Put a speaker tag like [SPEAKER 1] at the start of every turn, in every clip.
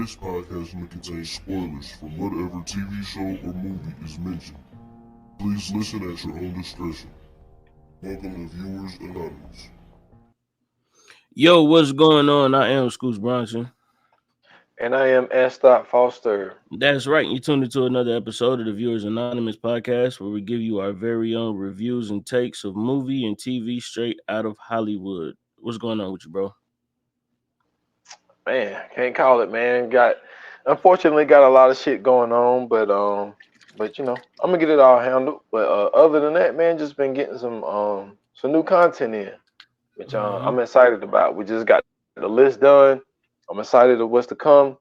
[SPEAKER 1] This podcast may contain spoilers from whatever TV show or movie is mentioned. Please listen at your own discretion. Welcome to Viewers Anonymous.
[SPEAKER 2] Yo, what's going on? I am Scoots Bronson.
[SPEAKER 3] And I am S. Foster.
[SPEAKER 2] That's right. You tuned into another episode of the Viewers Anonymous podcast, where we give you our very own reviews and takes of movie and TV straight out of Hollywood. What's going on with you, bro?
[SPEAKER 3] Man, can't call it, man. Unfortunately got a lot of shit going on, but you know, I'm gonna get it all handled. But other than that, man, just been getting some new content in, which I'm excited about. We just got the list done. I'm excited of what's to come.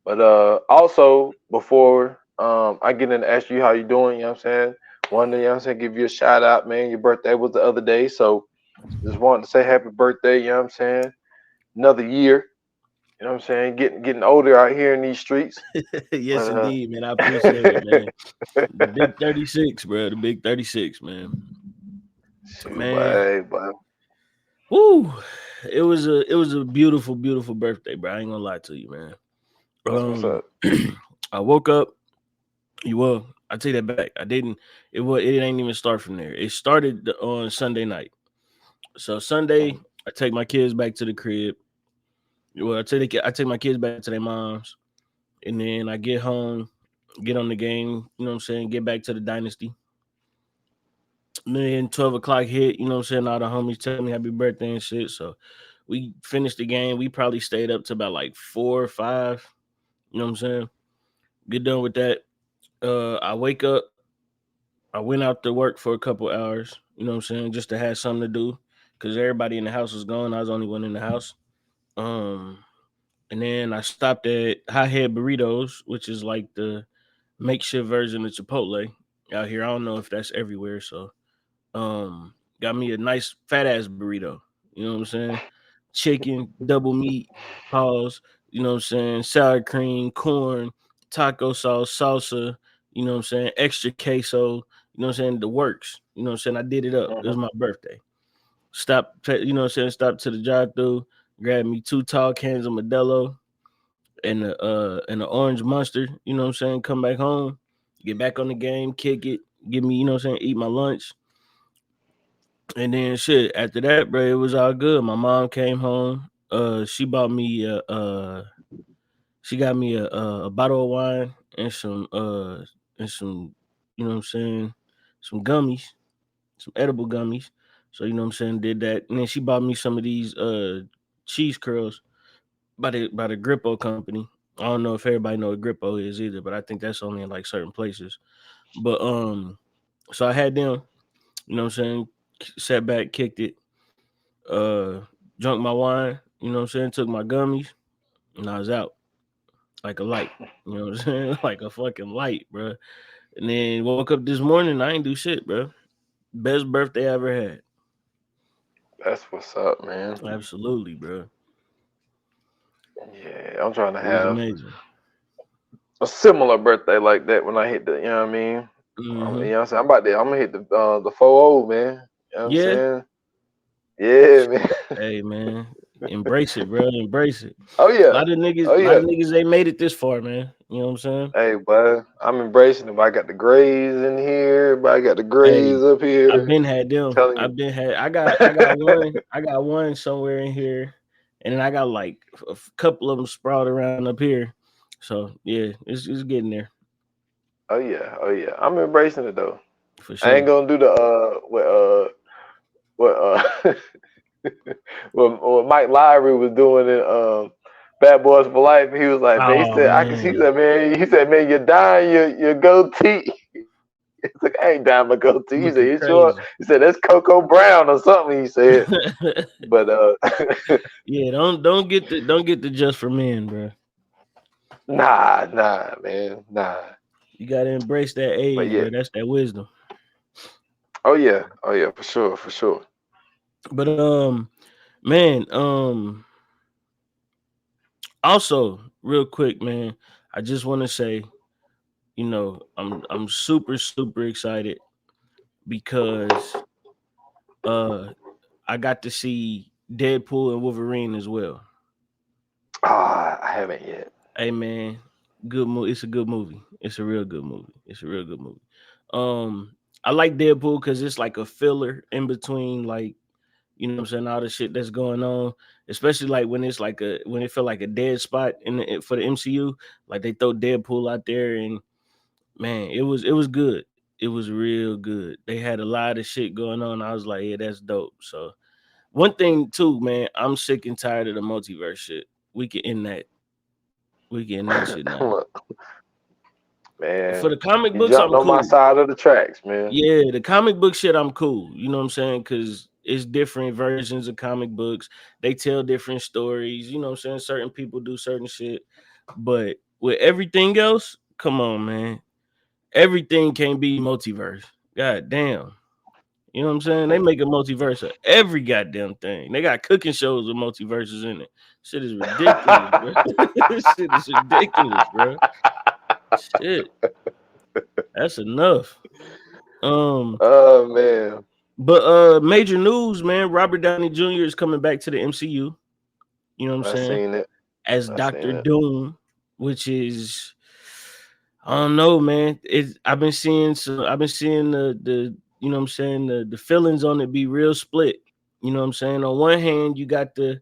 [SPEAKER 3] But also before I get in to ask you how you doing, you know what I'm saying? One day, you know what I'm saying, give you a shout out, man. Your birthday was the other day, so just wanted to say happy birthday, you know what I'm saying? Another year. You know what I'm saying? Getting older out here in these streets.
[SPEAKER 2] Yes, indeed, man. I appreciate it, man. The big 36, bro. The big 36, man.
[SPEAKER 3] Man.
[SPEAKER 2] Woo. It was a beautiful, beautiful birthday, bro. I ain't gonna lie to you, man.
[SPEAKER 3] What's up?
[SPEAKER 2] I woke up. I take that back. I didn't. It ain't even start from there. It started on Sunday night. So Sunday, I take my kids back to the crib. Well, I take my kids back to their moms, and then I get home, get on the game. You know what I'm saying? Get back to the dynasty. And then 12 o'clock hit. You know what I'm saying? All the homies tell me happy birthday and shit. So we finished the game. We probably stayed up to about like 4 or 5. You know what I'm saying? Get done with that. I wake up. I went out to work for a couple hours. You know what I'm saying? Just to have something to do, because everybody in the house was gone. I was the only one in the house. And then I stopped at Hot Head Burritos, which is like the makeshift version of Chipotle out here. I don't know if that's everywhere. So got me a nice fat ass burrito. You know what I'm saying? Chicken, double meat, pause, you know what I'm saying? Sour cream, corn, taco sauce, salsa, you know what I'm saying? Extra queso, you know what I'm saying? The works. You know what I'm saying? I did it up. It was my birthday. Stop, you know what I'm saying? Stop to the drive-thru, grab me 2 tall cans of Modelo and the orange mustard, you know what I'm saying? Come back home, get back on the game, kick it, give me, you know what I'm saying, eat my lunch. And then shit, after that, bro, it was all good. My mom came home. She bought me she got me a bottle of wine and some you know what I'm saying, some gummies, some edible gummies. So you know what I'm saying, did that. And then she bought me some of these cheese curls by the Grippo company. I don't know if everybody know what Grippo is either, but I think that's only in like certain places. But so I had them, you know what I'm saying, sat back, kicked it, drunk my wine, you know what I'm saying, took my gummies, and I was out like a light, you know what I'm saying, like a fucking light, bro. And then woke up this morning, I ain't do shit, bro. Best birthday I ever had.
[SPEAKER 3] That's what's up, man.
[SPEAKER 2] Absolutely, bro.
[SPEAKER 3] Yeah, I'm trying to
[SPEAKER 2] It was
[SPEAKER 3] have
[SPEAKER 2] amazing.
[SPEAKER 3] a similar birthday like that when I hit the, you know what I mean? You know what I'm saying? I'm gonna hit the 4-0, man. You know what I'm saying? Yeah, man.
[SPEAKER 2] Hey, man. Embrace it, bro. Embrace it.
[SPEAKER 3] Oh yeah.
[SPEAKER 2] A lot of niggas ain't made it this far, man. You know what I'm saying?
[SPEAKER 3] Hey, bud, I'm embracing them. I got the grays in here, but I got the grays up here.
[SPEAKER 2] I've been had them. I got one somewhere in here, and then I got like a couple of them sprawled around up here. So yeah, it's getting there.
[SPEAKER 3] Oh yeah. I'm embracing it though.
[SPEAKER 2] For sure.
[SPEAKER 3] I ain't gonna do the what Mike Lowry was doing in Bad Boys for Life. He was like, man, he said, man, you're dying your goatee. He's like, I ain't dying my goatee. He said, you sure? He said, that's Coco Brown or something. He said, but
[SPEAKER 2] yeah, don't get the just for men, bro.
[SPEAKER 3] Nah, man, nah.
[SPEAKER 2] You gotta embrace that age, bro. That's that wisdom.
[SPEAKER 3] Oh yeah, for sure.
[SPEAKER 2] But man, also real quick, man, I just want to say, you know, I'm super excited because I got to see Deadpool and Wolverine as well.
[SPEAKER 3] I haven't yet.
[SPEAKER 2] Hey man, good movie. It's a good movie. It's a real good movie. It's a real good movie. I like Deadpool because it's like a filler in between, like, you know what I'm saying, all the shit that's going on, especially like when it's like when it feel like a dead spot for the MCU, like they throw Deadpool out there, and man, it was good. It was real good. They had a lot of shit going on. I was like, yeah, that's dope. So one thing too, man, I'm sick and tired of the multiverse shit. We can end that. We can end that shit now. For
[SPEAKER 3] Man,
[SPEAKER 2] the comic
[SPEAKER 3] you
[SPEAKER 2] books,
[SPEAKER 3] jumped
[SPEAKER 2] I'm
[SPEAKER 3] on my
[SPEAKER 2] cool.
[SPEAKER 3] side of the tracks, man.
[SPEAKER 2] Yeah, the comic book shit, I'm cool. You know what I'm saying? Because it's different versions of comic books. They tell different stories. You know what I'm saying? Certain people do certain shit. But with everything else, come on, man. Everything can't be multiverse. God damn. You know what I'm saying? They make a multiverse of every goddamn thing. They got cooking shows with multiverses in it. Shit is ridiculous, bro. This shit is ridiculous, bro. Shit. That's enough. Um,
[SPEAKER 3] Oh man,
[SPEAKER 2] but major news, man. Robert Downey Jr. is coming back to the MCU. You know what I'm
[SPEAKER 3] I
[SPEAKER 2] saying?
[SPEAKER 3] seen it.
[SPEAKER 2] As
[SPEAKER 3] I seen
[SPEAKER 2] Doctor
[SPEAKER 3] it.
[SPEAKER 2] Doom, which is, I don't know, man. I've been seeing the you know what I'm saying, the feelings on it be real split. You know what I'm saying? On one hand, you got the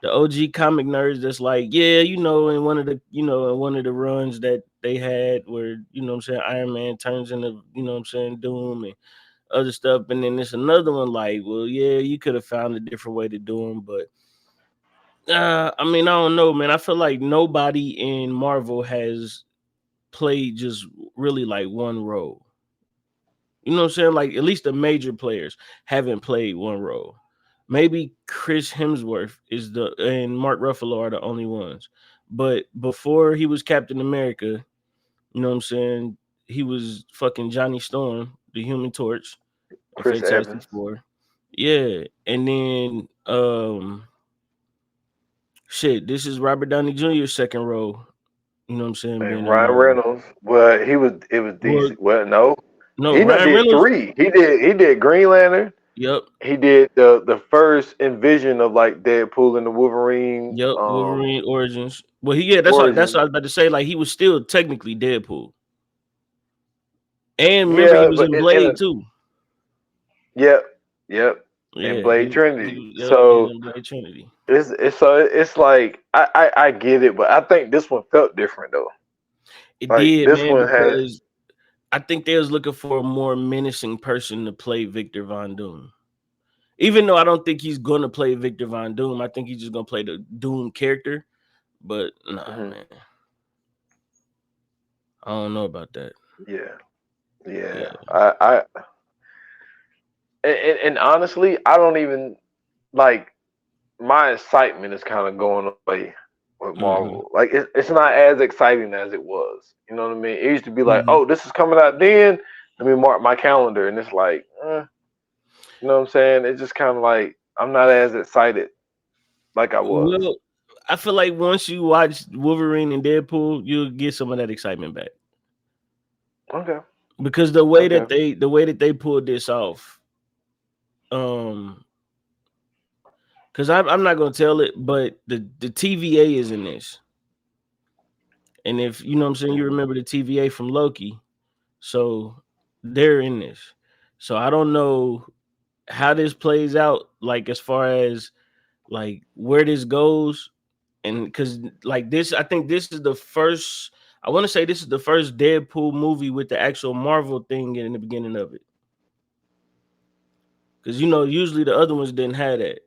[SPEAKER 2] OG comic nerds that's like, yeah, in one of the runs that they had where, you know what I'm saying, Iron Man turns into, you know what I'm saying, Doom and other stuff. And then there's another one like, well, yeah, you could have found a different way to do them, but I mean, I don't know, man. I feel like nobody in Marvel has played just really like one role. You know what I'm saying? Like at least the major players haven't played one role. Maybe Chris Hemsworth is and Mark Ruffalo are the only ones. But before he was Captain America, you know what I'm saying? He was fucking Johnny Storm, the Human Torch, and
[SPEAKER 3] Chris
[SPEAKER 2] Fantastic
[SPEAKER 3] Evans
[SPEAKER 2] Four. Yeah. And then shit, this is Robert Downey Jr.'s second role, you know what I'm saying, being
[SPEAKER 3] and
[SPEAKER 2] in
[SPEAKER 3] Ryan
[SPEAKER 2] Marvel.
[SPEAKER 3] Reynolds. Well, it was
[SPEAKER 2] Well,
[SPEAKER 3] DC. Well, no,
[SPEAKER 2] no,
[SPEAKER 3] he done
[SPEAKER 2] Ryan
[SPEAKER 3] did
[SPEAKER 2] Reynolds.
[SPEAKER 3] three. He did Green Lantern.
[SPEAKER 2] Yep.
[SPEAKER 3] He did the first envision of like Deadpool and the Wolverine
[SPEAKER 2] Yep, Wolverine Origins. Well, yeah, that's what I
[SPEAKER 3] origin.
[SPEAKER 2] was about to say. Like he was still technically Deadpool, and remember he
[SPEAKER 3] Yeah,
[SPEAKER 2] was
[SPEAKER 3] but
[SPEAKER 2] in Blade too.
[SPEAKER 3] yep, yep, and
[SPEAKER 2] Yeah,
[SPEAKER 3] Blade Trinity.
[SPEAKER 2] he was
[SPEAKER 3] So
[SPEAKER 2] in Blade Trinity.
[SPEAKER 3] it's like I get it, but I think this one felt different though.
[SPEAKER 2] It
[SPEAKER 3] Like
[SPEAKER 2] did,
[SPEAKER 3] this
[SPEAKER 2] man,
[SPEAKER 3] one had
[SPEAKER 2] because I think they was looking for a more menacing person to play Victor Von Doom. Even though I don't think he's gonna play Victor Von Doom, I think he's just gonna play the Doom character. But nah,
[SPEAKER 3] mhm,
[SPEAKER 2] man, I don't know about that.
[SPEAKER 3] yeah, yeah.
[SPEAKER 2] Yeah.
[SPEAKER 3] And honestly, I don't even like my excitement is kind of going away with
[SPEAKER 2] Mm-hmm.
[SPEAKER 3] Marvel. Like it's not as exciting as it was. You know what I mean? It used to be like,
[SPEAKER 2] Mm-hmm.
[SPEAKER 3] oh, this is coming out then. Let me mark my calendar, and it's like, you know what I'm saying? It's just kind of like I'm not as excited like I was.
[SPEAKER 2] Well, I feel like once you watch Wolverine and Deadpool, you'll get some of that excitement back
[SPEAKER 3] Okay,
[SPEAKER 2] because the
[SPEAKER 3] okay,
[SPEAKER 2] way that they pulled this off, um, because I'm not gonna tell it, but the TVA is in this, and if you know what I'm saying, you
[SPEAKER 3] mm,
[SPEAKER 2] remember the TVA from Loki, so they're in this. So I don't know how this plays out, like as far as like where this goes, and because like this, I think this is the first. I want to say this is the first Deadpool movie with the actual Marvel thing in the beginning of it. Because usually the other ones didn't have that.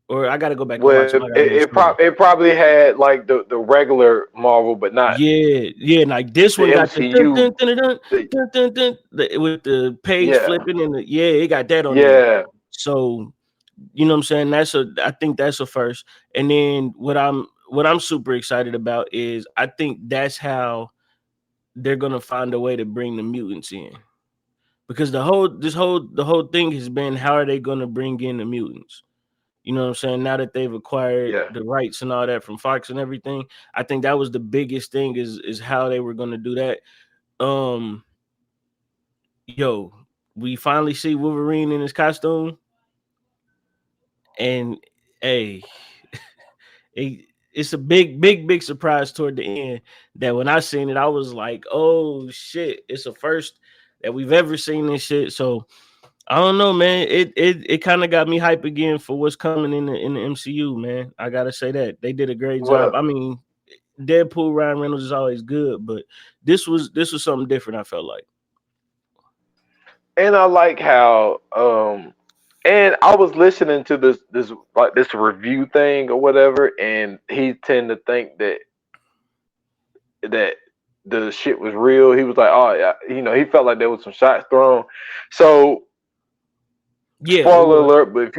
[SPEAKER 2] Or I got to go back and
[SPEAKER 3] well,
[SPEAKER 2] watch them. I got to make sure.
[SPEAKER 3] it probably had like the regular Marvel, but not
[SPEAKER 2] Yeah, yeah. Like this
[SPEAKER 3] the
[SPEAKER 2] one got the dun
[SPEAKER 3] MCU.
[SPEAKER 2] dun dun dun
[SPEAKER 3] The,
[SPEAKER 2] dun dun dun, with the page
[SPEAKER 3] yeah,
[SPEAKER 2] flipping and it got that on there.
[SPEAKER 3] yeah.
[SPEAKER 2] So you know what I'm saying? I think that's a first. And then what I'm super excited about is I think that's how they're gonna find a way to bring the mutants in. Because the whole thing has been how are they gonna bring in the mutants? You know what I'm saying? Now that they've acquired
[SPEAKER 3] Yeah.
[SPEAKER 2] the rights and all that from Fox and everything, I think that was the biggest thing is how they were gonna do that. Um, yo, we finally see Wolverine in his costume, and hey, it it's a big surprise toward the end that when I seen it, I was like, oh shit, it's a first that we've ever seen this shit. So I don't know, man. It kind of got me hype again for what's coming in the MCU, man. I gotta say that they did a great job.
[SPEAKER 3] Well,
[SPEAKER 2] I mean, Deadpool, Ryan Reynolds is always good, but this was something different. I felt like,
[SPEAKER 3] and I like how and I was listening to this review thing or whatever, and he tend to think that the shit was real. He was like, oh yeah, he felt like there was some shots thrown. So
[SPEAKER 2] yeah, it
[SPEAKER 3] spoiler
[SPEAKER 2] was,
[SPEAKER 3] alert, but if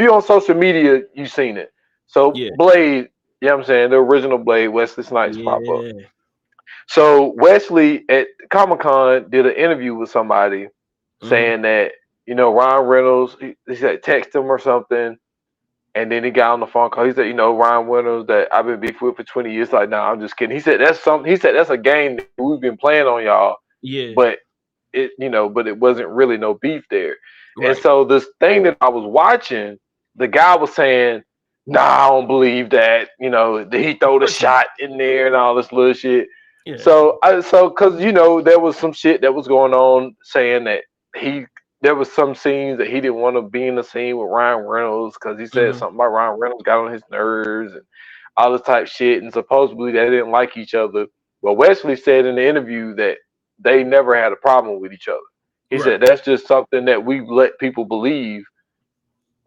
[SPEAKER 3] you on social media, you seen it. So
[SPEAKER 2] yeah,
[SPEAKER 3] Blade, you know what I'm saying, the original Blade, Wesley Snipes pop up.
[SPEAKER 2] yeah,
[SPEAKER 3] So Wesley at Comic Con did an interview with somebody
[SPEAKER 2] mm-hmm.
[SPEAKER 3] saying that Ryan Reynolds, he said text him or something, and then he got on the phone call. He said, Ryan Reynolds that I've been beef with for 20 years. Like, nah, I'm just kidding. He said that's something. He said that's a game that we've been playing on y'all,
[SPEAKER 2] Yeah,
[SPEAKER 3] but but it wasn't really no beef there. And
[SPEAKER 2] right,
[SPEAKER 3] so this thing that I was watching, the guy was saying, nah, I don't believe that. That he throw
[SPEAKER 2] of
[SPEAKER 3] the
[SPEAKER 2] course not.
[SPEAKER 3] shot in there and all this little shit.
[SPEAKER 2] Yeah,
[SPEAKER 3] So because there was some shit that was going on saying that there was some scenes that he didn't want to be in the scene with Ryan Reynolds because he said
[SPEAKER 2] mm-hmm.
[SPEAKER 3] something about Ryan Reynolds got on his nerves and all this type shit, and supposedly they didn't like each other. Well, Wesley said in the interview that they never had a problem with each other. He
[SPEAKER 2] Right,
[SPEAKER 3] said that's just something that we let people believe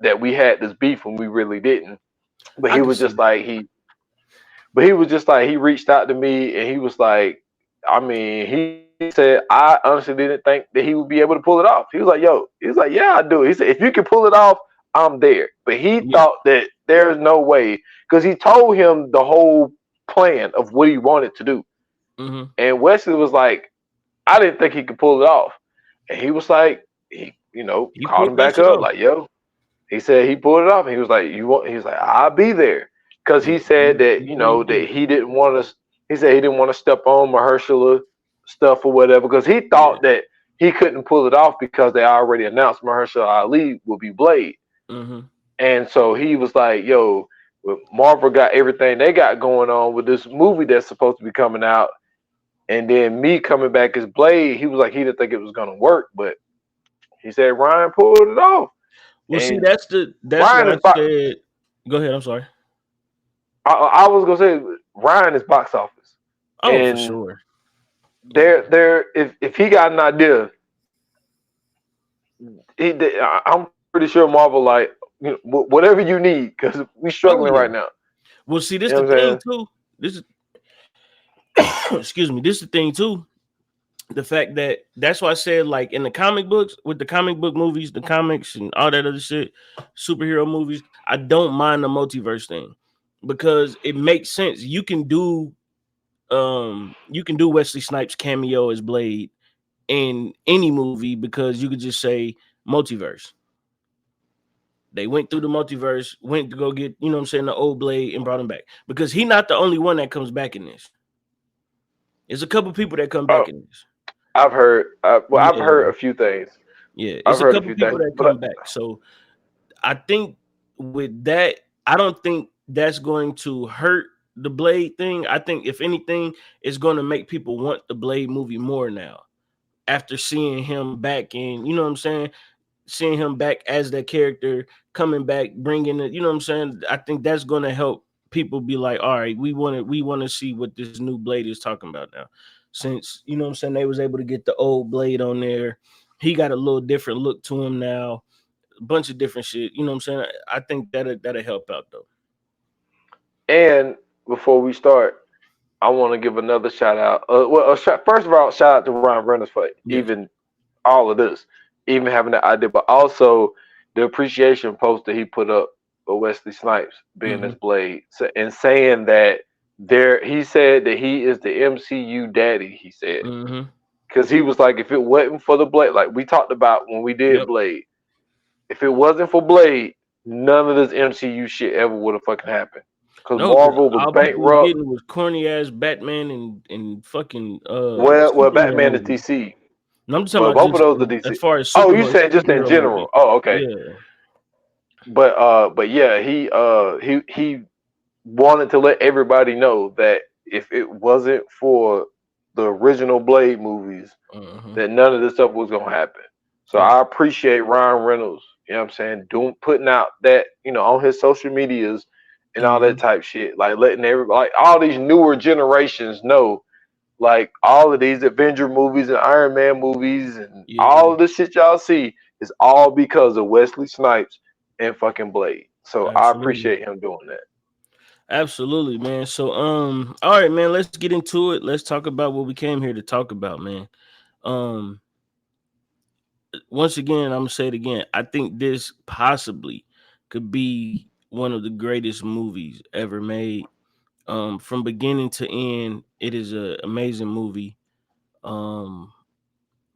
[SPEAKER 3] that we had this beef when we really didn't. But
[SPEAKER 2] I
[SPEAKER 3] he
[SPEAKER 2] can
[SPEAKER 3] was
[SPEAKER 2] see
[SPEAKER 3] just
[SPEAKER 2] that.
[SPEAKER 3] like he reached out to me and he was like, I mean, he said, I honestly didn't think that he would be able to pull it off. He was like, yeah, I do. He said, if you can pull it off, I'm there. But he
[SPEAKER 2] Yeah,
[SPEAKER 3] thought that there's no way because he told him the whole plan of what he wanted to do.
[SPEAKER 2] mm-hmm.
[SPEAKER 3] And Wesley was like, I didn't think he could pull it off. And he was like, he,
[SPEAKER 2] He
[SPEAKER 3] called
[SPEAKER 2] pulled
[SPEAKER 3] him
[SPEAKER 2] that
[SPEAKER 3] back
[SPEAKER 2] shit
[SPEAKER 3] up,
[SPEAKER 2] off.
[SPEAKER 3] like, yo, he said he pulled it off. And he was like, you want? He was like, I'll be there, because
[SPEAKER 2] Yeah,
[SPEAKER 3] he said that
[SPEAKER 2] he really
[SPEAKER 3] that
[SPEAKER 2] did.
[SPEAKER 3] he didn't want to. He said he didn't want to step on Mahershala stuff or whatever, because he
[SPEAKER 2] Yeah,
[SPEAKER 3] thought that he couldn't pull it off because they already announced Mahershala Ali will be Blade,
[SPEAKER 2] mm-hmm.
[SPEAKER 3] and so he was like, yo, Marvel got everything they got going on with this movie that's supposed to be coming out, and then me coming back as Blade. He was like he didn't think it was gonna work, but he said Ryan pulled it off,
[SPEAKER 2] Well, see,
[SPEAKER 3] and
[SPEAKER 2] that's
[SPEAKER 3] Ryan
[SPEAKER 2] why I
[SPEAKER 3] is.
[SPEAKER 2] said. Go ahead. I'm sorry.
[SPEAKER 3] I was gonna say Ryan is box office,
[SPEAKER 2] Oh, for
[SPEAKER 3] and
[SPEAKER 2] sure. Yeah.
[SPEAKER 3] there if he got an idea, I'm pretty sure Marvel like whatever you need because we
[SPEAKER 2] Oh
[SPEAKER 3] struggling
[SPEAKER 2] yeah.
[SPEAKER 3] right now.
[SPEAKER 2] Well, see, this
[SPEAKER 3] You know
[SPEAKER 2] the
[SPEAKER 3] what I'm
[SPEAKER 2] thing
[SPEAKER 3] saying?
[SPEAKER 2] too. This is excuse me. This is the thing too. The fact that that's why I said like in the comic books with the comic book movies, the comics and all that other shit, superhero movies, I don't mind the multiverse thing because it makes sense. You can do Wesley Snipes cameo as Blade in any movie because you could just say multiverse. They went through the multiverse, went to go get, you know what I'm saying, the old Blade and brought him back. Because he's not the only one that comes back in this. There's a couple people that come
[SPEAKER 3] Oh,
[SPEAKER 2] back in this.
[SPEAKER 3] I've heard. I've heard
[SPEAKER 2] Yeah.
[SPEAKER 3] a few things.
[SPEAKER 2] Yeah.
[SPEAKER 3] I've
[SPEAKER 2] It's a
[SPEAKER 3] heard a
[SPEAKER 2] couple
[SPEAKER 3] few
[SPEAKER 2] people
[SPEAKER 3] things,
[SPEAKER 2] that
[SPEAKER 3] but
[SPEAKER 2] come back. So I think with that, I don't think that's going to hurt the Blade thing. I think if anything, it's going to make people want the Blade movie more now. After seeing him back in, you know what I'm saying? Seeing him back as that character, coming back, bringing it, you know what I'm saying? I think that's going to help people be like, all right, we want to see what this new Blade is talking about now. Since, you know what I'm saying, they was able to get the old Blade on there. He got a little different look to him now. A bunch of different shit. You know what I'm saying? I think that'll help out though.
[SPEAKER 3] and before we start, I want to give another shout out. First of all, shout out to Ryan Reynolds for
[SPEAKER 2] Yes.
[SPEAKER 3] even all of this, even having that idea, but also the appreciation post that he put up for Wesley Snipes being
[SPEAKER 2] Mm-hmm.
[SPEAKER 3] his Blade, and saying that he said that he is the MCU daddy. He said
[SPEAKER 2] Mm-hmm.
[SPEAKER 3] because he was like, if it wasn't for the Blade, like we talked about when we did
[SPEAKER 2] Yep.
[SPEAKER 3] Blade, if it wasn't for Blade, none of this MCU shit ever would have fucking happened. Because
[SPEAKER 2] No, because
[SPEAKER 3] Marvel was
[SPEAKER 2] all people was
[SPEAKER 3] bankrupt.
[SPEAKER 2] getting was corny ass Batman and fucking
[SPEAKER 3] Well,
[SPEAKER 2] Superman
[SPEAKER 3] Batman is
[SPEAKER 2] movies.
[SPEAKER 3] DC,
[SPEAKER 2] No, I'm just talking
[SPEAKER 3] but
[SPEAKER 2] about
[SPEAKER 3] both of
[SPEAKER 2] just
[SPEAKER 3] those are DC.
[SPEAKER 2] as far as
[SPEAKER 3] Oh, you saying just in
[SPEAKER 2] superhero
[SPEAKER 3] general?
[SPEAKER 2] movies.
[SPEAKER 3] Oh, okay.
[SPEAKER 2] Yeah.
[SPEAKER 3] But yeah, he wanted to let everybody know that if it wasn't for the original Blade movies, that none of this stuff was gonna happen. So
[SPEAKER 2] Yeah.
[SPEAKER 3] I appreciate Ryan Reynolds, you know what I'm saying, putting out that, on his social medias and all that type shit. Like letting everybody, like all these newer generations know, like all of these Avenger movies and Iron Man movies and
[SPEAKER 2] Yeah.
[SPEAKER 3] all of this shit y'all see is all because of Wesley Snipes and fucking Blade. So I
[SPEAKER 2] Absolutely.
[SPEAKER 3] appreciate him doing that.
[SPEAKER 2] Absolutely, man. So all right, man, let's get into it. Let's talk about what we came here to talk about, man. Um Once again, I'm gonna say it again. I think this possibly could be one of the greatest movies ever made. From beginning to end, it is an amazing movie. Um,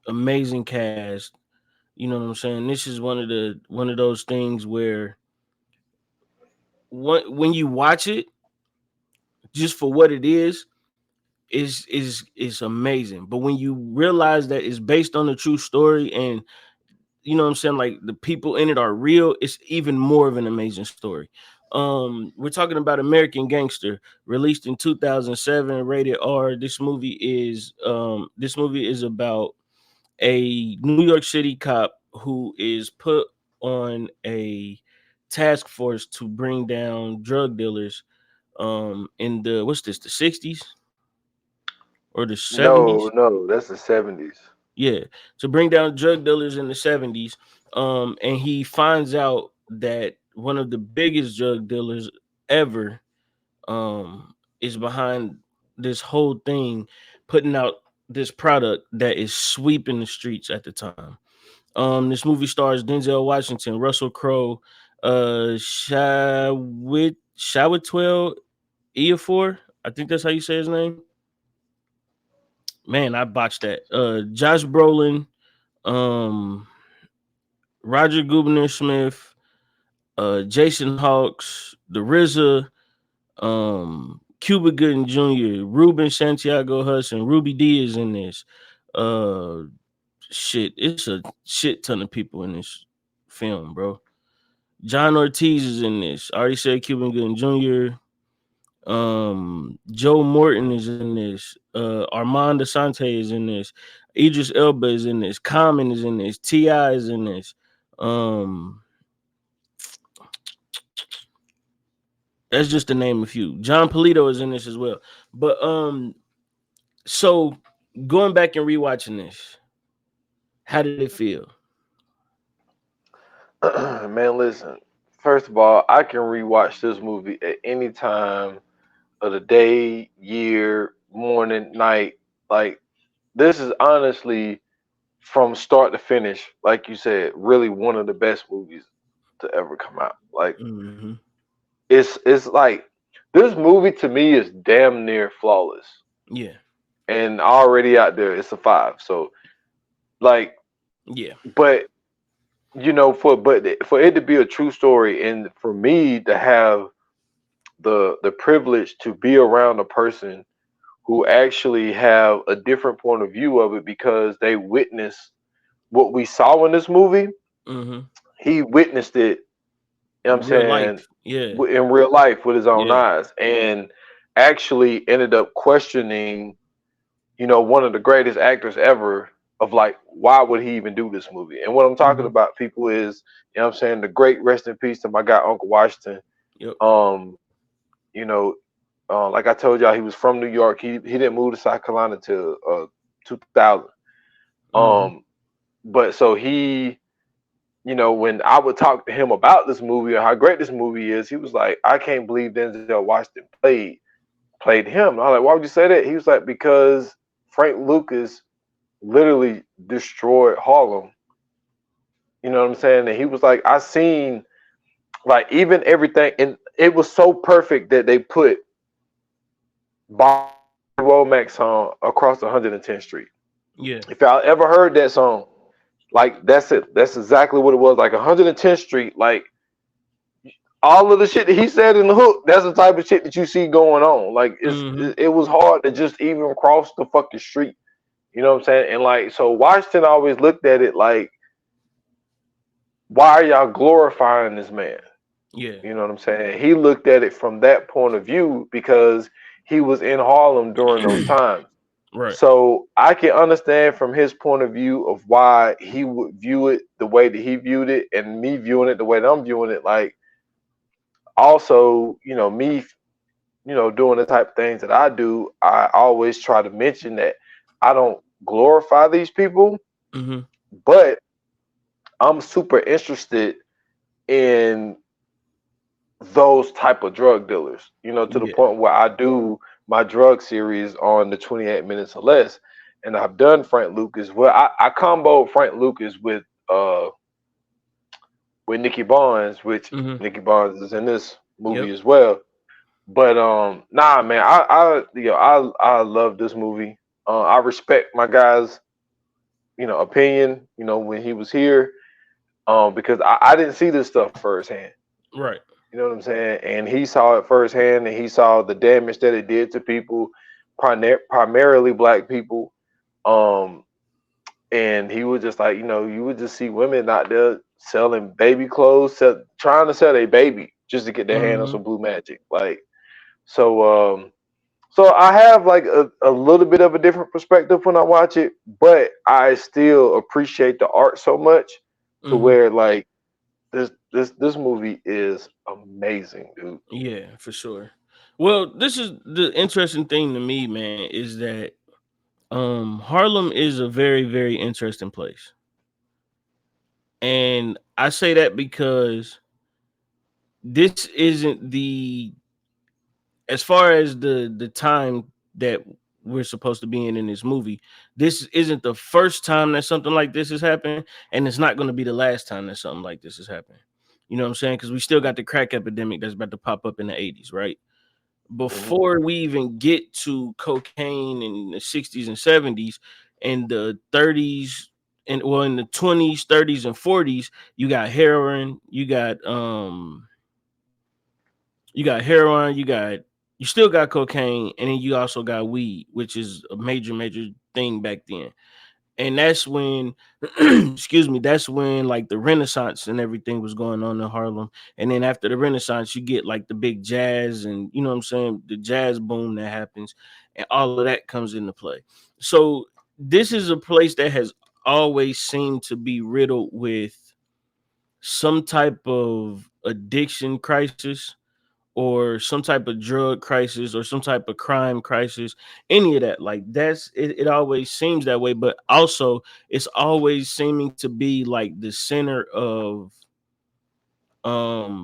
[SPEAKER 2] Amazing cast. You know what I'm saying? This is one of those things where when you watch it, just for what it is amazing. But when you realize that it's based on a true story and you know what I'm saying, like the people in it are real, it's even more of an amazing story. We're talking about American Gangster, released in 2007, rated R. This movie is about a New York City cop who is put on a task force to bring down drug dealers in the 60s or the 70s.
[SPEAKER 3] No, that's the 70s.
[SPEAKER 2] Yeah, to bring down drug dealers in the 70s. And he finds out that one of the biggest drug dealers ever is behind this whole thing, putting out this product that is sweeping the streets at the time. This movie stars Denzel Washington, Russell Crowe, Shawitwell Ejiofor. I think that's how you say his name. Man, I botched that. Josh Brolin, um, Roger Goubner Smith, Jason Hawks, the RZA, Cuba Gooding Jr., Ruben Santiago Hudson, Ruby D is in this. Uh, it's a shit ton of people in this film, bro. John Ortiz is in this. I already said Cuban Gooding Jr. Joe Morton is in this. Armand Asante is in this. Idris Elba is in this. Common is in this. Ti is in this. Um, that's just to name a few. John Polito is in this as well. But so going back and rewatching this, how did it feel?
[SPEAKER 3] Man, listen. First of all, I can rewatch this movie at any time of the day, year, morning, night. Like this is honestly from start to finish, like you said, really one of the best movies to ever come out. Like
[SPEAKER 2] Mm-hmm.
[SPEAKER 3] it's like this movie to me is damn near flawless.
[SPEAKER 2] Yeah,
[SPEAKER 3] And already out there it's a 5. So like
[SPEAKER 2] yeah.
[SPEAKER 3] but for it to be a true story and for me to have the privilege to be around a person who actually have a different point of view of it because they witnessed what we saw in this movie.
[SPEAKER 2] Mm-hmm.
[SPEAKER 3] He witnessed it, you know what I'm
[SPEAKER 2] Real
[SPEAKER 3] saying,
[SPEAKER 2] life. Yeah,
[SPEAKER 3] in real life with his own
[SPEAKER 2] yeah.
[SPEAKER 3] eyes and actually ended up questioning, one of the greatest actors ever of like, why would he even do this movie? And what I'm talking
[SPEAKER 2] Mm-hmm.
[SPEAKER 3] about, people, is, you know what I'm saying, the great rest in peace to my guy, Uncle Washington.
[SPEAKER 2] Yep.
[SPEAKER 3] You know, like I told y'all, he was from New York. He didn't move to South Carolina till 2000.
[SPEAKER 2] Mm-hmm.
[SPEAKER 3] But so he, when I would talk to him about this movie or how great this movie is, he was like, I can't believe Denzel Washington played him. And I was like, why would you say that? He was like, because Frank Lucas literally destroyed Harlem. You know what I'm saying? And he was like, I seen like even everything, and it was so perfect that they put Bob Womack song across 110th Street.
[SPEAKER 2] Yeah.
[SPEAKER 3] If y'all ever heard that song, like that's it. That's exactly what it was. Like 110th Street, like all of the shit that he said in the hook, that's the type of shit that you see going on. Like
[SPEAKER 2] Mm-hmm.
[SPEAKER 3] it was hard to just even cross the fucking street. You know what I'm saying? And like so Washington always looked at it like, why are y'all glorifying this man?
[SPEAKER 2] Yeah.
[SPEAKER 3] You know what I'm saying? He looked at it from that point of view because he was in Harlem during those times.
[SPEAKER 2] Right.
[SPEAKER 3] So I can understand from his point of view of why he would view it the way that he viewed it, and me viewing it the way that I'm viewing it. Like, also, me, doing the type of things that I do, I always try to mention that I don't glorify these people,
[SPEAKER 2] Mm-hmm.
[SPEAKER 3] but I'm super interested in those type of drug dealers, to the
[SPEAKER 2] Yeah.
[SPEAKER 3] point where I do my drug series on the 28 minutes or less. And I've done Frank Lucas. Well, I comboed Frank Lucas uh with Nicky Barnes, which
[SPEAKER 2] Mm-hmm.
[SPEAKER 3] Nicky Barnes is in this movie
[SPEAKER 2] Yep.
[SPEAKER 3] as well. But nah, man, I love this movie. I respect my guy's opinion. When he was here, because I didn't see this stuff firsthand.
[SPEAKER 2] Right.
[SPEAKER 3] You know what I'm saying? And he saw it firsthand, and he saw the damage that it did to people, primarily black people. Um, and he was just like, you would just see women out there selling baby clothes, trying to sell a baby just to get their hand on
[SPEAKER 2] Mm-hmm.
[SPEAKER 3] some blue magic. Like, so I have like a little bit of a different perspective when I watch it, but I still appreciate the art so much to
[SPEAKER 2] Mm-hmm.
[SPEAKER 3] where, like, this movie is amazing, dude.
[SPEAKER 2] Yeah, for sure. Well, this is the interesting thing to me, man, is that Harlem is a very, very interesting place. And I say that because this isn't the as far as the time that we're supposed to be in this movie, this isn't the first time that something like this has happened, and it's not going to be the last time that something like this has happened. You know what I'm saying? Because we still got the crack epidemic that's about to pop up in the 80s, right?
[SPEAKER 3] Hmm.
[SPEAKER 2] Before we even get to cocaine in the 60s and 70s and the 30s, and well, in the 20s, 30s, and 40s, you got heroin, you got heroin, you still got cocaine, and then you also got weed, which is a major, major thing back then. And that's when, excuse me, that's when like the Renaissance and everything was going on in Harlem. And then after the Renaissance, you get like the big jazz, and you know what I'm saying, the jazz boom that happens, and all of that comes into play. So this is a place that has always seemed to be riddled with some type of addiction crisis, or some type of drug crisis, or some type of crime crisis, any of that. Like that's it, it always seems that way, but also it's always seeming to be like the center of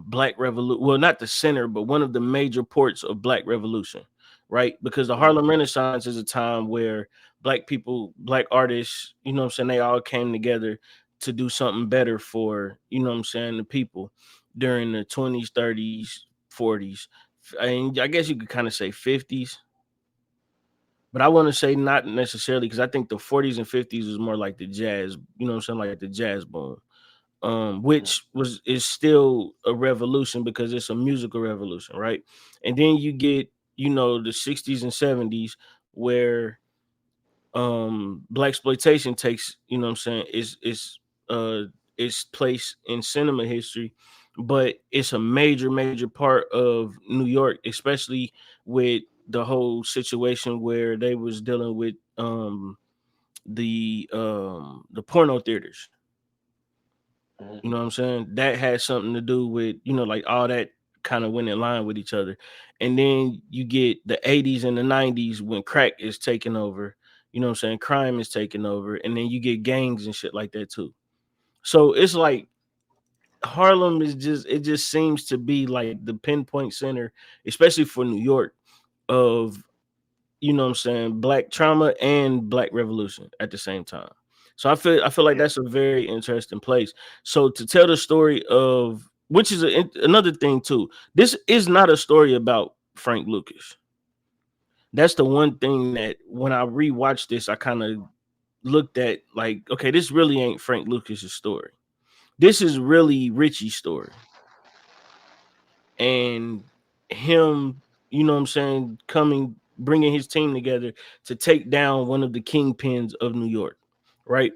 [SPEAKER 2] black revolution. Well, not the center, but one of the major ports of black revolution, right? Because the
[SPEAKER 3] Hmm.
[SPEAKER 2] Harlem Renaissance is a time where black people, black artists, you know what I'm saying, they all came together to do something better for, you know what I'm saying, the people during the 20s, 30s, 40s, and I guess you could kind of say 50s, but I want to say not necessarily, because I think the 40s and 50s was more like the jazz, you know what I'm saying, like the jazz boom, which was is still a revolution because it's a musical revolution, right? And then you get, you know, the 60s and 70s where black exploitation takes, you know what I'm saying, uh its place in cinema history, but it's a major, major part of New York, especially with the whole situation where they was dealing with the porno theaters.
[SPEAKER 3] Hmm.
[SPEAKER 2] You know what I'm saying? That has something to do with, you know, like all that kind of went in line with each other. And then you get the 80s and the 90s when crack is taking over, you know what I'm saying? Crime is taking over. And then you get gangs and shit like that too. So it's like Harlem is just, it just seems to be like the pinpoint center, especially for New York, of, you know what I'm saying, black trauma and black revolution at the same time. So I feel like
[SPEAKER 3] Yeah.
[SPEAKER 2] that's a very interesting place. So to tell the story of, which is another thing too. This is not a story about Frank Lucas. That's the one thing that when I rewatched this, I kind of looked at like, okay, this really ain't Frank Lucas's story. This is really Richie's story, and him, you know what I'm saying, coming, bringing his team together to take down one of the kingpins of New York, right?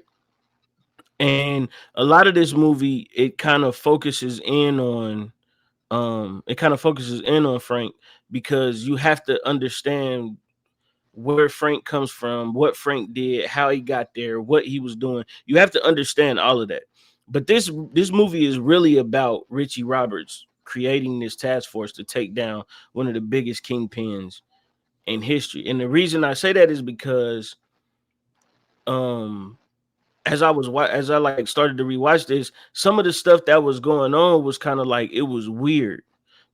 [SPEAKER 2] And a lot of this movie, it kind of focuses in on It kind of focuses in on Frank because you have to understand where Frank comes from, what Frank did, how he got there, what he was doing. You have to understand all of that. But this movie is really about Richie Roberts creating this task force to take down one of the biggest kingpins in history. And the reason I say that is because um as I like started to rewatch this, some of the stuff that was going on was kind of like it was weird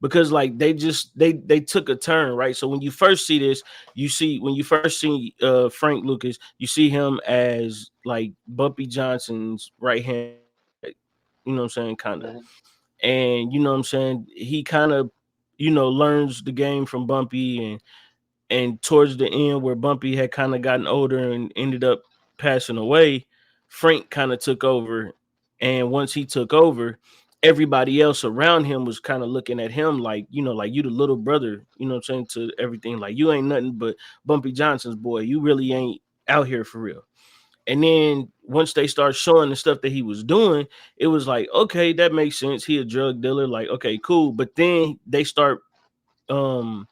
[SPEAKER 2] because like they took a turn, right? So when you first see this, you see when you first see Frank Lucas, you see him as like Bumpy Johnson's right hand man, like, you know what I'm saying, kind of.
[SPEAKER 3] Mhm.
[SPEAKER 2] And you know what I'm saying, he kind of learns the game from Bumpy, and towards the end where Bumpy had kind of gotten older and ended up passing away, Frank kind of took over. And once he took over, everybody else around him was kind of looking at him like, like you the little brother, you know what I'm saying, to everything. Like you ain't nothing but Bumpy Johnson's boy. You really ain't out here for real. And then once they start showing the stuff that he was doing, it was like, okay, that makes sense. He a drug dealer. Like, okay, cool. But then um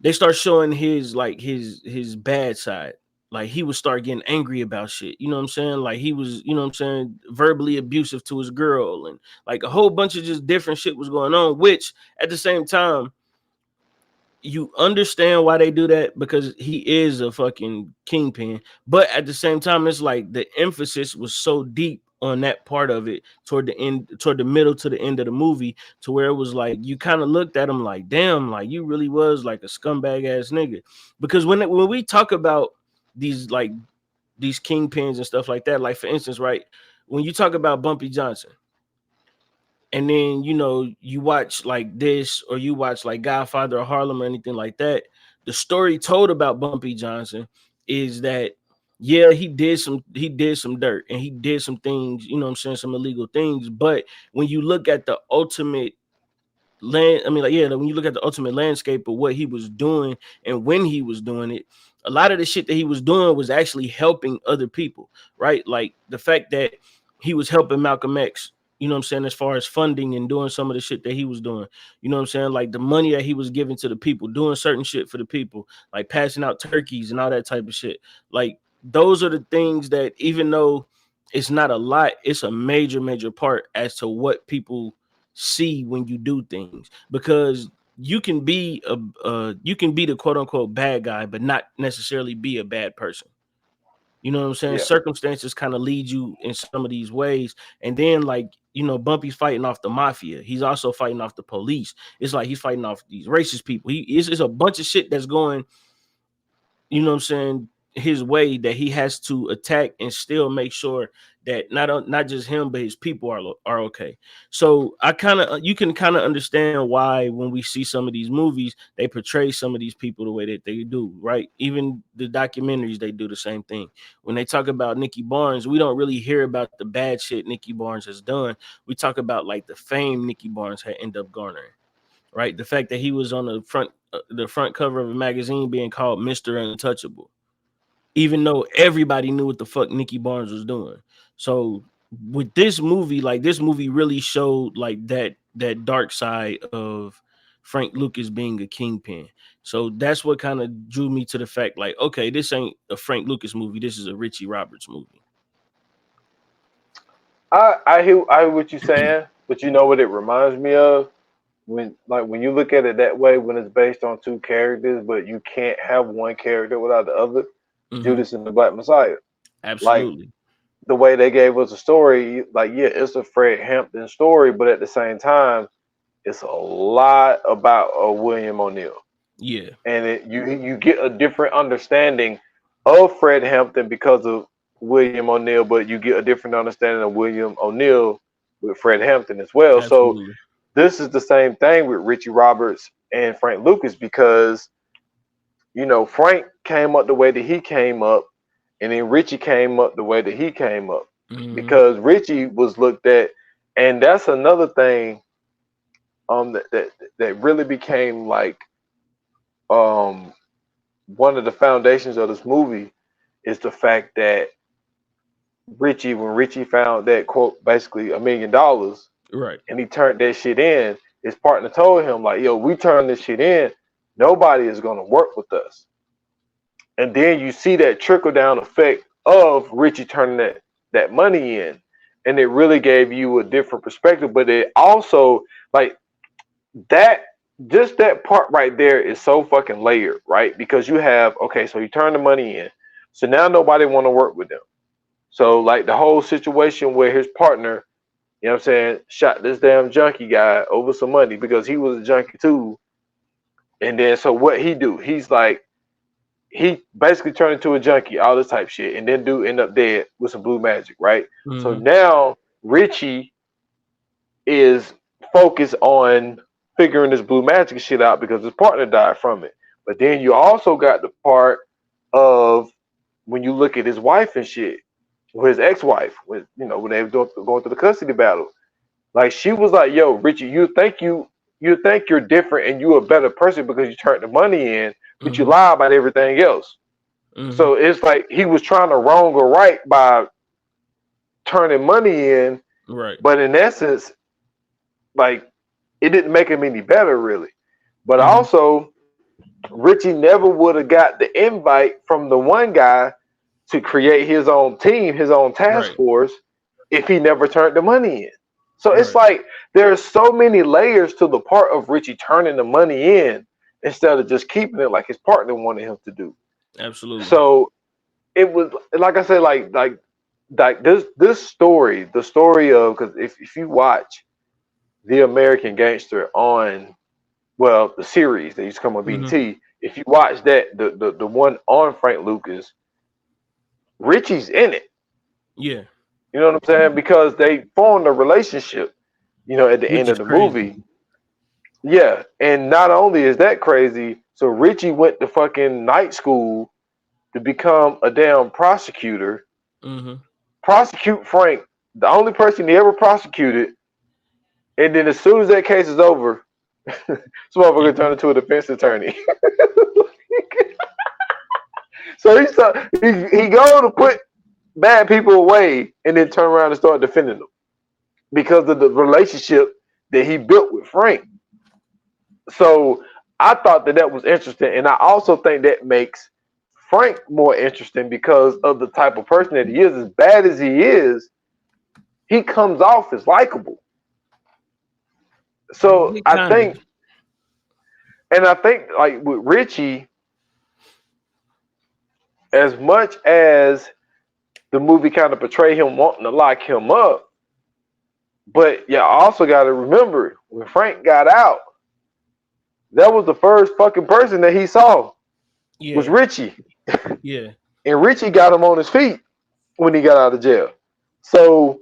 [SPEAKER 2] they start showing his like his bad side. Like he would start getting angry about shit. You know what I'm saying? Like he was, you know what I'm saying, verbally abusive to his girl, and like a whole bunch of just different shit was going on, which at the same time you understand why they do that because he is a fucking kingpin. But at the same time, it's like the emphasis was so deep on that part of it toward the end, toward the middle to the end of the movie, to where it was like you kind of looked at him like, damn, like you really was like a scumbag ass nigga. Because when we talk about these like these kingpins and stuff like that, like for instance, right, when you talk about Bumpy Johnson, and then you watch like this or you watch like Godfather or Harlem or anything like that, the story told about Bumpy Johnson is that yeah, he did some dirt and he did some things, you know what I'm saying, some illegal things, but when you look at the ultimate land, I mean, like, yeah, when you look at the ultimate landscape of what he was doing and when he was doing it, a lot of the shit that he was doing was actually helping other people, right? Like the fact that he was helping Malcolm X, you know what I'm saying, as far as funding and doing some of the shit that he was doing, you know what I'm saying, like the money that he was giving to the people, doing certain shit for the people, like passing out turkeys and all that type of shit. Like those are the things that, even though it's not a lot, it's a major, major part as to what people see when you do things, because you can be the quote unquote bad guy but not necessarily be a bad person. You know what I'm saying?
[SPEAKER 3] Yeah.
[SPEAKER 2] Circumstances kind of lead you in some of these ways. And then like, Bumpy's fighting off the mafia, he's also fighting off the police. It's like he's fighting off these racist people. It's a bunch of shit that's going, you know what I'm saying, his way, that he has to attack and still make sure that not just him but his people are okay. So I kind of you can kind of understand why when we see some of these movies they portray some of these people the way that they do, right? Even the documentaries, they do the same thing. When they talk about Nicky Barnes, we don't really hear about the bad shit Nicky Barnes has done. We talk about like the fame Nicky Barnes had ended up garnering, right? The fact that he was on the front cover of a magazine being called Mr. Untouchable, even though everybody knew what the fuck Nicky Barnes was doing. So with this movie, like this movie really showed like that dark side of Frank Lucas being a kingpin. So that's what kind of drew me to the fact like, okay, this ain't a Frank Lucas movie. This is a Richie Roberts movie.
[SPEAKER 3] I hear what you're saying, but you know what it reminds me of? When you look at it that way, when it's based on two characters, but you can't have one character without the other.
[SPEAKER 2] Hmm.
[SPEAKER 3] Judas and the Black Messiah. Like
[SPEAKER 2] Absolutely.
[SPEAKER 3] the way they gave us a story, like yeah, it's a Fred Hampton story, but at the same time, it's a lot about William O'Neill,
[SPEAKER 2] Yeah.
[SPEAKER 3] and you get a different understanding of Fred Hampton because of William O'Neill, but you get a different understanding of William O'Neill with Fred Hampton as well. So
[SPEAKER 2] Absolutely.
[SPEAKER 3] this is the same thing with Richie Roberts and Frank Lucas because Frank came up the way that he came up, and then Richie came up the way that he came up
[SPEAKER 2] Hmm.
[SPEAKER 3] because Richie was looked at, and that's another thing that really became like um one of the foundations of this movie is the fact that when Richie found that quote basically $1 million
[SPEAKER 2] Right.
[SPEAKER 3] and he turned that shit in, his partner told him, like, yo, we turn this shit in, nobody is gonna work with us. And then you see that trickle down effect of Richie turning that money in. And it really gave you a different perspective. But it also, like, that, just that part right there is so fucking layered, right? Because you have, okay, so you turn the money in. So now nobody want to work with them. So, like, the whole situation where his partner, you know what I'm saying, shot this damn junkie guy over some money because he was a junkie too. And then, so what he do? He's like, he basically turned into a junkie, all this type shit, and then dude end up dead with some blue magic, right?
[SPEAKER 2] Mm-hmm.
[SPEAKER 3] So now Richie is focused on figuring this blue magic shit out because his partner died from it. But then you also got the part of when you look at his wife and shit, with his ex-wife, when they were going through the custody battle, like she was like, "Yo, Richie, you think you're different and you're a better person because you turned the money in, but you lie about everything else." So it's like he was trying to wrong or right by turning money in,
[SPEAKER 2] right?
[SPEAKER 3] But in essence, like, it didn't make him any better, really. But also, Richie never would have got the invite from the one guy to create his own team, his own task force, if he never turned the money in. So it's like there's so many layers to the part of Richie turning the money in instead of just keeping it like his partner wanted him to do.
[SPEAKER 2] Absolutely.
[SPEAKER 3] So it was, like I said, like this story, the story of, because if you watch The American Gangster on, well, the series that used to come on BT, if you watch that, the one on Frank Lucas, Richie's in it.
[SPEAKER 2] Yeah.
[SPEAKER 3] You know what I'm saying? Because they formed a relationship, at the end of the movie. Yeah. And not only is that crazy, so Richie went to fucking night school to become a damn prosecutor. Prosecute Frank, the only person he ever prosecuted. And then as soon as that case is over, this motherfucker turned into a defense attorney. So he go to put bad people away and then turn around and start defending them because of the relationship that he built with Frank. So I thought that was interesting, and I also think that makes Frank more interesting because of the type of person that he is. As bad as he is, he comes off as likable. So I think like with Richie, as much as the movie kind of portrayed him wanting to lock him up, but you also got to remember when Frank got out, that was the first fucking person that he saw was Richie.
[SPEAKER 2] Yeah.
[SPEAKER 3] And Richie got him on his feet when he got out of jail. So,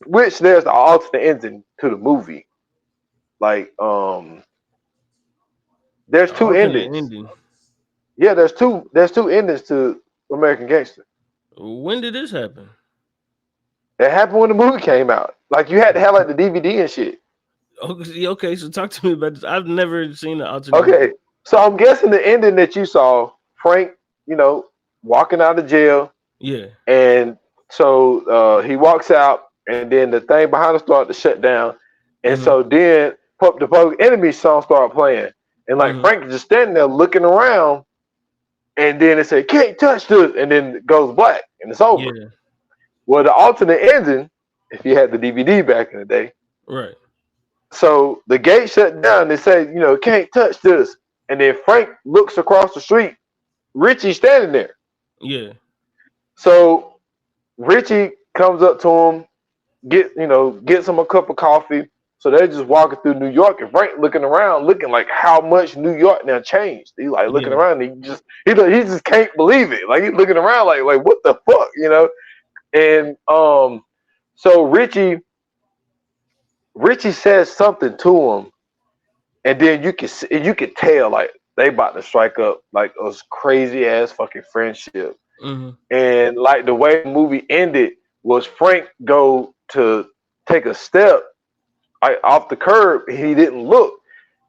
[SPEAKER 3] which there's the alternate ending to the movie. Like, there's two endings. Yeah, there's two endings to American Gangster.
[SPEAKER 2] When did this happen?
[SPEAKER 3] It happened when the movie came out. Like, you had to have like the DVD and shit.
[SPEAKER 2] Okay, so talk to me about this. I've never seen the alternate.
[SPEAKER 3] Okay, so I'm guessing the ending that you saw, Frank, walking out of jail.
[SPEAKER 2] Yeah.
[SPEAKER 3] And so he walks out, and then the thing behind us started to shut down. And so then the Public Enemy song started playing. And like Frank just standing there looking around, and then it said, "Can't touch this," and then it goes black and it's over. Yeah. Well, the alternate ending, if you had the DVD back in the day.
[SPEAKER 2] Right.
[SPEAKER 3] So the gate shut down. They say, "Can't touch this." And then Frank looks across the street. Richie's standing there.
[SPEAKER 2] Yeah.
[SPEAKER 3] So Richie comes up to him, gets him a cup of coffee. So they're just walking through New York, and Frank looking around, looking like how much New York now changed. He's like looking around, and he just can't believe it. Like he's looking around, like what the fuck, And so Richie says something to him, and then you could tell like they about to strike up like a crazy ass fucking friendship. And like the way the movie ended was Frank go to take a step off the curb, he didn't look,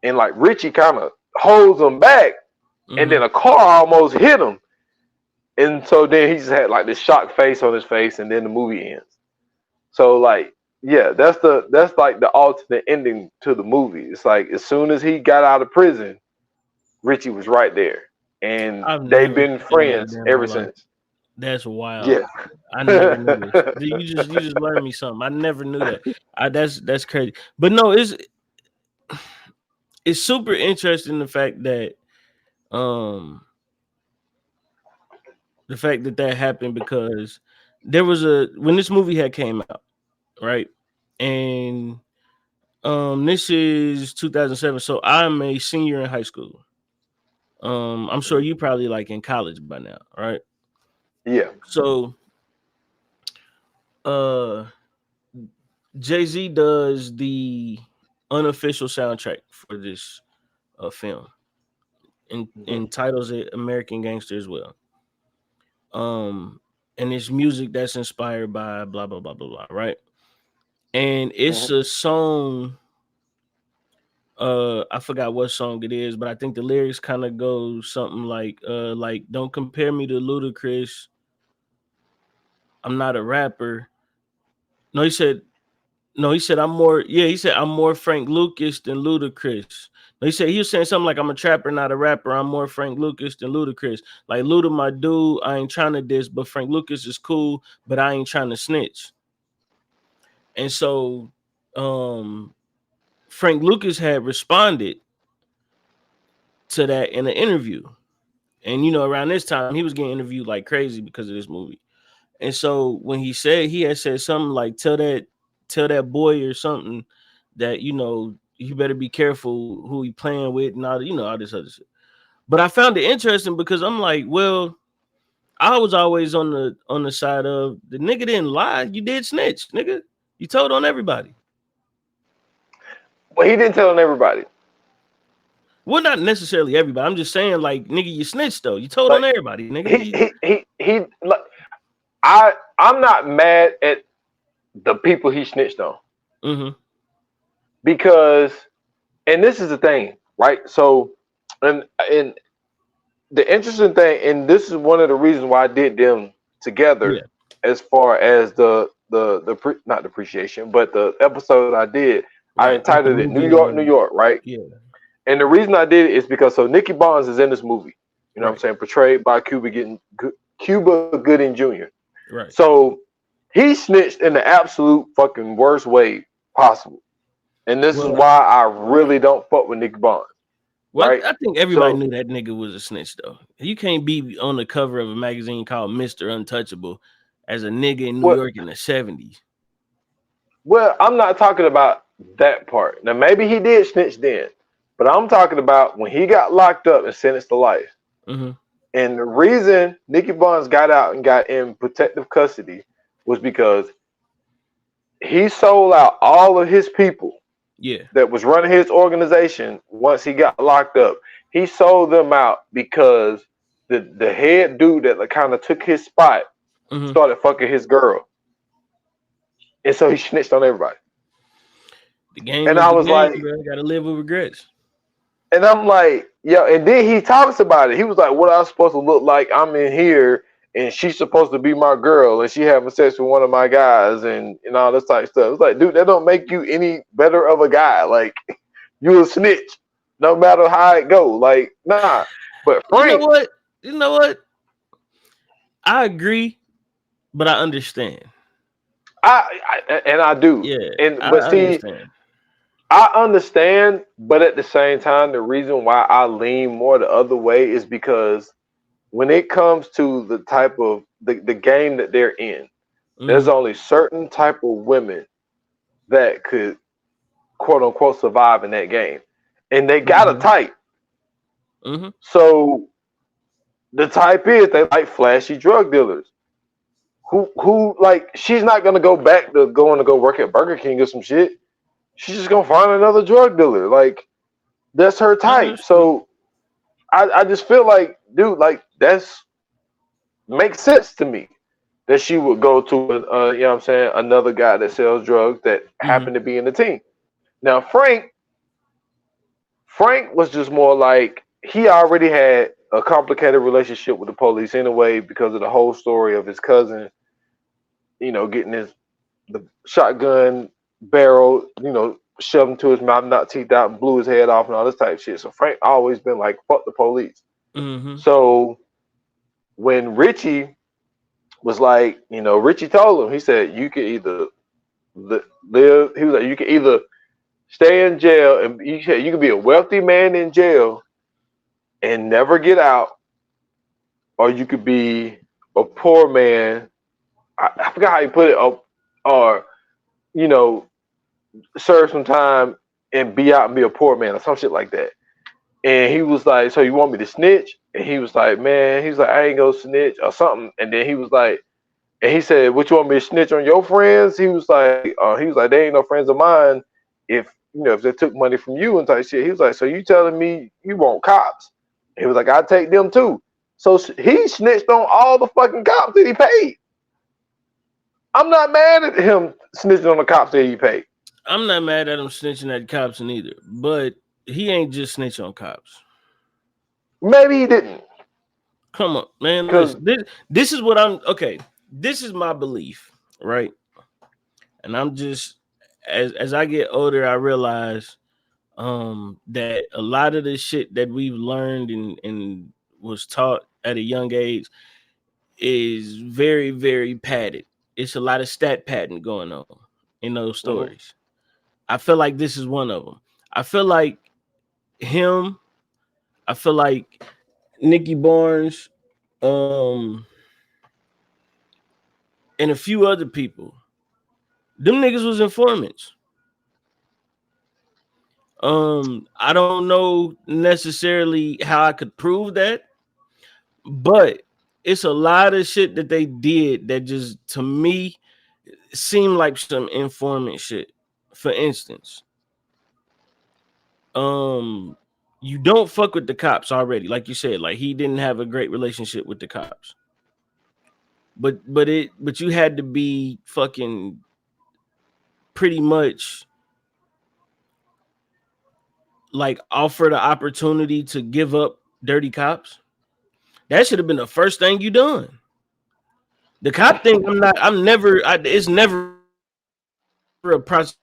[SPEAKER 3] and like Richie kind of holds him back, and then a car almost hit him, and so then he just had like this shocked face on his face, and then the movie ends. So like Yeah, that's like the alternate ending to the movie. It's like as soon as he got out of prison, Richie was right there, and
[SPEAKER 2] I've
[SPEAKER 3] they've
[SPEAKER 2] never
[SPEAKER 3] been
[SPEAKER 2] seen that in my
[SPEAKER 3] friends
[SPEAKER 2] damn
[SPEAKER 3] ever
[SPEAKER 2] whole life.
[SPEAKER 3] since.
[SPEAKER 2] That's wild.
[SPEAKER 3] Yeah.
[SPEAKER 2] I never knew this. You just learned me something. I never knew that. That's crazy. But no, it's super interesting um the fact that that happened because there was when this movie had came out, right? And this is 2007, so I'm a senior in high school. I'm sure you probably like in college by now, right?
[SPEAKER 3] Yeah.
[SPEAKER 2] So uh Jay-Z does the unofficial soundtrack for this film and entitles it American Gangster as well. And it's music that's inspired by blah blah blah blah blah, right? And it's a song. I forgot what song it is, but I think the lyrics kind of go something like "Don't compare me to Ludacris. I'm not a rapper." No, he said. No, he said I'm more. Yeah, he said I'm more Frank Lucas than Ludacris. No, he was saying something like I'm a trapper, not a rapper. I'm more Frank Lucas than Ludacris. Like Luda, my dude, I ain't trying to diss, but Frank Lucas is cool, but I ain't trying to snitch. And so, Frank Lucas had responded to that in an interview, and around this time he was getting interviewed like crazy because of this movie. And so when he had said something like tell that boy or something that you better be careful who he playing with and all this other shit. But I found it interesting because I'm like, well, I was always on the side of the nigga didn't lie, you did snitch, nigga. You told on everybody.
[SPEAKER 3] Well, he didn't tell on everybody.
[SPEAKER 2] Well, not necessarily everybody. I'm just saying, like, nigga, you snitched though. You told on
[SPEAKER 3] Like
[SPEAKER 2] everybody, nigga.
[SPEAKER 3] he like I'm not mad at the people he snitched on.
[SPEAKER 2] Mm-hmm.
[SPEAKER 3] Because, and this is the thing, right? So, and the interesting thing, and this is one of the reasons why I did them together,
[SPEAKER 2] Yeah.
[SPEAKER 3] as far as not depreciation, but the episode I did, I
[SPEAKER 2] Right.
[SPEAKER 3] entitled it New York, New York, right?
[SPEAKER 2] Yeah.
[SPEAKER 3] And the reason I did it is because Nicky Barnes is in this movie. You know what I'm
[SPEAKER 2] Right.
[SPEAKER 3] saying? Portrayed by Cuba Gooding Jr.
[SPEAKER 2] Right.
[SPEAKER 3] So he snitched in the absolute fucking worst way possible. And this is why I really don't fuck with Nicky Barnes.
[SPEAKER 2] Well,
[SPEAKER 3] right?
[SPEAKER 2] I think everybody knew that nigga was a snitch, though. You can't be on the cover of a magazine called Mr. Untouchable as a nigga in New York in the 70s.
[SPEAKER 3] Well, I'm not talking about that part. Now, maybe he did snitch then, but I'm talking about when he got locked up and sentenced to life.
[SPEAKER 2] Mm-hmm.
[SPEAKER 3] And the reason Nicky Barnes got out and got in protective custody was because he sold out all of his people that was running his organization once he got locked up. He sold them out because the head dude that kind of took his spot started fucking his girl. And so he snitched on everybody.
[SPEAKER 2] The game
[SPEAKER 3] and I was like,
[SPEAKER 2] bro. You gotta live with regrets.
[SPEAKER 3] And I'm like, yo, and then he talks about it. He was like, what I was supposed to look like, I'm in here and she's supposed to be my girl and she having sex with one of my guys and all this type of stuff. It's like, dude, that don't make you any better of a guy. Like, you a snitch, no matter how it go. Like, nah. But Frank,
[SPEAKER 2] you know what? I agree, but I understand.
[SPEAKER 3] I do.
[SPEAKER 2] Yeah.
[SPEAKER 3] But see, I understand, but at the same time, the reason why I lean more the other way is because when it comes to the type of the game that they're in, there's only certain type of women that could quote unquote survive in that game. And they got a type. So the type is they like flashy drug dealers. Who like she's not gonna go back to going to go work at Burger King or some shit. She's just gonna find another drug dealer. Like that's her type. So I just feel like, dude, like that's makes sense to me that she would go to you know what I'm saying, another guy that sells drugs that happened to be in the team. Now Frank was just more like he already had a complicated relationship with the police anyway because of the whole story of his cousin, you know, getting his the shotgun barrel, shoved into his mouth, knocked teeth out, and blew his head off, and all this type of shit. So Frank always been like, fuck the police.
[SPEAKER 2] Mm-hmm.
[SPEAKER 3] So when Richie was like, Richie told him, he said, you can either live. He was like, you can either stay in jail, and you can be a wealthy man in jail and never get out, or you could be a poor man. I forgot how he put it, or serve some time and be out and be a poor man or some shit like that. And he was like, so you want me to snitch? And he was like, man, he's like, I ain't gonna snitch or something. And then he was like, and he said, what, you want me to snitch on your friends? He was like, they ain't no friends of mine if they took money from you and type shit. He was like, so you telling me you want cops? He was like, I take them too. So he snitched on all the fucking cops that he paid. I'm not mad at him snitching on the cops that he paid.
[SPEAKER 2] I'm not mad at him snitching at cops neither, but he ain't just snitch on cops.
[SPEAKER 3] Maybe he didn't.
[SPEAKER 2] Come on, man. Listen, this is what I'm okay. This is my belief, right? And I'm just as I get older, I realize that a lot of the shit that we've learned and was taught at a young age is very, very padded. It's a lot of stat padding going on in those stories. Mm-hmm. I feel like this is one of them. I feel like him. I feel like Nicky Barnes, and a few other people. Them niggas was informants. I don't know necessarily how I could prove that, but it's a lot of shit that they did that just, to me, seemed like some informant shit. For instance, you don't fuck with the cops already, like you said. Like, he didn't have a great relationship with the cops, but you had to be fucking pretty much like offer the opportunity to give up dirty cops. That should have been the first thing you done. The cop thing, it's never a process.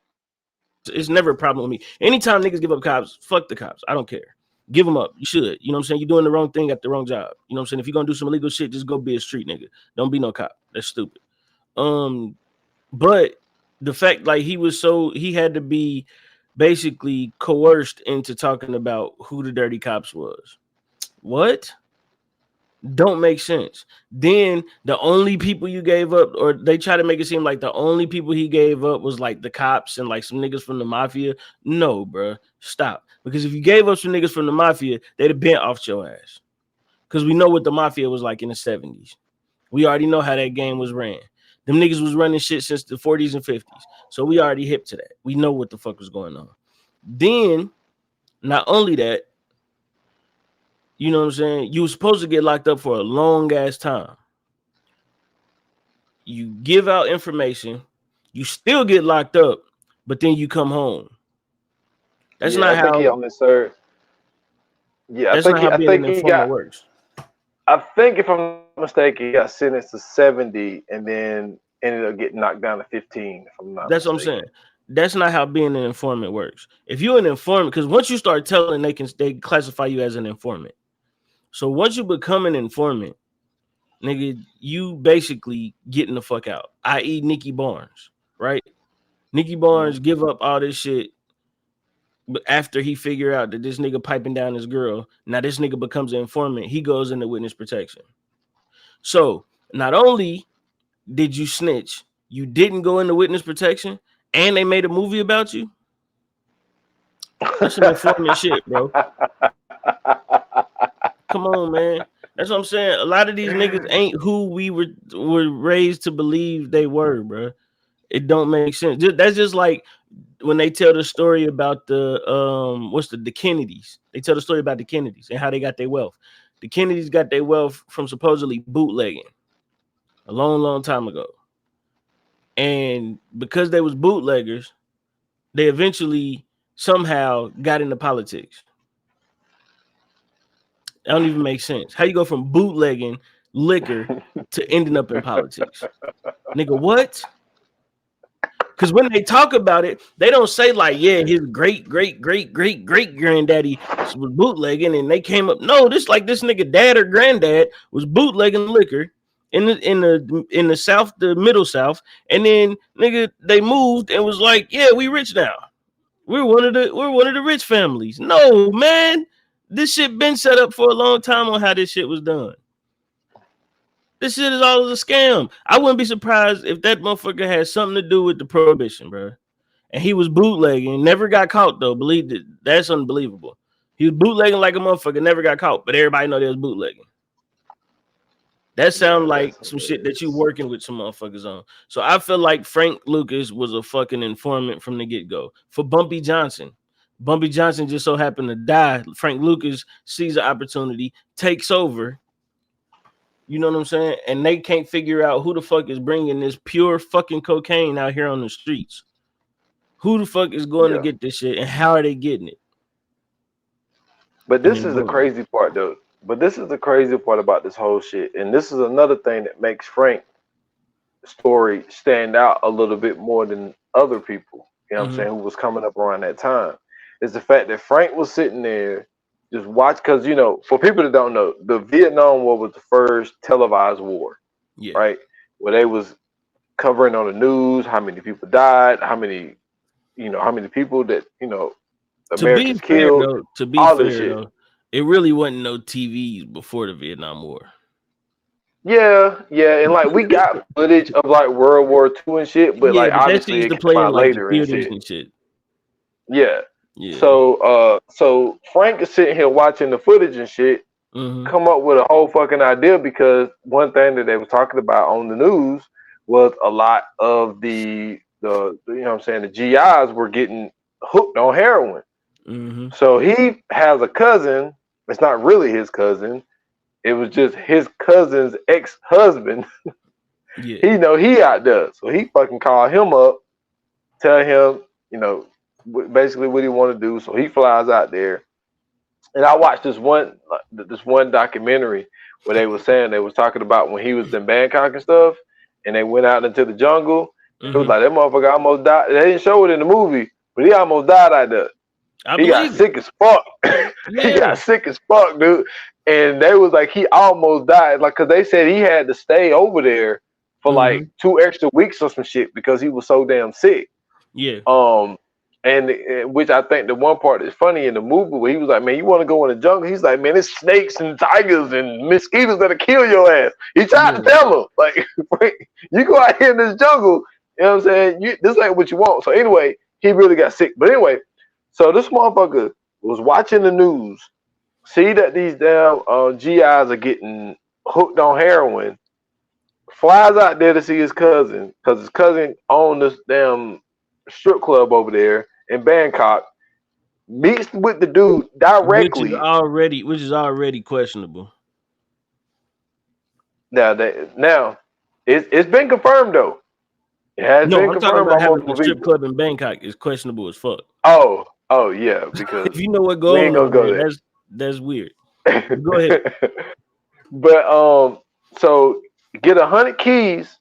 [SPEAKER 2] It's never a problem with me. Anytime niggas give up cops, fuck the cops. I don't care. Give them up. You should. You know what I'm saying? You're doing the wrong thing at the wrong job. You know what I'm saying? If you're gonna do some illegal shit, just go be a street nigga. Don't be no cop. That's stupid. But the fact, like, he had to be basically coerced into talking about who the dirty cops was. What? Don't make sense. Then the only people you gave up, or they try to make it seem like the only people he gave up was like the cops and like some niggas from the mafia. No, bro, stop. Because if you gave up some niggas from the mafia, they'd have been off your ass. Because we know what the mafia was like in the 70s. We already know how that game was ran. Them niggas was running shit since the 40s and 50s. So we already hip to that. We know what the fuck was going on. Then, not only that, you know what I'm saying? You were supposed to get locked up for a long ass time. You give out information, you still get locked up, but then you come home. That's not how. I think he only served.
[SPEAKER 3] Yeah, that's not how being an informant works. I think, if I'm not mistaken, he got sentenced to 70 and then ended up getting knocked down to 15. If I'm not
[SPEAKER 2] That's
[SPEAKER 3] mistaken.
[SPEAKER 2] What I'm saying. That's not how being an informant works. If you're an informant, because once you start telling, they classify you as an informant. So once you become an informant, nigga, you basically getting the fuck out. I.e. Nicky Barnes, right? Nicky Barnes give up all this shit, but after he figure out that this nigga piping down his girl, now this nigga becomes an informant. He goes into witness protection. So not only did you snitch, you didn't go into witness protection, and they made a movie about you. That's some informant shit, bro. Come on, man. That's what I'm saying. A lot of these niggas ain't who we were raised to believe they were, bro. It don't make sense. That's just like when they tell the story about the Kennedys. They tell the story about the Kennedys and how they got their wealth. The Kennedys got their wealth from supposedly bootlegging a long, long time ago. And because they was bootleggers, they eventually somehow got into politics. That don't even make sense. How you go from bootlegging liquor to ending up in politics? Nigga, what? Because when they talk about it, they don't say like, yeah, his great granddaddy was bootlegging and they came up. No, this nigga dad or granddad was bootlegging liquor in the South, the Middle South, and then nigga they moved and was like, yeah, we rich now. We're one of the rich families. No, man, this shit been set up for a long time on how this shit was done. This shit is all a scam. I wouldn't be surprised if that motherfucker had something to do with the prohibition, bro. And he was bootlegging, never got caught though. Believe it, that's unbelievable. He was bootlegging like a motherfucker, never got caught, but everybody know they was bootlegging. That sounds like some shit that you working with some motherfuckers on. So I feel like Frank Lucas was a fucking informant from the get-go. For Bumpy Johnson just so happened to die. Frank Lucas sees an opportunity, takes over. You know what I'm saying? And they can't figure out who the fuck is bringing this pure fucking cocaine out here on the streets. Who the fuck is going to get this shit and how are they getting it?
[SPEAKER 3] But this is the crazy part, though. But this is the crazy part about this whole shit. And this is another thing that makes Frank's story stand out a little bit more than other people, you know what I'm saying, who was coming up around that time. Is the fact that Frank was sitting there just watch, because, you know, for people that don't know, the Vietnam War was the first televised war, right? Where they was covering on the news how many people died, how many people that, you know, Americans killed.
[SPEAKER 2] To be fair, though, it really wasn't no TVs before the Vietnam War.
[SPEAKER 3] Yeah, and like we got footage of like World War II and shit, but like obviously it came out later and shit. Yeah. So Frank is sitting here watching the footage and shit, come up with a whole fucking idea, because one thing that they were talking about on the news was a lot of the you know what I'm saying, the GIs were getting hooked on heroin. So he has a cousin. It's not really his cousin. It was just his cousin's ex-husband. He know he out there. So he fucking called him up, tell him, you know, basically what he want to do. So he flies out there. And I watched this one documentary where they was talking about when he was in Bangkok and stuff, and they went out into the jungle. It was like that motherfucker almost died. They didn't show it in the movie, but he almost died out there. He got sick as fuck. He got sick as fuck, dude. And they was like, he almost died. Like, cause they said he had to stay over there for like 2 extra weeks or some shit because he was so damn sick. And which I think the one part is funny in the movie where he was like, man, you want to go in the jungle? He's like, man, there's snakes and tigers and mosquitoes that'll kill your ass. He tried to tell him, like, you go out here in this jungle, you know what I'm saying? This ain't what you want. So anyway, he really got sick. But anyway, so this motherfucker was watching the news, see that these damn GIs are getting hooked on heroin, flies out there to see his cousin, because his cousin owned this damn strip club over there in Bangkok, meets with the dude directly.
[SPEAKER 2] Which is already questionable.
[SPEAKER 3] Now it's been confirmed though. It has been confirmed by multiple people.
[SPEAKER 2] Strip club in Bangkok is questionable as fuck.
[SPEAKER 3] Oh yeah, because
[SPEAKER 2] if you know what goes on there, that's weird. Go ahead.
[SPEAKER 3] But so get 100 keys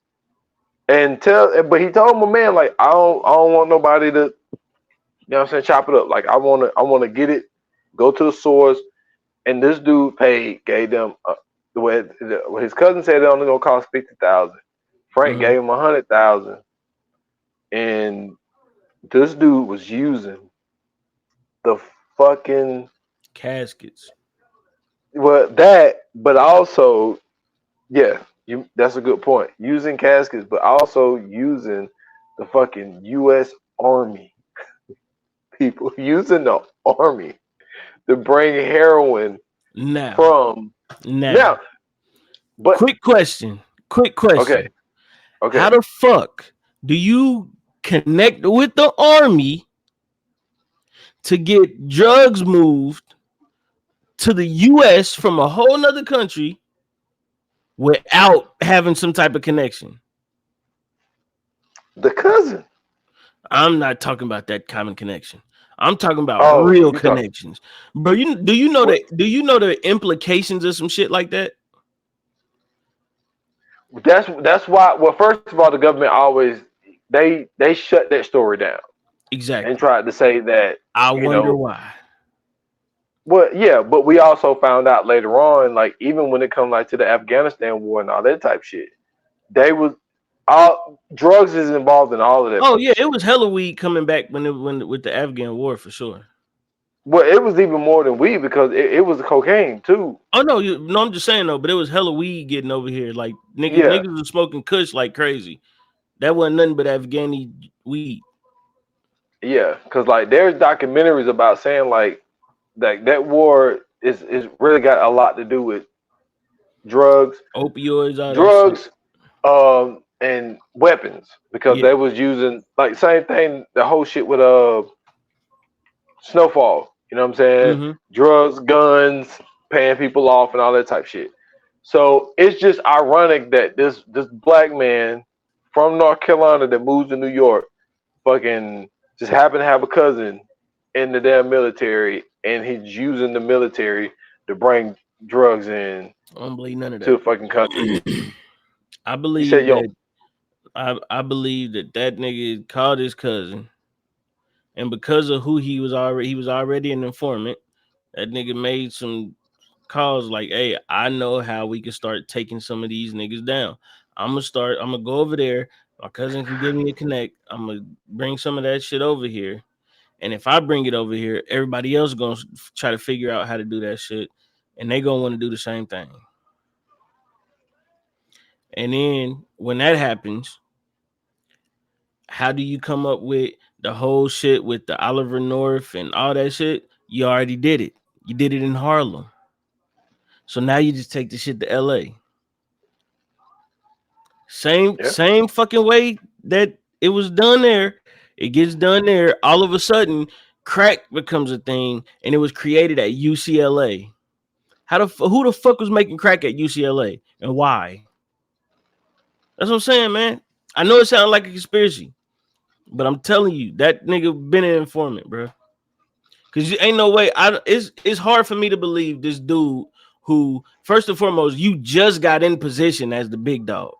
[SPEAKER 3] and but he told my man, like, I don't want nobody to, you know what I'm saying, chop it up. Like I wanna get it, go to the source. And this dude gave them what his cousin said it only gonna cost $50,000. Frank gave him $100,000. And this dude was using the fucking
[SPEAKER 2] caskets.
[SPEAKER 3] Well, but also, that's a good point. Using caskets, but also using the fucking U.S. Army people, using the Army to bring heroin from now. But
[SPEAKER 2] quick question.
[SPEAKER 3] Okay.
[SPEAKER 2] How the fuck do you connect with the Army to get drugs moved to the U.S. from a whole nother country without having some type of connection?
[SPEAKER 3] The cousin.
[SPEAKER 2] I'm not talking about that common connection. I'm talking about real connections, bro. Do you know the implications of some shit like that?
[SPEAKER 3] That's why. Well, first of all, the government always they shut that story down
[SPEAKER 2] Exactly.
[SPEAKER 3] and tried to say that,
[SPEAKER 2] I
[SPEAKER 3] you
[SPEAKER 2] wonder
[SPEAKER 3] know,
[SPEAKER 2] why.
[SPEAKER 3] well, yeah, but we also found out later on, like even when it comes like to the Afghanistan war and all that type shit, they was all drugs is involved in all of that
[SPEAKER 2] Oh
[SPEAKER 3] fucking
[SPEAKER 2] yeah, it
[SPEAKER 3] shit.
[SPEAKER 2] was hella weed coming back when with the Afghan war for sure.
[SPEAKER 3] Well, it was even more than weed because it was cocaine too.
[SPEAKER 2] Oh no, no, I'm just saying though, but it was hella weed getting over here. Like
[SPEAKER 3] Yeah,
[SPEAKER 2] niggas was smoking Kush like crazy. That wasn't nothing but Afghani weed.
[SPEAKER 3] yeah, because like there's documentaries about saying like that war is really got a lot to do with drugs,
[SPEAKER 2] Opioids, all that shit.
[SPEAKER 3] drugs, and weapons because
[SPEAKER 2] Yeah.
[SPEAKER 3] they was using like same thing. The whole shit with Snowfall. You know what I'm saying?
[SPEAKER 2] Mm-hmm.
[SPEAKER 3] Drugs, guns, paying people off, and all that type shit. So it's just ironic that this black man from North Carolina that moves to New York, fucking just happened to have a cousin in the damn military, and he's using the military to bring drugs in
[SPEAKER 2] I don't believe none of
[SPEAKER 3] to
[SPEAKER 2] that.
[SPEAKER 3] the fucking country.
[SPEAKER 2] I
[SPEAKER 3] He said,
[SPEAKER 2] believe
[SPEAKER 3] "Yo,
[SPEAKER 2] that I believe that nigga called his cousin, and because of who he was already an informant. That nigga made some calls like, "Hey, I know how we can start taking some of these niggas down. I'm gonna go over there. My cousin can give me a connect. I'm gonna bring some of that shit over here, and if I bring it over here, everybody else gonna try to figure out how to do that shit, and they gonna want to do the same thing. And then when that happens, how do you come up with the whole shit with the Oliver North and all that shit? You already did it. You did it in Harlem. So now you just take the shit to LA.
[SPEAKER 3] yeah,
[SPEAKER 2] Same fucking way that it was done there. It gets done there. All of a sudden, crack becomes a thing, and it was created at UCLA. Who the fuck was making crack at UCLA and why? That's what I'm saying, man. I know it sounds like a conspiracy, but I'm telling you, that nigga been an informant, bro. Cause you ain't no way. It's hard for me to believe this dude who, first and foremost, you just got in position as the big dog.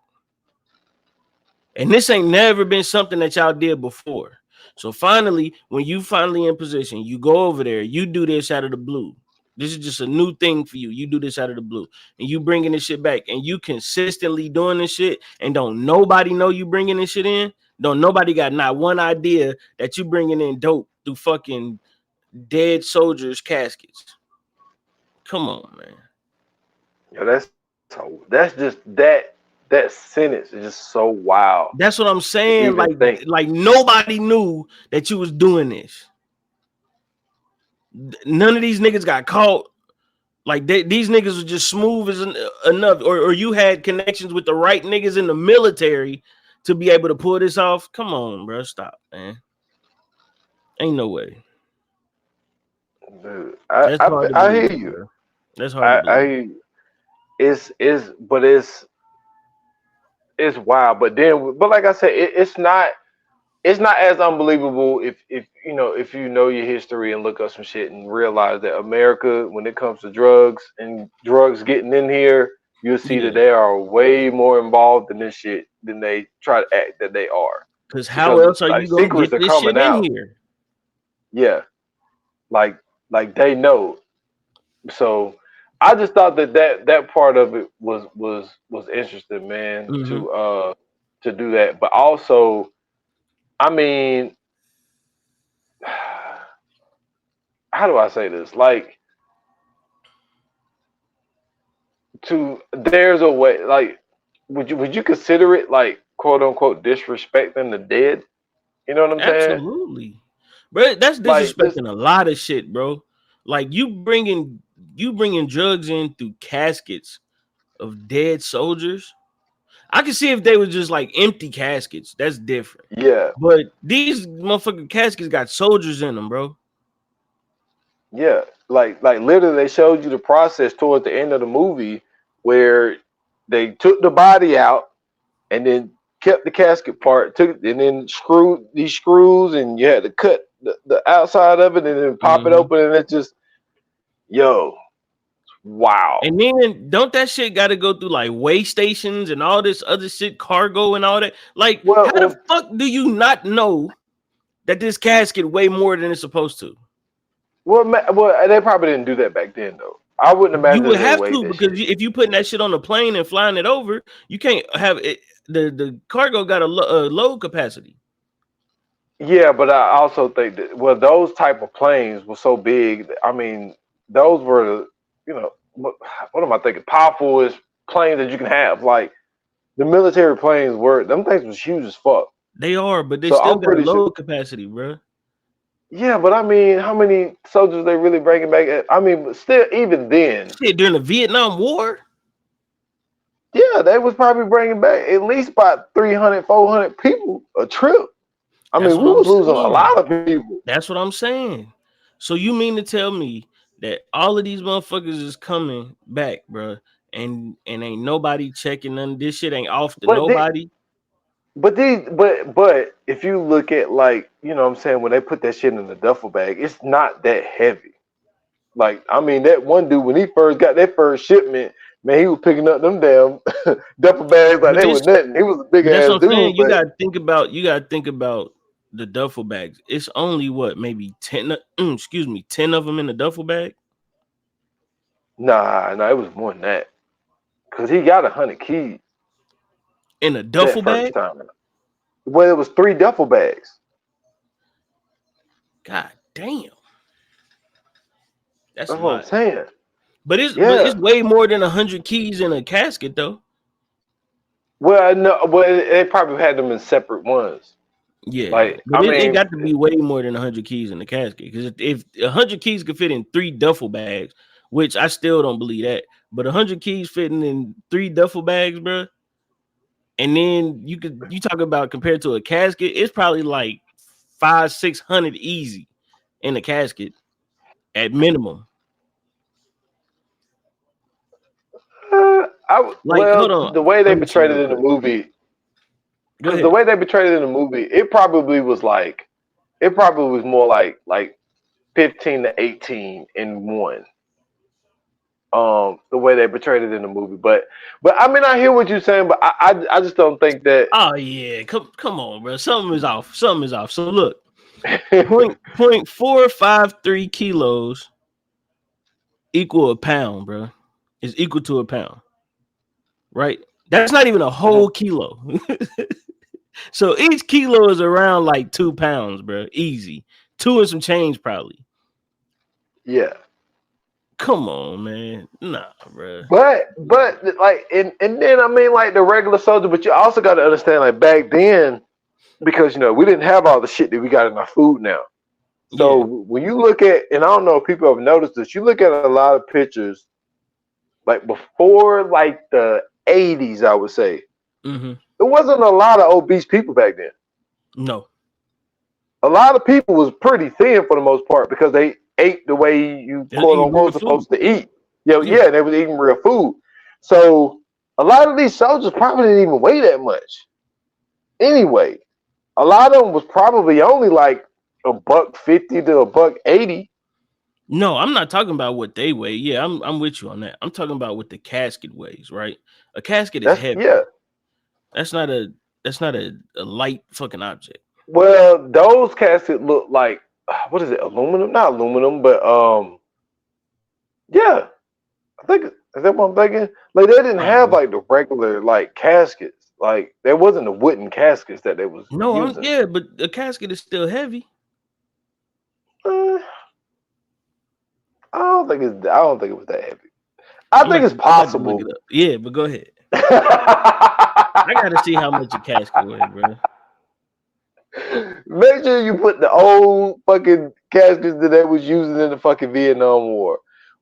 [SPEAKER 2] And this ain't never been something that y'all did before. So finally, when you finally in position, you go over there, you do this out of the blue. This is just a new thing for you. You do this out of the blue, and you bringing this shit back, and you consistently doing this shit, and don't nobody know you bringing this shit in. Don't nobody got not one idea that you bringing in dope through fucking dead soldiers' caskets. Come on, man.
[SPEAKER 3] yo, that's just that sentence is just so wild
[SPEAKER 2] That's what I'm
[SPEAKER 3] to
[SPEAKER 2] saying.
[SPEAKER 3] even think.
[SPEAKER 2] Like nobody knew that you was doing this. None of these niggas got caught. Like these niggas was just smooth as enough, or you had connections with the right niggas in the military to be able to pull this off. Come on, bro, stop, man. Ain't no way.
[SPEAKER 3] Dude,
[SPEAKER 2] That's hard to
[SPEAKER 3] I
[SPEAKER 2] believe,
[SPEAKER 3] hear you.
[SPEAKER 2] bro. That's hard to believe.
[SPEAKER 3] Hear you. But it's wild. But like I said, it's not as unbelievable if you know your history and look up some shit and realize that America, when it comes to drugs and drugs getting in here, you'll see
[SPEAKER 2] Yeah,
[SPEAKER 3] that they are way more involved in this shit than they try to act that they are.
[SPEAKER 2] because how
[SPEAKER 3] Because
[SPEAKER 2] else are
[SPEAKER 3] like
[SPEAKER 2] you gonna
[SPEAKER 3] secrets
[SPEAKER 2] get
[SPEAKER 3] are
[SPEAKER 2] this shit
[SPEAKER 3] coming
[SPEAKER 2] in
[SPEAKER 3] out.
[SPEAKER 2] here?
[SPEAKER 3] Yeah, like they know. So I just thought that part of it was interesting, man,
[SPEAKER 2] Mm-hmm.
[SPEAKER 3] to do that. But also, I mean, how do I say this? Like, there's a way. Like, would you consider it like quote unquote disrespecting the dead? You know what I'm saying?
[SPEAKER 2] Absolutely, bro. That's
[SPEAKER 3] Like this,
[SPEAKER 2] disrespecting a lot of shit, bro. Like you bringing drugs in through caskets of dead soldiers. I can see if they were just like empty caskets. That's different.
[SPEAKER 3] yeah,
[SPEAKER 2] But these motherfucking caskets got soldiers in them, bro.
[SPEAKER 3] yeah. Like literally, they showed you the process toward the end of the movie where they took the body out and then kept the casket part, took and then screwed these screws, and you had to cut the outside of it and then pop it
[SPEAKER 2] Mm-hmm.
[SPEAKER 3] open, and it just, yo, Wow.
[SPEAKER 2] And then don't that shit got to go through like weigh stations and all this other shit, cargo and all that? Like, how the fuck do you not know that this casket weigh more than it's supposed to?
[SPEAKER 3] Well, they probably didn't do that back then, though. I wouldn't imagine
[SPEAKER 2] you would
[SPEAKER 3] they
[SPEAKER 2] have
[SPEAKER 3] weighed
[SPEAKER 2] to
[SPEAKER 3] that
[SPEAKER 2] because
[SPEAKER 3] shit.
[SPEAKER 2] if you putting that shit on the plane and flying it over, you can't have it. The cargo got a load capacity.
[SPEAKER 3] Yeah, but I also think that those type of planes were so big. I mean, those were what am I thinking? Powerful planes that you can have. Like the military planes were. Them things was huge as fuck.
[SPEAKER 2] They are, but they
[SPEAKER 3] So
[SPEAKER 2] still
[SPEAKER 3] I'm
[SPEAKER 2] got a
[SPEAKER 3] pretty sure.
[SPEAKER 2] load capacity, bro.
[SPEAKER 3] Yeah, but I mean, how many soldiers they really bringing back? I mean, but still, even then,
[SPEAKER 2] Shit, during the Vietnam War,
[SPEAKER 3] yeah, they was probably bringing back at least about 300, 400 people a trip. I
[SPEAKER 2] that's
[SPEAKER 3] mean,
[SPEAKER 2] what
[SPEAKER 3] we
[SPEAKER 2] I'm
[SPEAKER 3] was losing a
[SPEAKER 2] saying.
[SPEAKER 3] lot of people.
[SPEAKER 2] That's what I'm saying. So you mean to tell me that all of these motherfuckers is coming back, bro, and ain't nobody checking none? This shit ain't off to
[SPEAKER 3] But
[SPEAKER 2] nobody.
[SPEAKER 3] but if you look at like, you know what I'm saying, when they put that shit in the duffel bag, it's not that heavy. Like, I mean, that one dude when he first got that first shipment, man, he was picking up them damn duffel bags like
[SPEAKER 2] But
[SPEAKER 3] they were nothing. He was a big
[SPEAKER 2] But that's
[SPEAKER 3] ass
[SPEAKER 2] what I'm saying.
[SPEAKER 3] dude,
[SPEAKER 2] You
[SPEAKER 3] but
[SPEAKER 2] gotta think about the duffel bags. It's only what, maybe 10 10 of them in the duffel bag.
[SPEAKER 3] nah, it was more than that. Cause he got 100 keys
[SPEAKER 2] In a
[SPEAKER 3] that
[SPEAKER 2] duffel
[SPEAKER 3] first
[SPEAKER 2] bag.
[SPEAKER 3] time. Well, it was 3 duffel bags.
[SPEAKER 2] God damn. That's a
[SPEAKER 3] That's what I'm
[SPEAKER 2] lot.
[SPEAKER 3] saying.
[SPEAKER 2] But it's
[SPEAKER 3] Yeah.
[SPEAKER 2] way more than 100 keys in a casket though.
[SPEAKER 3] Well, no, well, they probably had them in separate ones.
[SPEAKER 2] Yeah,
[SPEAKER 3] Like,
[SPEAKER 2] but
[SPEAKER 3] I
[SPEAKER 2] it
[SPEAKER 3] mean,
[SPEAKER 2] got to be way more than 100 keys in the casket. Because if 100 keys could fit in 3 duffel bags, which I still don't believe that, but 100 keys fitting in 3 duffel bags, bro. And then you talk about compared to a casket, it's probably like 500-600 easy in a casket at minimum. Like, hold on,
[SPEAKER 3] the way they
[SPEAKER 2] let me see
[SPEAKER 3] portrayed
[SPEAKER 2] real
[SPEAKER 3] it in the
[SPEAKER 2] quick.
[SPEAKER 3] movie,
[SPEAKER 2] Go
[SPEAKER 3] because the
[SPEAKER 2] ahead.
[SPEAKER 3] way they portrayed it in the movie, it probably was more like 15 to 18 in one. The way they portrayed it in the movie, but I mean, I hear what you're saying, but I just don't think that.
[SPEAKER 2] Oh yeah, come on, bro. Something is off. Something is off. So look, point 453 kilos equal a pound, bro. Is equal to a pound, right? That's not even a whole kilo. So each kilo is around like 2 pounds, bro. Easy. 2 and some change, probably.
[SPEAKER 3] Yeah.
[SPEAKER 2] Come on, man. Nah, bro.
[SPEAKER 3] But like and then I mean like the regular soldier, but you also got to understand like back then, because we didn't have all the shit that we got in our food now. So
[SPEAKER 2] Yeah.
[SPEAKER 3] when you look at, and I don't know if people have noticed this, you look at a lot of pictures like before like the 80s, I would say.
[SPEAKER 2] Mm-hmm.
[SPEAKER 3] There wasn't a lot of obese people back then.
[SPEAKER 2] No.
[SPEAKER 3] A lot of people was pretty thin for the most part because they ate the way you
[SPEAKER 2] They're
[SPEAKER 3] quote
[SPEAKER 2] eating real
[SPEAKER 3] unquote
[SPEAKER 2] food.
[SPEAKER 3] supposed to eat.
[SPEAKER 2] Yeah.
[SPEAKER 3] They was eating real food. So a lot of these soldiers probably didn't even weigh that much. Anyway, a lot of them was probably only like $150 to $180.
[SPEAKER 2] No, I'm not talking about what they weigh. Yeah, I'm with you on that. I'm talking about what the casket weighs, right? A casket is
[SPEAKER 3] That's
[SPEAKER 2] heavy.
[SPEAKER 3] yeah.
[SPEAKER 2] That's not a light fucking object.
[SPEAKER 3] Well, those caskets look like, what is it? Aluminum? Not aluminum, but yeah. I think is that what I'm thinking? Like they didn't
[SPEAKER 2] Nah,
[SPEAKER 3] have
[SPEAKER 2] bro.
[SPEAKER 3] like the regular like caskets. Like there wasn't the wooden caskets that they was
[SPEAKER 2] No,
[SPEAKER 3] using.
[SPEAKER 2] yeah, but the casket is still heavy.
[SPEAKER 3] Uh, I don't think it was that heavy. I think it's
[SPEAKER 2] I'm about to look it
[SPEAKER 3] possible.
[SPEAKER 2] up. Yeah, but go ahead. I gotta see how much a casket weighs, bro.
[SPEAKER 3] Make sure you put the old fucking caskets that they was using in the fucking Vietnam War.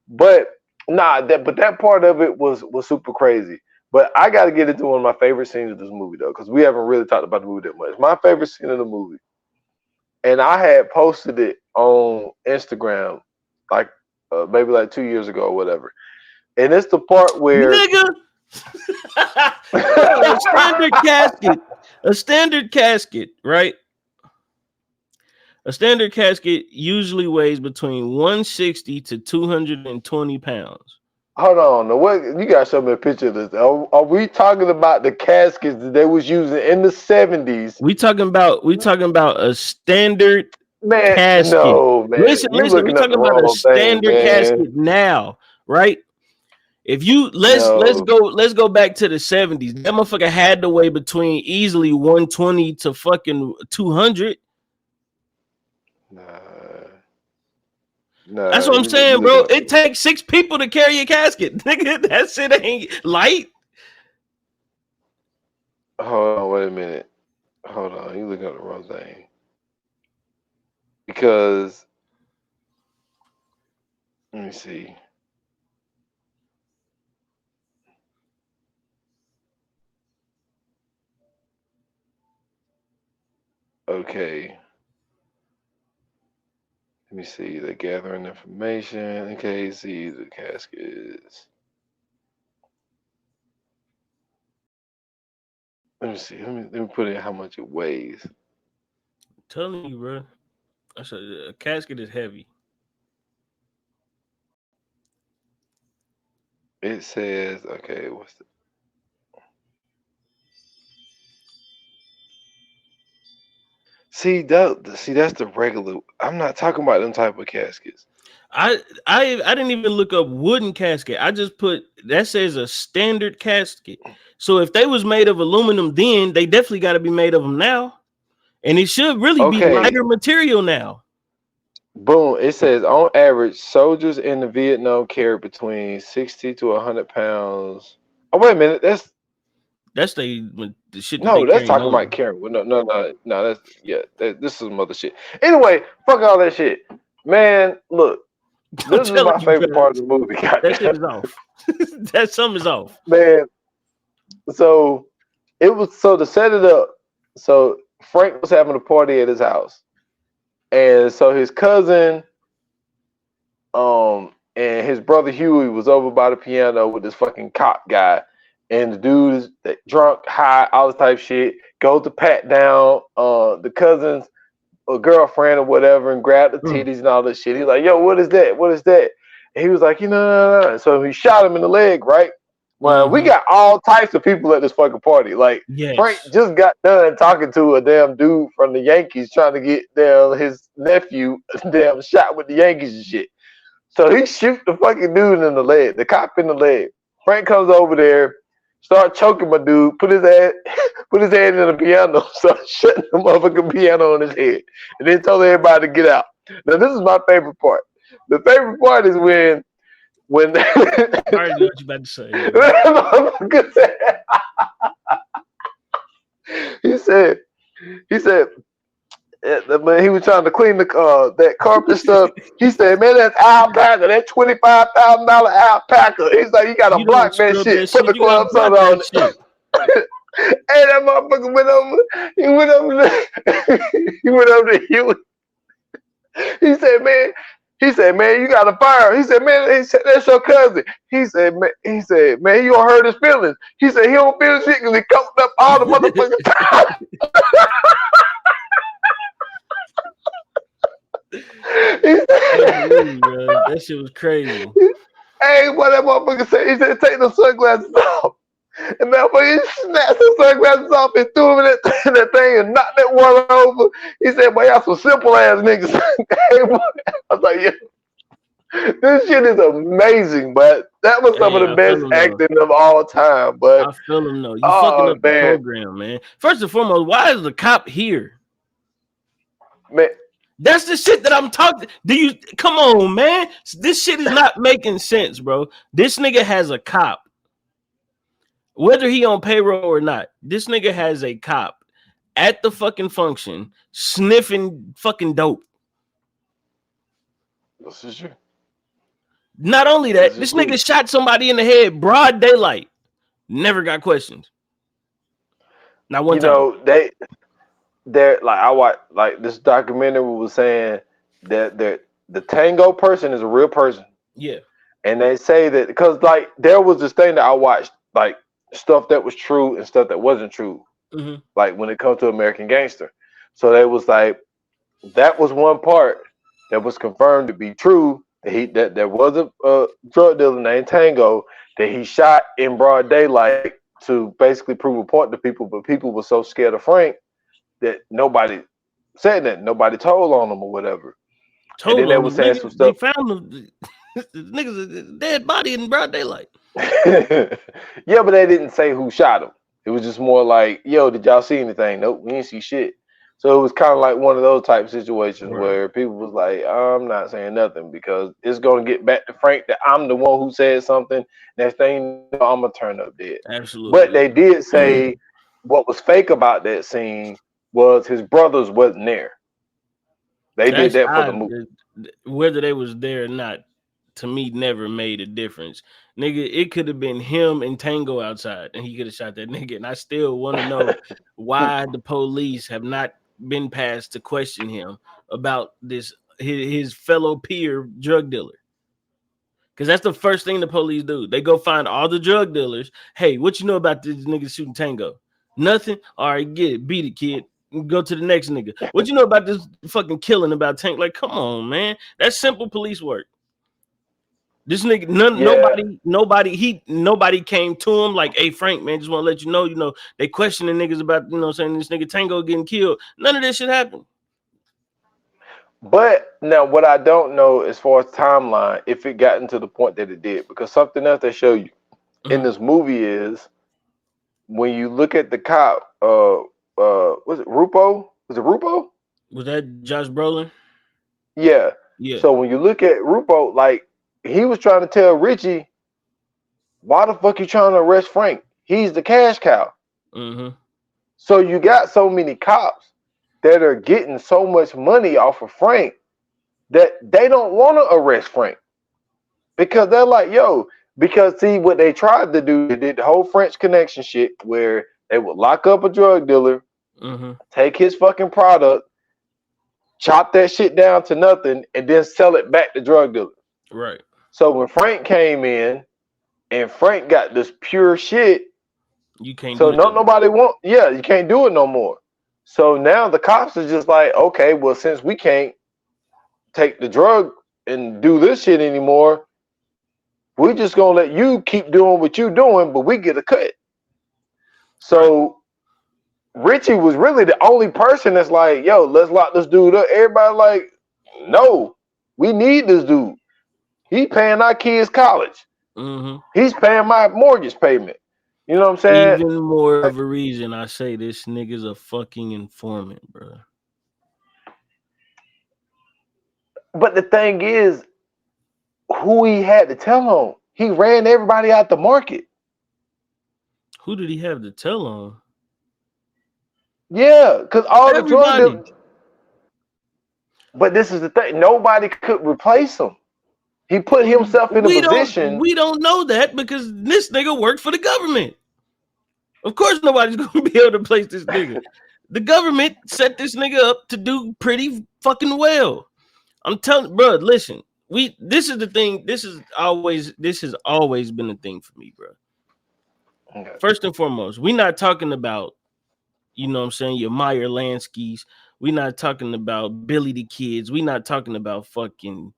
[SPEAKER 3] But that part of it was super crazy. But I got to get into one of my favorite scenes of this movie though, because we haven't really talked about the movie that much. My favorite scene of the movie, and I had posted it on Instagram, like maybe like 2 years ago or whatever. And it's the part where
[SPEAKER 2] Nigga. a standard casket. A standard casket, right? A standard casket usually weighs between 160 to 220 pounds.
[SPEAKER 3] Hold on. Now what you gotta show me a picture of this. Are we talking about the caskets that they was using in the 70s?
[SPEAKER 2] We talking about a standard
[SPEAKER 3] Man,
[SPEAKER 2] casket.
[SPEAKER 3] no, man.
[SPEAKER 2] Listen,
[SPEAKER 3] You
[SPEAKER 2] we
[SPEAKER 3] looking at
[SPEAKER 2] talking
[SPEAKER 3] the
[SPEAKER 2] about a
[SPEAKER 3] wrong thing,
[SPEAKER 2] standard
[SPEAKER 3] man.
[SPEAKER 2] casket now, right? If you let's
[SPEAKER 3] No.
[SPEAKER 2] go back to the 70s. That motherfucker had to weigh between easily 120 to fucking 200.
[SPEAKER 3] Nah.
[SPEAKER 2] That's
[SPEAKER 3] Nah,
[SPEAKER 2] what I'm
[SPEAKER 3] you
[SPEAKER 2] saying, bro.
[SPEAKER 3] looking at
[SPEAKER 2] It takes 6 people to carry a casket. Nigga, that shit ain't light.
[SPEAKER 3] hold on, wait a minute. Hold on, you looking at the wrong thing. Because let me see. Okay. Let me see. They're gathering information. Okay, see the caskets. Let me see. Let me put in how much it weighs.
[SPEAKER 2] I'm telling you, bro. I said a casket is heavy.
[SPEAKER 3] It says, okay, what's the see that's the regular. I'm not talking about them type of caskets.
[SPEAKER 2] I didn't even look up wooden casket. I just put that says a standard casket. So if they was made of aluminum then, they definitely got to be made of them now. And it should really be
[SPEAKER 3] Okay,
[SPEAKER 2] lighter material now.
[SPEAKER 3] boom. It says on average, soldiers in the Vietnam carry between 60 to 100 pounds. Oh, wait a minute. That's
[SPEAKER 2] The shit that they
[SPEAKER 3] no, that's
[SPEAKER 2] carrying
[SPEAKER 3] talking
[SPEAKER 2] over.
[SPEAKER 3] about carrying. Well, no. That's yeah. This is some other shit. Anyway, fuck all that shit, man. Look,
[SPEAKER 2] I'm
[SPEAKER 3] this is
[SPEAKER 2] telling
[SPEAKER 3] my
[SPEAKER 2] you,
[SPEAKER 3] favorite
[SPEAKER 2] bro.
[SPEAKER 3] part of the movie.
[SPEAKER 2] That shit
[SPEAKER 3] Goddamn,
[SPEAKER 2] is off. That something is off.
[SPEAKER 3] man. So it was to set it up. So Frank was having a party at his house, and so his cousin, and his brother Huey was over by the piano with this fucking cop guy, and the dude is drunk, high, all this type of shit. Goes to pat down the cousin's girlfriend or whatever, and grab the titties and all this shit. He's like, "Yo, what is that? What is that?" And he was like, No. So he shot him in the leg, right? Well, we got all types of people at this fucking party. Like Frank
[SPEAKER 2] Yes.
[SPEAKER 3] just got done talking to a damn dude from the Yankees trying to get his nephew damn shot with the Yankees and shit. So he shoots the fucking dude in the leg, the cop in the leg. Frank comes over there, start choking my dude, put his head in the piano, start shutting the motherfucking piano on his head, and then told everybody to get out. Now this is my favorite part. The favorite part is when
[SPEAKER 2] I already know what you about to say.
[SPEAKER 3] he said when he was trying to clean the that carpet stuff, he said, "Man, that's alpaca. That $25,000 alpaca." He's like, "You gotta
[SPEAKER 2] You don't
[SPEAKER 3] block that
[SPEAKER 2] scrub
[SPEAKER 3] shit.
[SPEAKER 2] that
[SPEAKER 3] Put
[SPEAKER 2] shit.
[SPEAKER 3] the
[SPEAKER 2] You gotta
[SPEAKER 3] club
[SPEAKER 2] block
[SPEAKER 3] soda on
[SPEAKER 2] that
[SPEAKER 3] it."
[SPEAKER 2] shit.
[SPEAKER 3] Hey, that motherfucker went over. He went over. He went over to Huey. He said, "Man, you got a fire." He said, "Man, that's your cousin." He said, "Man, you don't hurt his feelings." He said, "He don't feel shit because he coked up all the motherfucking time."
[SPEAKER 2] That shit was crazy.
[SPEAKER 3] Hey, what that motherfucker said? He said, "Take the sunglasses off." And that boy snatched the sunglasses off and threw him in that thing and knocked that one over. He said, "Boy, y'all some simple ass niggas." Hey, boy, I was like, "Yeah, this shit is amazing." But that was some of the
[SPEAKER 2] I
[SPEAKER 3] best
[SPEAKER 2] feel him though.
[SPEAKER 3] acting of all time. But
[SPEAKER 2] I feel him though. You fucking
[SPEAKER 3] oh
[SPEAKER 2] up the
[SPEAKER 3] man,
[SPEAKER 2] program, man. First and foremost, why is the cop here?
[SPEAKER 3] man,
[SPEAKER 2] That's the shit that I'm talking. Do you come on, man? This shit is not making sense, bro. This nigga has a cop. Whether he on payroll or not, this nigga has a cop at the fucking function sniffing fucking dope.
[SPEAKER 3] this is true.
[SPEAKER 2] Not only that, this nigga shot somebody in the head broad daylight. Never got questioned. Not one time.
[SPEAKER 3] You know, they're like I watched like this documentary was saying that the tango person is a real person.
[SPEAKER 2] Yeah.
[SPEAKER 3] And they say that because like there was this thing that I watched, like stuff that was true and stuff that wasn't true.
[SPEAKER 2] Mm-hmm.
[SPEAKER 3] Like when it comes to American Gangster. So they was like that was one part that was confirmed to be true There was a drug dealer named Tango that he shot in broad daylight to basically prove a point to people, but people were so scared of Frank that nobody said that. Nobody told on him or whatever. And then
[SPEAKER 2] Told
[SPEAKER 3] they
[SPEAKER 2] on
[SPEAKER 3] were
[SPEAKER 2] them
[SPEAKER 3] saying
[SPEAKER 2] niggas.
[SPEAKER 3] some
[SPEAKER 2] They
[SPEAKER 3] stuff.
[SPEAKER 2] found the niggas a dead body in broad daylight.
[SPEAKER 3] Yeah, but they didn't say who shot him. It was just more like, yo, did y'all see anything? Nope, we didn't see shit. So it was kind of like one of those type of situations
[SPEAKER 2] Right.
[SPEAKER 3] where people was like, I'm not saying nothing because it's going to get back to Frank that I'm the one who said something. Next thing you know, I'm going to turn up dead. But
[SPEAKER 2] Absolutely.
[SPEAKER 3] they did say what was fake about that scene was his brothers wasn't there. They did
[SPEAKER 2] That's
[SPEAKER 3] that for the
[SPEAKER 2] odd.
[SPEAKER 3] movie.
[SPEAKER 2] Whether they was there or not, to me, never made a difference. Nigga, it could have been him and Tango outside, and he could have shot that nigga. And I still want to know why the police have not been passed to question him about this his fellow peer drug dealer. Because that's the first thing the police do. They go find all the drug dealers. Hey, what you know about this nigga shooting Tango? Nothing? All right, get it. Beat it, kid. Go to the next nigga. What you know about this fucking killing about Tank? Like, come on, man. That's simple police work. This nigga,
[SPEAKER 3] Yeah,
[SPEAKER 2] nobody came to him like, hey, Frank, man, just want to let you know, they questioning niggas about, saying this nigga Tango getting killed. None of this shit happened.
[SPEAKER 3] but now what I don't know as far as timeline, if it got to the point that it did, because something else they show you in this movie is when you look at the cop, was it Rupo? Was it Rupo?
[SPEAKER 2] Was that Josh Brolin?
[SPEAKER 3] Yeah.
[SPEAKER 2] Yeah.
[SPEAKER 3] So when you look at Rupo, like he was trying to tell Richie, why the fuck you trying to arrest Frank? He's the cash cow.
[SPEAKER 2] Mm-hmm.
[SPEAKER 3] So you got so many cops that are getting so much money off of Frank that they don't want to arrest Frank because they're like, yo, because see what they tried to do, they did the whole French Connection shit where they would lock up a drug dealer, take his fucking product, chop that shit down to nothing, and then sell it back to drug dealers.
[SPEAKER 2] Right.
[SPEAKER 3] So when Frank came in and Frank got this pure shit,
[SPEAKER 2] you can't
[SPEAKER 3] so
[SPEAKER 2] do that.
[SPEAKER 3] nobody want, yeah, you can't do it no more. So now the cops are just like, okay, well, since we can't take the drug and do this shit anymore, we're just gonna let you keep doing what you're doing, but we get a cut. So Richie was really the only person that's like, yo, let's lock this dude up. Everybody like, no, we need this dude. He paying our kids college.
[SPEAKER 2] Mm-hmm.
[SPEAKER 3] He's paying my mortgage payment. You know what I'm saying?
[SPEAKER 2] Even more of a reason I say this nigga's a fucking informant, bro.
[SPEAKER 3] But the thing is, who he had to tell on, he ran everybody out the market.
[SPEAKER 2] Who did he have to tell on?
[SPEAKER 3] Yeah, because all
[SPEAKER 2] everybody.
[SPEAKER 3] The drug dealers. But this is the thing: nobody could replace him. He put himself in a position.
[SPEAKER 2] We don't know that because this nigga worked for the government. Of course, nobody's gonna be able to replace this nigga. The government set this nigga up to do pretty fucking well. I'm telling, bro. Listen, this is the thing. This has always been a thing for me, bro. Okay. First and foremost, we're not talking about, you know what I'm saying, your Meyer Lansky's. We're not talking about Billy the Kids. We're not talking about fucking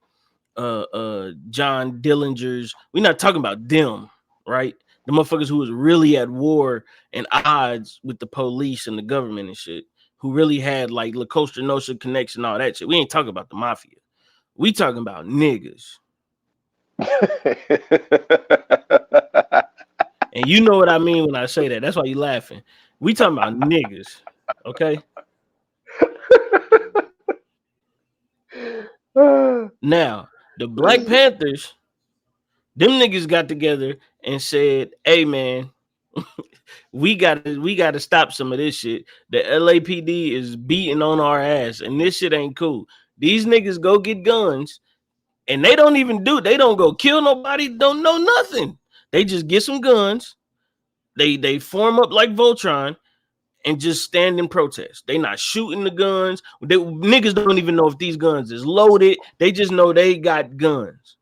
[SPEAKER 2] John Dillinger's. We're not talking about them, right? The motherfuckers who was really at war and odds with the police and the government and shit, who really had like La Costa Nostra connection, all that shit. We ain't talking about the mafia. We talking about niggas. And you know what I mean when I say that. That's why you laughing. We talking about niggas, okay? Now, the Black Panthers, them niggas got together and said, hey, man, we gotta stop some of this shit. The LAPD is beating on our ass, and this shit ain't cool. These niggas go get guns, and they don't go kill nobody, don't know nothing. They just get some guns, they form up like Voltron, and just stand in protest. They not shooting the guns. Niggas don't even know if these guns is loaded. They just know they got guns.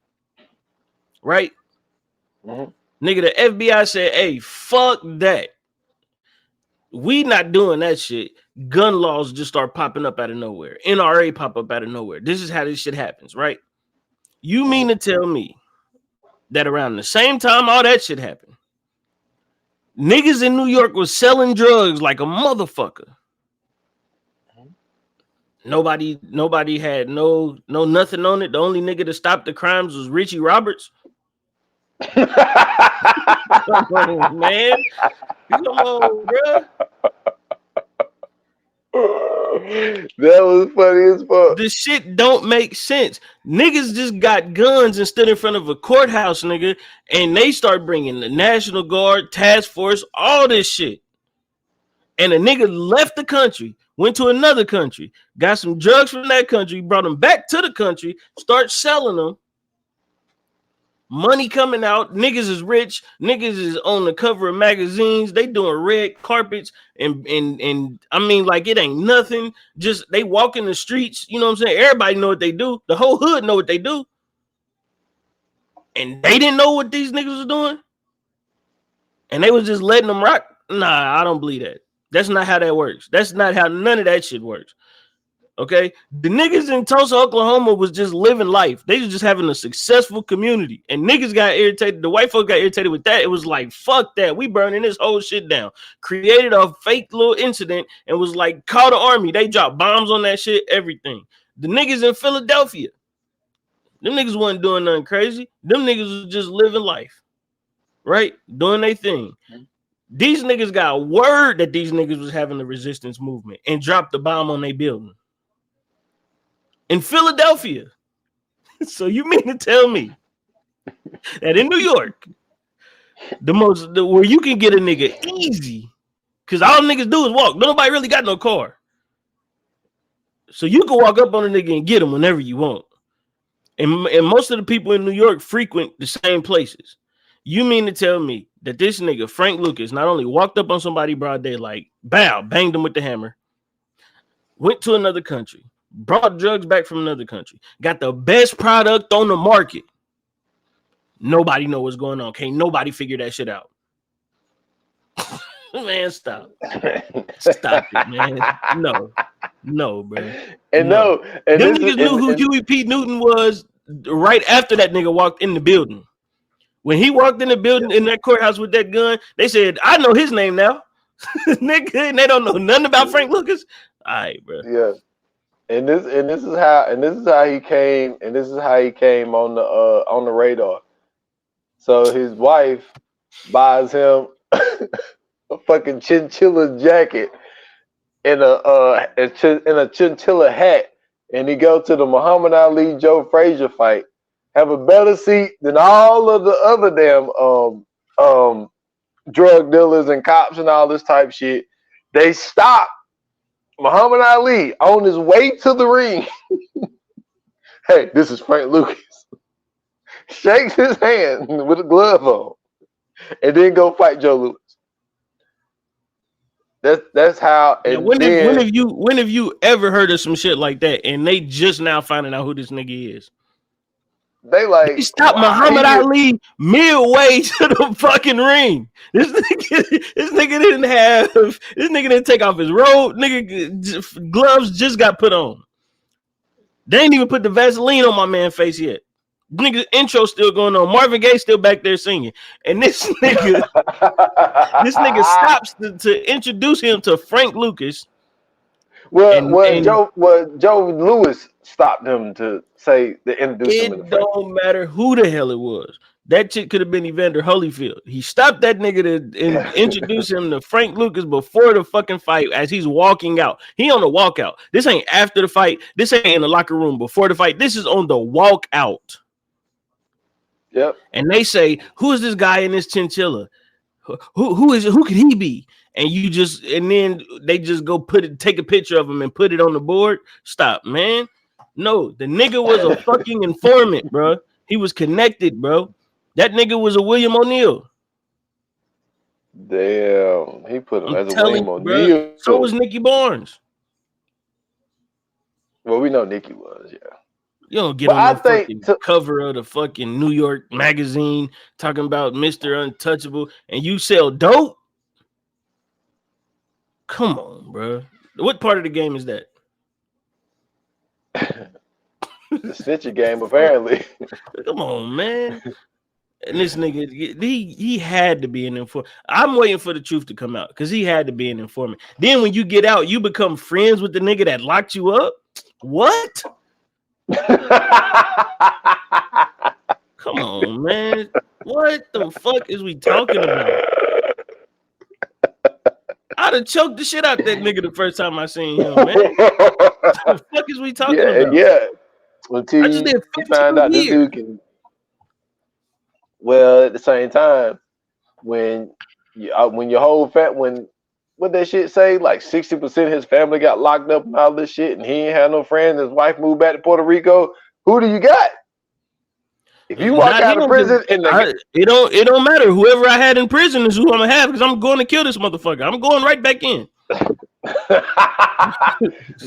[SPEAKER 2] Right? Mm-hmm. Nigga, the FBI said, hey, fuck that. We not doing that shit. Gun laws just start popping up out of nowhere. NRA pop up out of nowhere. This is how this shit happens, right? You mean to tell me that around the same time all that shit happened, niggas in New York was selling drugs like a motherfucker? Nobody had no nothing on it. The only nigga to stop the crimes was Ritchie Roberts. Come on, man. Come on, bro.
[SPEAKER 3] That was funny as fuck.
[SPEAKER 2] This shit don't make sense. Niggas just got guns and stood in front of a courthouse, nigga, and they start bringing the National Guard, task force, all this shit. And a nigga left the country, went to another country, got some drugs from that country, brought them back to the country, start selling them. Money coming out, niggas is rich, niggas is on the cover of magazines, they doing red carpets, and I mean, like, it ain't nothing. Just they walk in the streets, you know what I'm saying? Everybody know what they do. The whole hood know what they do. And they didn't know what these niggas was doing. And they was just letting them rock. Nah, I don't believe that. That's not how that works. That's not how none of that shit works. Okay, the niggas in Tulsa, Oklahoma was just living life. They was just having a successful community, and niggas got irritated. The white folks got irritated with that. It was like, fuck that. We burning this whole shit down. Created a fake little incident and was like, call the army. They dropped bombs on that shit, everything. The niggas in Philadelphia, them niggas wasn't doing nothing crazy. Them niggas was just living life, right? Doing their thing. These niggas got word that these niggas was having the resistance movement and dropped the bomb on their building. In Philadelphia. So you mean to tell me that in New York, where you can get a nigga easy, because all niggas do is walk. Nobody really got no car. So you can walk up on a nigga and get him whenever you want. And most of the people in New York frequent the same places. You mean to tell me that this nigga, Frank Lucas, not only walked up on somebody broad daylight, banged him with the hammer, went to another country, brought drugs back from another country, got the best product on the market. Nobody know what's going on. Can't nobody figure that shit out. Man, stop. Stop it, man. No, bro.
[SPEAKER 3] And no. And
[SPEAKER 2] them niggas knew who Huey P. Newton was right after that nigga walked in the building. When he walked in the building in that courthouse with that gun, they said, I know his name now. Nigga, and they don't know nothing about Frank Lucas. All right, bro.
[SPEAKER 3] Yeah. And this is how he came on the radar. So his wife buys him a fucking chinchilla jacket and a chinchilla hat, and he go to the Muhammad Ali Joe Frazier fight, have a better seat than all of the other damn drug dealers and cops and all this type shit. They stop Muhammad Ali on his way to the ring. Hey, this is Frank Lucas. Shakes his hand with a glove on, and then go fight Joe Louis. That's how. And
[SPEAKER 2] when have you ever heard of some shit like that? And they just now finding out who this nigga is. They stopped Muhammad Ali midway to the fucking ring. This nigga didn't take off his robe. Nigga gloves just got put on. They ain't even put the Vaseline on my man's face yet. Nigga intro still going on. Marvin Gaye still back there singing. And this nigga stops to introduce him to Frank Lucas.
[SPEAKER 3] Joe Louis stopped him to introduce him.
[SPEAKER 2] It don't matter who the hell it was. That shit could have been Evander Holyfield. He stopped that nigga to introduce him to Frank Lucas before the fucking fight as he's walking out. He on the walkout. This ain't after the fight. This ain't in the locker room before the fight. This is on the walkout.
[SPEAKER 3] Yep.
[SPEAKER 2] And they say, who is this guy in this chinchilla? Who could he be? And then they just go take a picture of him and put it on the board. Stop, man. No, the nigga was a fucking informant, bro. He was connected, bro. That nigga was a William O'Neal.
[SPEAKER 3] Damn, he put him as a William O'Neal.
[SPEAKER 2] So was Nicky Barnes.
[SPEAKER 3] Well, we know Nicky was, yeah.
[SPEAKER 2] You don't get on the fucking cover of the fucking New York magazine talking about Mr. Untouchable and you sell dope? Come on, bro. What part of the game is that?
[SPEAKER 3] The snitching game, apparently.
[SPEAKER 2] Come on, man. And this nigga, he had to be an informant. I'm waiting for the truth to come out because he had to be an informant. Then when you get out, you become friends with the nigga that locked you up. What? Come on, man. What the fuck is we talking about? I'd have choked the shit out that nigga the first time I seen him, man. What the fuck is we talking about?
[SPEAKER 3] Yeah. Until
[SPEAKER 2] I just did
[SPEAKER 3] you find out this dude can. Well, at the same time, when your whole what that shit say? Like 60% of his family got locked up and all this shit, and he ain't had no friends. His wife moved back to Puerto Rico. Who do you got? If you walk out of prison,
[SPEAKER 2] it don't matter. Whoever I had in prison is who I'm gonna have because I'm going to kill this motherfucker. I'm going right back in.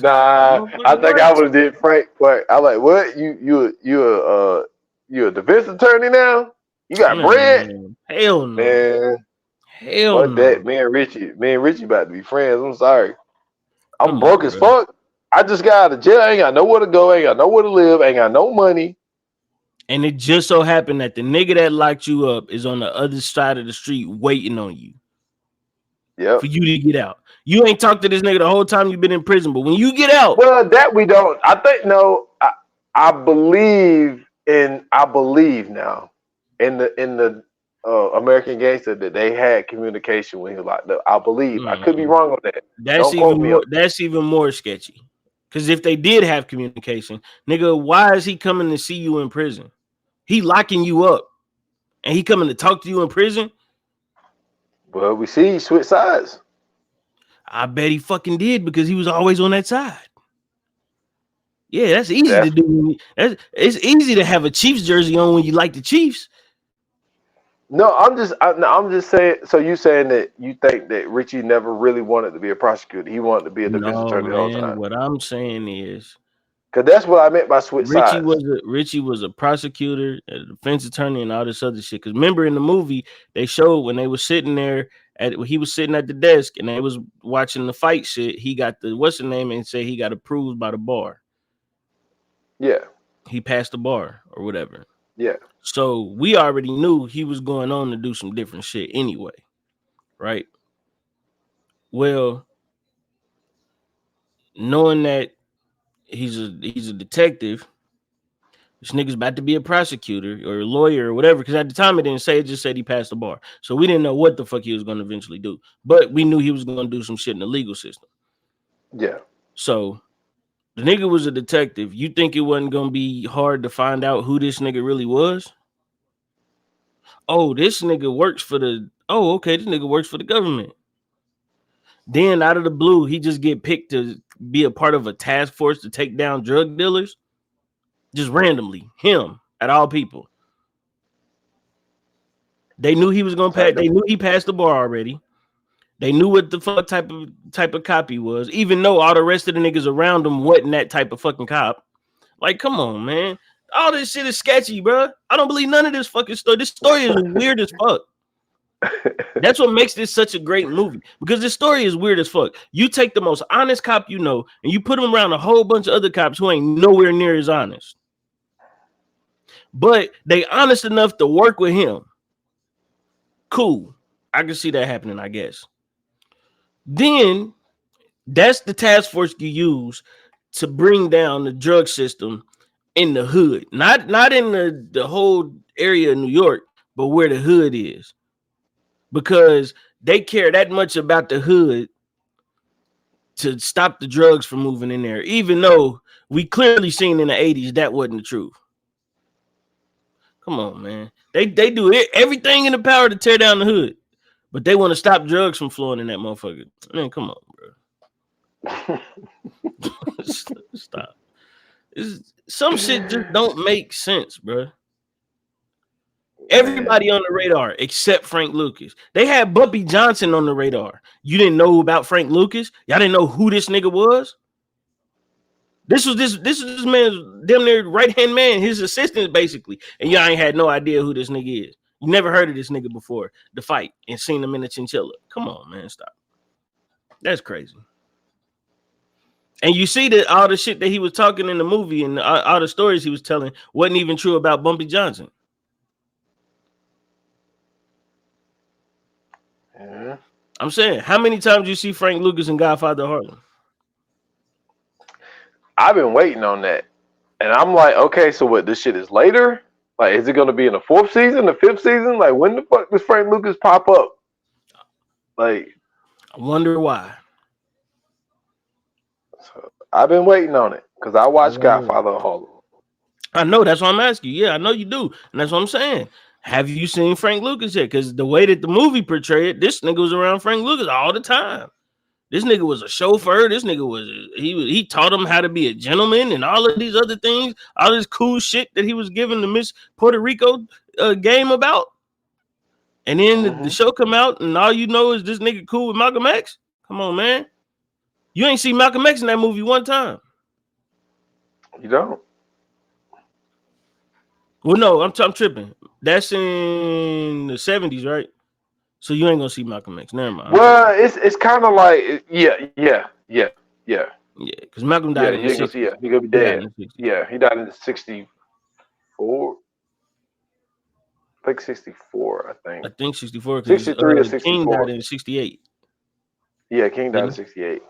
[SPEAKER 3] Nah, I think I would have did Frank. But I like what you a defense attorney now? You got bread?
[SPEAKER 2] Hell no,
[SPEAKER 3] man.
[SPEAKER 2] Hell
[SPEAKER 3] no. That me and Richie about to be friends. I'm sorry. I'm broke as fuck. I just got out of jail. I ain't got nowhere to go. Ain't got nowhere to live. Ain't got no money.
[SPEAKER 2] And it just so happened that the nigga that locked you up is on the other side of the street waiting on you.
[SPEAKER 3] Yep.
[SPEAKER 2] For you to get out. You ain't talked to this nigga the whole time you've been in prison, but when you get out.
[SPEAKER 3] Well, that we don't. I think no. I believe now in the American Gangster that they had communication when he was locked up. I believe. I could be wrong on that.
[SPEAKER 2] That's even more sketchy. Because if they did have communication, nigga, why is he coming to see you in prison? He locking you up, and he coming to talk to you in prison.
[SPEAKER 3] Well, we see he switched sides.
[SPEAKER 2] I bet he fucking did because he was always on that side. Yeah, that's easy to do. It's easy to have a Chiefs jersey on when you like the Chiefs.
[SPEAKER 3] No, I'm just saying. So you saying that you think that Richie never really wanted to be a prosecutor? He wanted to be a defense attorney the whole time.
[SPEAKER 2] What I'm saying is,
[SPEAKER 3] because that's what I meant by switch sides.
[SPEAKER 2] Richie was a prosecutor, a defense attorney, and all this other shit. Because remember in the movie they showed when they were sitting there he was sitting at the desk and they was watching the fight shit. He got the what's the name and say he got approved by the bar.
[SPEAKER 3] Yeah,
[SPEAKER 2] he passed the bar or whatever.
[SPEAKER 3] Yeah.
[SPEAKER 2] So we already knew he was going on to do some different shit anyway, right? Well, knowing that he's a detective, this nigga's about to be a prosecutor or a lawyer or whatever, because at the time it didn't say, it just said he passed the bar. So we didn't know what the fuck he was going to eventually do. But we knew he was going to do some shit in the legal system.
[SPEAKER 3] Yeah.
[SPEAKER 2] So the nigga was a detective. You think it wasn't going to be hard to find out who this nigga really was? Oh, this nigga works for this nigga works for the government. Then out of the blue, he just get picked to be a part of a task force to take down drug dealers. Just randomly, him at all people. They knew he was gonna pass. They knew he passed the bar already. They knew what the fuck type of cop he was, even though all the rest of the niggas around him wasn't that type of fucking cop. Like, come on, man. All this shit is sketchy, bro. I don't believe none of this fucking story. This story is weird as fuck. That's what makes this such a great movie, because this story is weird as fuck. You take the most honest cop you know, and you put him around a whole bunch of other cops who ain't nowhere near as honest. But they honest enough to work with him. Cool. I can see that happening, I guess. Then that's the task force you use to bring down the drug system in the hood. Not in the whole area of New York, but where the hood is. Because they care that much about the hood to stop the drugs from moving in there, even though we clearly seen in the 80s that wasn't the truth. Come on, man. They do everything in the power to tear down the hood, but they want to stop drugs from flowing in that motherfucker. Man, come on, bro. Stop. Some shit just don't make sense, bro. Everybody on the radar except Frank Lucas. They had Bumpy Johnson on the radar. You didn't know about Frank Lucas? Y'all didn't know who this nigga was? This was this man's damn near right-hand man, his assistant, basically. And y'all ain't had no idea who this nigga is. You never heard of this nigga before the fight and seen him in a chinchilla. Come on, man, stop. That's crazy. And you see that all the shit that he was talking in the movie and all the stories he was telling wasn't even true about Bumpy Johnson.
[SPEAKER 3] Yeah.
[SPEAKER 2] I'm saying, how many times you see Frank Lucas in Godfather of Harlem?
[SPEAKER 3] I've been waiting on that, and I'm like, okay, so what? This shit is later. Like, is it gonna be in the 4th season, the 5th season? Like, when the fuck does Frank Lucas pop up? Like,
[SPEAKER 2] I wonder why.
[SPEAKER 3] so I've been waiting on it because I watched Godfather of Harlem.
[SPEAKER 2] I know, that's why I'm asking you. Yeah, I know you do, and that's what I'm saying. Have you seen Frank Lucas yet? Because the way that the movie portrayed it, this nigga was around Frank Lucas all the time. This nigga was a chauffeur. This nigga he taught him how to be a gentleman and all of these other things, all this cool shit that he was giving the Miss Puerto Rico game about. And then the show come out and all you know is this nigga cool with Malcolm X. Come on, man. You ain't seen Malcolm X in that movie one time.
[SPEAKER 3] You don't?
[SPEAKER 2] Well, no, I'm tripping. That's in the 70s, right? So you ain't gonna see Malcolm X. Never mind.
[SPEAKER 3] Well, it's kind of like yeah.
[SPEAKER 2] Yeah, because Malcolm died in the 60s.
[SPEAKER 3] Yeah, he gonna be dead. Yeah, he died in the 64. I think 64. I think
[SPEAKER 2] 64.
[SPEAKER 3] 63 or 64.
[SPEAKER 2] King died in 68.
[SPEAKER 3] Yeah, King died in 68.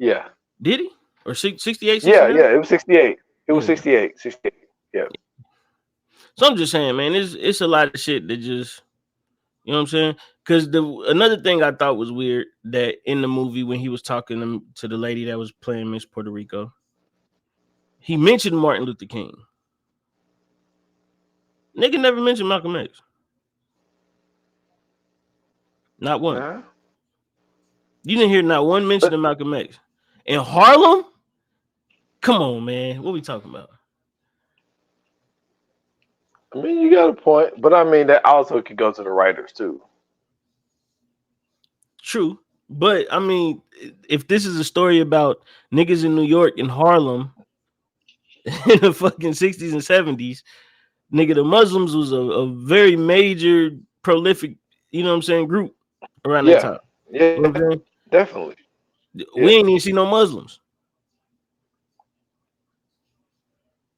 [SPEAKER 3] Yeah.
[SPEAKER 2] Did he? Or 68?
[SPEAKER 3] Yeah. It was 68. It was 68. 68. Yeah.
[SPEAKER 2] So I'm just saying, man, it's a lot of shit that just, you know what I'm saying? Because another thing I thought was weird that in the movie when he was talking to the lady that was playing Miss Puerto Rico, he mentioned Martin Luther King. Nigga never mentioned Malcolm X. Not one.
[SPEAKER 3] Uh-huh.
[SPEAKER 2] You didn't hear not one mention of Malcolm X. In Harlem? Come on, man. What we talking about?
[SPEAKER 3] I mean, you got a point, but I mean that also could go to the writers too.
[SPEAKER 2] True, but I mean, if this is a story about niggas in New York and Harlem in the fucking 60s and 70s, nigga, the Muslims was a very major, prolific, you know what I'm saying, group around that time.
[SPEAKER 3] Yeah,
[SPEAKER 2] you know what I'm saying?
[SPEAKER 3] Definitely.
[SPEAKER 2] We ain't even see no Muslims.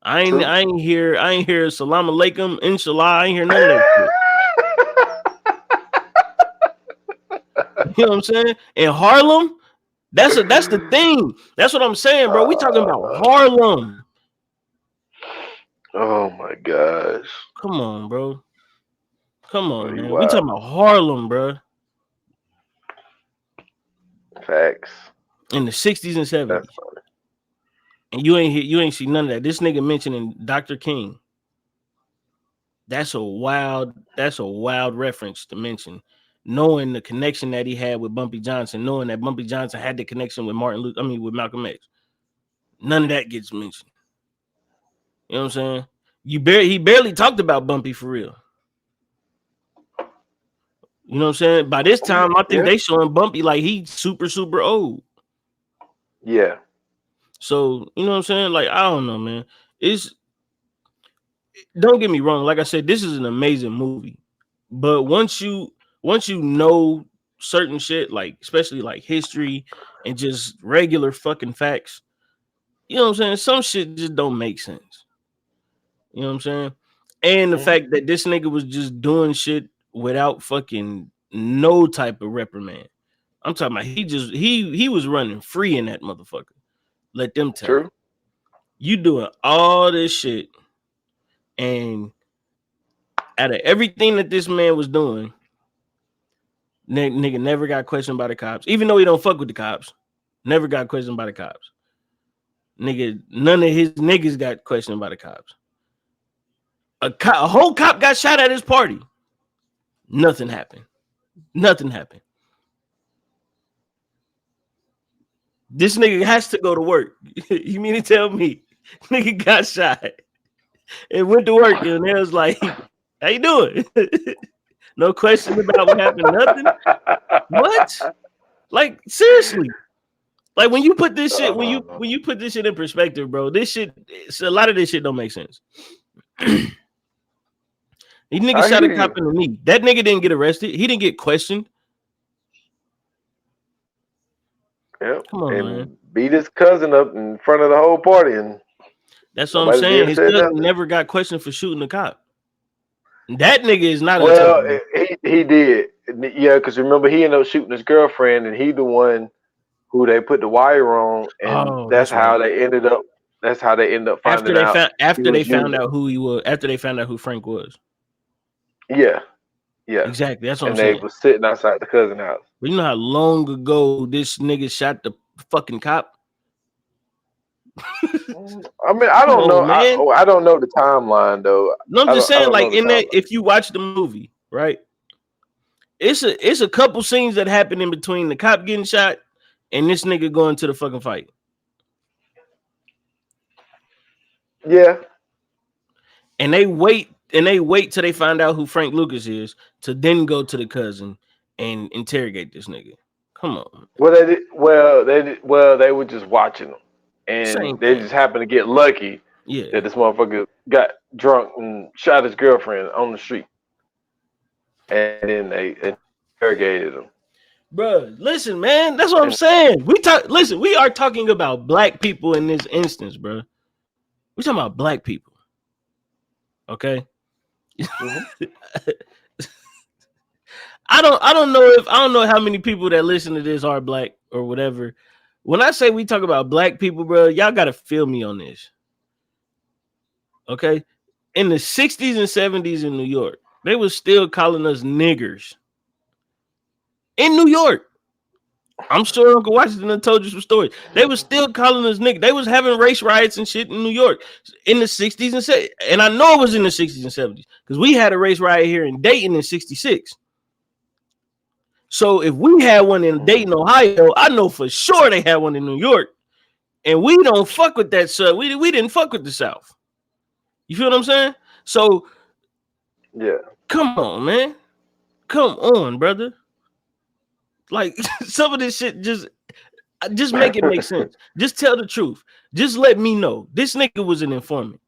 [SPEAKER 2] I ain't hear Salam Alaikum, Inshallah. I ain't hear none of that shit. You know what I'm saying? In Harlem, that's the thing. That's what I'm saying, bro. We talking about Harlem.
[SPEAKER 3] Oh my gosh.
[SPEAKER 2] Come on, bro. Come on, man.
[SPEAKER 3] Wow.
[SPEAKER 2] We talking about Harlem, bro.
[SPEAKER 3] Facts.
[SPEAKER 2] In the 60s and 70s. And you ain't see none of that. This nigga mentioning Dr. King. That's a wild reference to mention. Knowing the connection that he had with Bumpy Johnson, knowing that Bumpy Johnson had the connection with with Malcolm X. None of that gets mentioned. You know what I'm saying? He barely talked about Bumpy for real. You know what I'm saying? By this time, I think they showing Bumpy like he's super, super old.
[SPEAKER 3] Yeah.
[SPEAKER 2] So, you know what I'm saying? Like, I don't know, man. Don't get me wrong. Like I said, this is an amazing movie. But once you know certain shit, like especially like history and just regular fucking facts, you know what I'm saying? Some shit just don't make sense. You know what I'm saying? And the fact that this nigga was just doing shit without fucking no type of reprimand. I'm talking about he was running free in that motherfucker. Let them tell you. You doing all this shit, and out of everything that this man was doing, nigga never got questioned by the cops. Even though he don't fuck with the cops, never got questioned by the cops. Nigga, none of his niggas got questioned by the cops. A whole cop got shot at his party. Nothing happened. This nigga has to go to work. You mean to tell me nigga got shot and went to work and they was like, how you doing? No question about what happened, nothing. What? Like, seriously. Like, when you put this shit, when you put this shit in perspective, bro, this shit, a lot of this shit don't make sense. These niggas shot a cop in the knee. That nigga didn't get arrested. He didn't get questioned.
[SPEAKER 3] Yep.
[SPEAKER 2] Come on, man.
[SPEAKER 3] beat his cousin up in front of the whole party, and
[SPEAKER 2] That's what I'm
[SPEAKER 3] nobody
[SPEAKER 2] saying.
[SPEAKER 3] did
[SPEAKER 2] His
[SPEAKER 3] say
[SPEAKER 2] cousin
[SPEAKER 3] nothing.
[SPEAKER 2] never got questioned for shooting a cop. That nigga is not
[SPEAKER 3] Well,
[SPEAKER 2] untouchable.
[SPEAKER 3] he did, yeah, because remember he ended up shooting his girlfriend, and he the one who they put the wire on, and
[SPEAKER 2] Oh, that's right.
[SPEAKER 3] That's how they ended up finding out he
[SPEAKER 2] After
[SPEAKER 3] was
[SPEAKER 2] they found
[SPEAKER 3] using.
[SPEAKER 2] out who he was, after they found out who Frank was.
[SPEAKER 3] Yeah, yeah,
[SPEAKER 2] Exactly. That's what I'm
[SPEAKER 3] and they
[SPEAKER 2] saying.
[SPEAKER 3] was sitting outside the cousin house.
[SPEAKER 2] But you know how long ago this nigga shot the fucking cop?
[SPEAKER 3] I mean, I
[SPEAKER 2] Come
[SPEAKER 3] don't know.
[SPEAKER 2] on, man.
[SPEAKER 3] I don't know the timeline though.
[SPEAKER 2] No, I'm just
[SPEAKER 3] I
[SPEAKER 2] saying,
[SPEAKER 3] don't
[SPEAKER 2] like
[SPEAKER 3] know the
[SPEAKER 2] in that,
[SPEAKER 3] timeline.
[SPEAKER 2] if you watch the movie, right? It's a couple scenes that happen in between the cop getting shot and this nigga going to the fucking fight.
[SPEAKER 3] Yeah,
[SPEAKER 2] And they wait till they find out who Frank Lucas is to then go to the cousin and interrogate this nigga. Come on.
[SPEAKER 3] well they did. Well they were just watching them, and
[SPEAKER 2] Same
[SPEAKER 3] they
[SPEAKER 2] thing.
[SPEAKER 3] just happened to get lucky
[SPEAKER 2] Yeah.
[SPEAKER 3] that this motherfucker got drunk and shot his girlfriend on the street, and then they interrogated him.
[SPEAKER 2] Bro, listen, man. That's what I'm saying. We are talking about black people in this instance, bro. We're talking about black people. Okay.
[SPEAKER 3] Mm-hmm.
[SPEAKER 2] I don't know how many people that listen to this are black or whatever. When I say we talk about black people, bro, y'all gotta feel me on this. Okay. In the 60s and 70s in New York, they was still calling us niggers. In New York. I'm sure Uncle Washington told you some stories. They was still calling us niggas. They was having race riots and shit in New York in the 60s and 70s. And I know it was in the 60s and 70s because we had a race riot here in Dayton in 66. So if we had one in Dayton, Ohio, I know for sure they had one in New York. And we don't fuck with that, sir. We didn't fuck with the South. You feel what I'm saying? So
[SPEAKER 3] Yeah.
[SPEAKER 2] come on, man. Come on, brother. Like some of this shit just make it make sense. Just tell the truth. Just let me know. This nigga was an informant.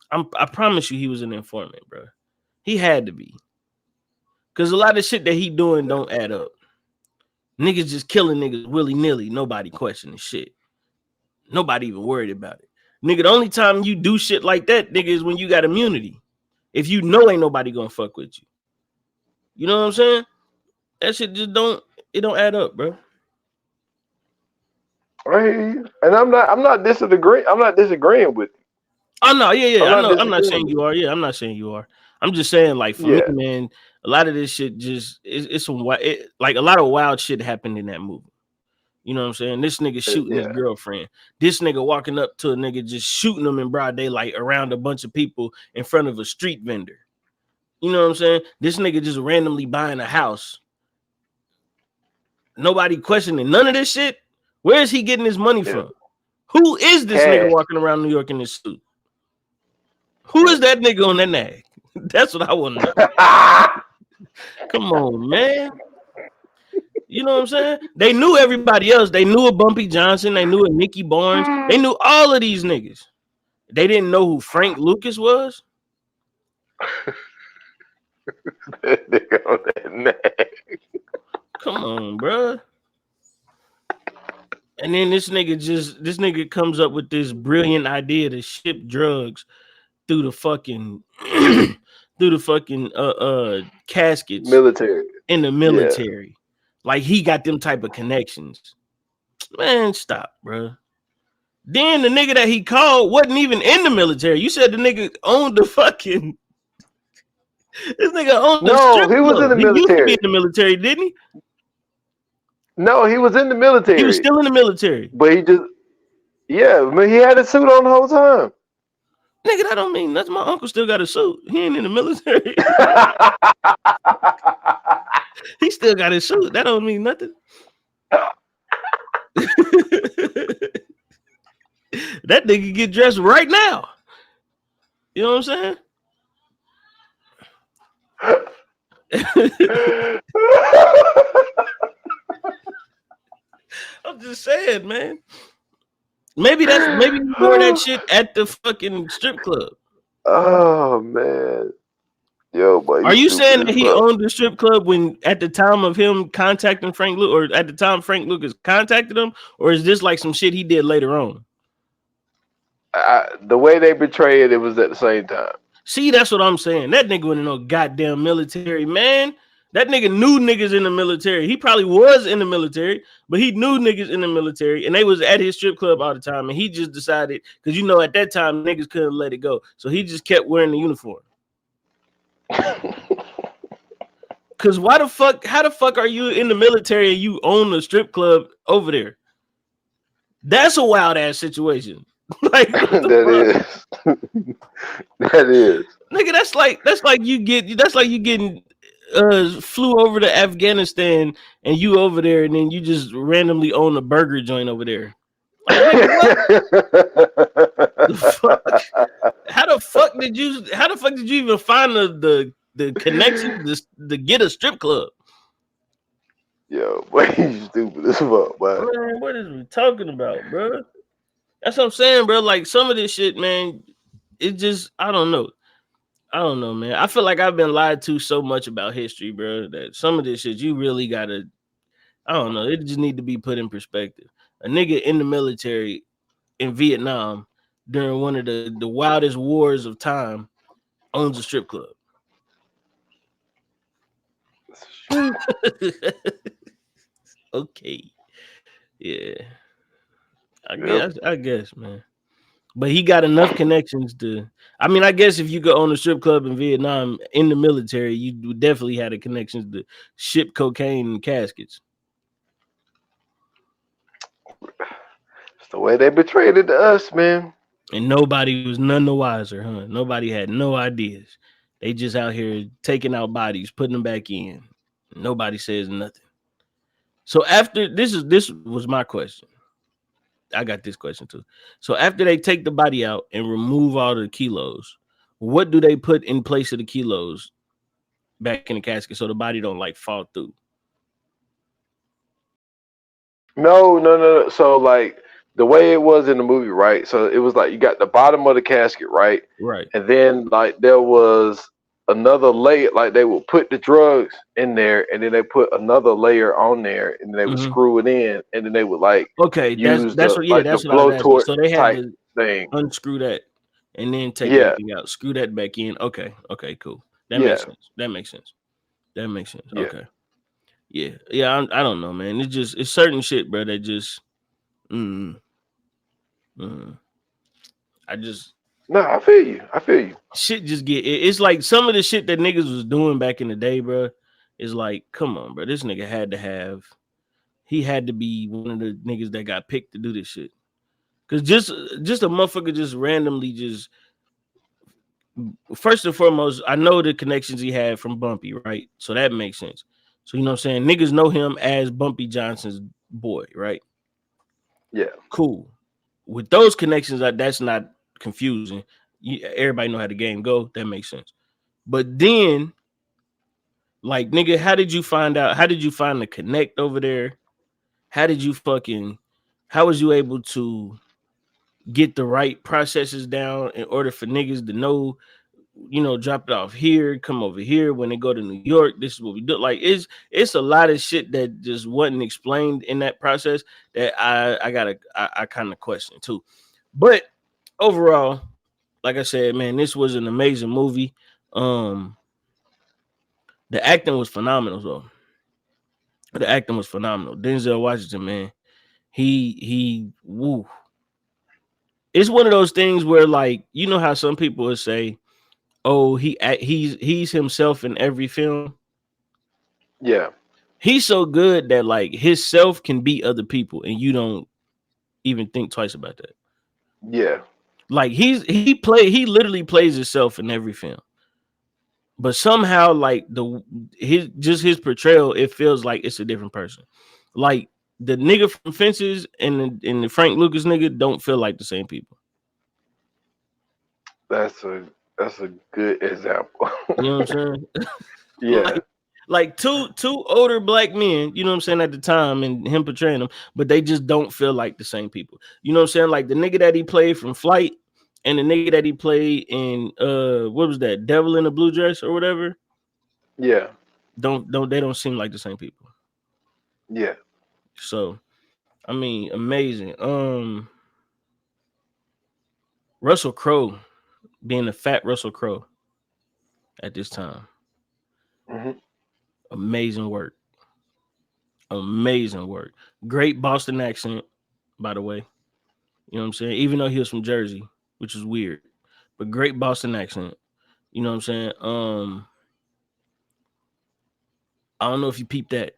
[SPEAKER 2] I promise you he was an informant, bro. He had to be. Because a lot of shit that he doing don't add up. Niggas just killing niggas willy-nilly. Nobody questioning shit. Nobody even worried about it. Nigga, the only time you do shit like that, nigga, is when you got immunity. If you know ain't nobody gonna fuck with you. You know what I'm saying? That shit just don't add up, bro.
[SPEAKER 3] I hear you. And I'm not disagreeing with you.
[SPEAKER 2] Oh no, yeah.
[SPEAKER 3] I'm
[SPEAKER 2] I
[SPEAKER 3] not
[SPEAKER 2] know. I'm not
[SPEAKER 3] disagreeing
[SPEAKER 2] saying
[SPEAKER 3] with
[SPEAKER 2] you are. Yeah, I'm not saying you are. I'm just saying, like, for me,
[SPEAKER 3] Yeah.
[SPEAKER 2] man, a lot of this shit just it's some like a lot of wild shit happened in that movie. You know what I'm saying? This nigga shooting his
[SPEAKER 3] Yeah.
[SPEAKER 2] girlfriend. This nigga walking up to a nigga just shooting him in broad daylight around a bunch of people in front of a street vendor. You know what I'm saying? This nigga just randomly buying a house. Nobody questioning none of this shit. Where is he getting his money
[SPEAKER 3] Yeah.
[SPEAKER 2] from? Who is this nigga
[SPEAKER 3] Cash.
[SPEAKER 2] walking around New York in this suit? Who is that nigga on that nag? That's what I want to know. Come on, man. You know what I'm saying? They knew everybody else. They knew a Bumpy Johnson. They knew a Nicky Barnes. They knew all of these niggas. They didn't know who Frank Lucas was.
[SPEAKER 3] That nigga on that neck.
[SPEAKER 2] Come on, bro. And then this nigga comes up with this brilliant idea to ship drugs through the fucking caskets
[SPEAKER 3] Military.
[SPEAKER 2] in the military. Like he got them type of connections. Man, stop, bro. Then the nigga that he called wasn't even in the military. You said the nigga owned the fucking this nigga owned the
[SPEAKER 3] No,
[SPEAKER 2] strip
[SPEAKER 3] he was in
[SPEAKER 2] club.
[SPEAKER 3] the
[SPEAKER 2] He used to be
[SPEAKER 3] military.
[SPEAKER 2] in the military, didn't he?
[SPEAKER 3] No, he was in the military.
[SPEAKER 2] He was still in the military.
[SPEAKER 3] But he just he had a suit on the whole time.
[SPEAKER 2] Nigga, that don't mean nothing. My uncle still got a suit. He ain't in the military. He still got his suit. That don't mean nothing. That nigga get dressed right now. You know what I'm saying? I'm just saying, man. Maybe he wore that shit at the fucking strip club.
[SPEAKER 3] Oh man. Yo, boy,
[SPEAKER 2] Are
[SPEAKER 3] you
[SPEAKER 2] you saying
[SPEAKER 3] stupid
[SPEAKER 2] that
[SPEAKER 3] as
[SPEAKER 2] he
[SPEAKER 3] fuck.
[SPEAKER 2] owned the strip club when at the time of him contacting Frank Lucas, or at the time Frank Lucas contacted him, or is this like some shit he did later on?
[SPEAKER 3] The way they portray it, it was at the same time.
[SPEAKER 2] See, that's what I'm saying. That nigga wasn't no goddamn military, man. That nigga knew niggas in the military. He probably was in the military, but he knew niggas in the military, and they was at his strip club all the time. And he just decided, because you know at that time niggas couldn't let it go, so he just kept wearing the uniform. Cause why the fuck? How the fuck are you in the military and you own a strip club over there? That's a wild ass situation. Like what the fuck?
[SPEAKER 3] That is.
[SPEAKER 2] Nigga, that's like you getting flew over to Afghanistan and you over there and then you just randomly own a burger joint over there. Like nigga, what the fuck? How the fuck did you even find the connection to get a strip club?
[SPEAKER 3] Yo, boy, you stupid as fuck, man.
[SPEAKER 2] Man, what is we talking about, bro? That's what I'm saying, bro. Like some of this shit, man, it just I don't know, man. I feel like I've been lied to so much about history, bro, that some of this shit you really gotta. I don't know. It just need to be put in perspective. A nigga in the military in Vietnam during one of the wildest wars of time owns a strip club. Okay, yeah. I guess, man. But he got enough connections to. I mean, I guess if you could own a strip club in Vietnam in the military, you definitely had the connections to ship cocaine and caskets.
[SPEAKER 3] It's the way they betrayed it to us, man.
[SPEAKER 2] And nobody was none the wiser, huh? Nobody had no ideas. They just out here taking out bodies, putting them back in. Nobody says nothing. So after this was my question. I got this question too. So after they take the body out and remove all the kilos, what do they put in place of the kilos back in the casket so the body don't like fall through?
[SPEAKER 3] No. So like the way it was in the movie, right? So it was like you got the bottom of the casket, right?
[SPEAKER 2] Right.
[SPEAKER 3] And then like there was another layer, like they would put the drugs in there and then they put another layer on there and they would screw it in and then they would like use
[SPEAKER 2] that's
[SPEAKER 3] the,
[SPEAKER 2] what
[SPEAKER 3] like
[SPEAKER 2] that's
[SPEAKER 3] the
[SPEAKER 2] what I was asking.
[SPEAKER 3] blowtorch
[SPEAKER 2] So they had
[SPEAKER 3] type
[SPEAKER 2] to
[SPEAKER 3] thing.
[SPEAKER 2] unscrew that and then take
[SPEAKER 3] Yeah.
[SPEAKER 2] everything out, screw that back in. Okay, cool. That makes sense. That makes sense.
[SPEAKER 3] Yeah.
[SPEAKER 2] Okay. Yeah. I don't know, man. It's certain shit, bro. That just, I just.
[SPEAKER 3] No, I feel you.
[SPEAKER 2] Shit just it's like some of the shit that niggas was doing back in the day, bro. Is like, come on, bro. This nigga had to be one of the niggas that got picked to do this shit. Cause just a motherfucker just randomly just. First and foremost, I know the connections he had from Bumpy, right? So that makes sense. So you know what I'm saying? Niggas know him as Bumpy Johnson's boy, right?
[SPEAKER 3] Yeah.
[SPEAKER 2] Cool. With those connections, that's not confusing. Everybody know how the game go. That makes sense. But then, like, nigga, how did you find the connect over there? How was you able to get the right processes down in order for niggas to know, drop it off here, come over here. When they go to New York, this is what we do. Like, it's a lot of shit that just wasn't explained in that process that I kind of question too. But overall, like I said, man, this was an amazing movie. The acting was phenomenal, though. The acting was phenomenal. Denzel Washington, man, he woo. It's one of those things where, like, you know how some people would say, "Oh, he's himself in every film."
[SPEAKER 3] Yeah.
[SPEAKER 2] He's so good that like his self can beat other people, and you don't even think twice about that.
[SPEAKER 3] Yeah.
[SPEAKER 2] Like he literally plays himself in every film. But somehow, like his portrayal, it feels like it's a different person. Like the nigga from Fences and the Frank Lucas nigga don't feel like the same people.
[SPEAKER 3] That's a good example.
[SPEAKER 2] You know what I'm saying?
[SPEAKER 3] Yeah.
[SPEAKER 2] like two older black men, you know what I'm saying, at the time, and him portraying them, but they just don't feel like the same people. You know what I'm saying? Like the nigga that he played from Flight and the nigga that he played in what was that? Devil in a Blue Dress or whatever.
[SPEAKER 3] Yeah.
[SPEAKER 2] Don't seem like the same people.
[SPEAKER 3] Yeah.
[SPEAKER 2] So I mean, amazing. Russell Crowe being a fat Russell Crowe at this time.
[SPEAKER 3] Hmm.
[SPEAKER 2] Amazing work. Amazing work. Great Boston accent, by the way. You know what I'm saying? Even though he was from Jersey, which is weird. But great Boston accent. You know what I'm saying? I don't know if you peeped that.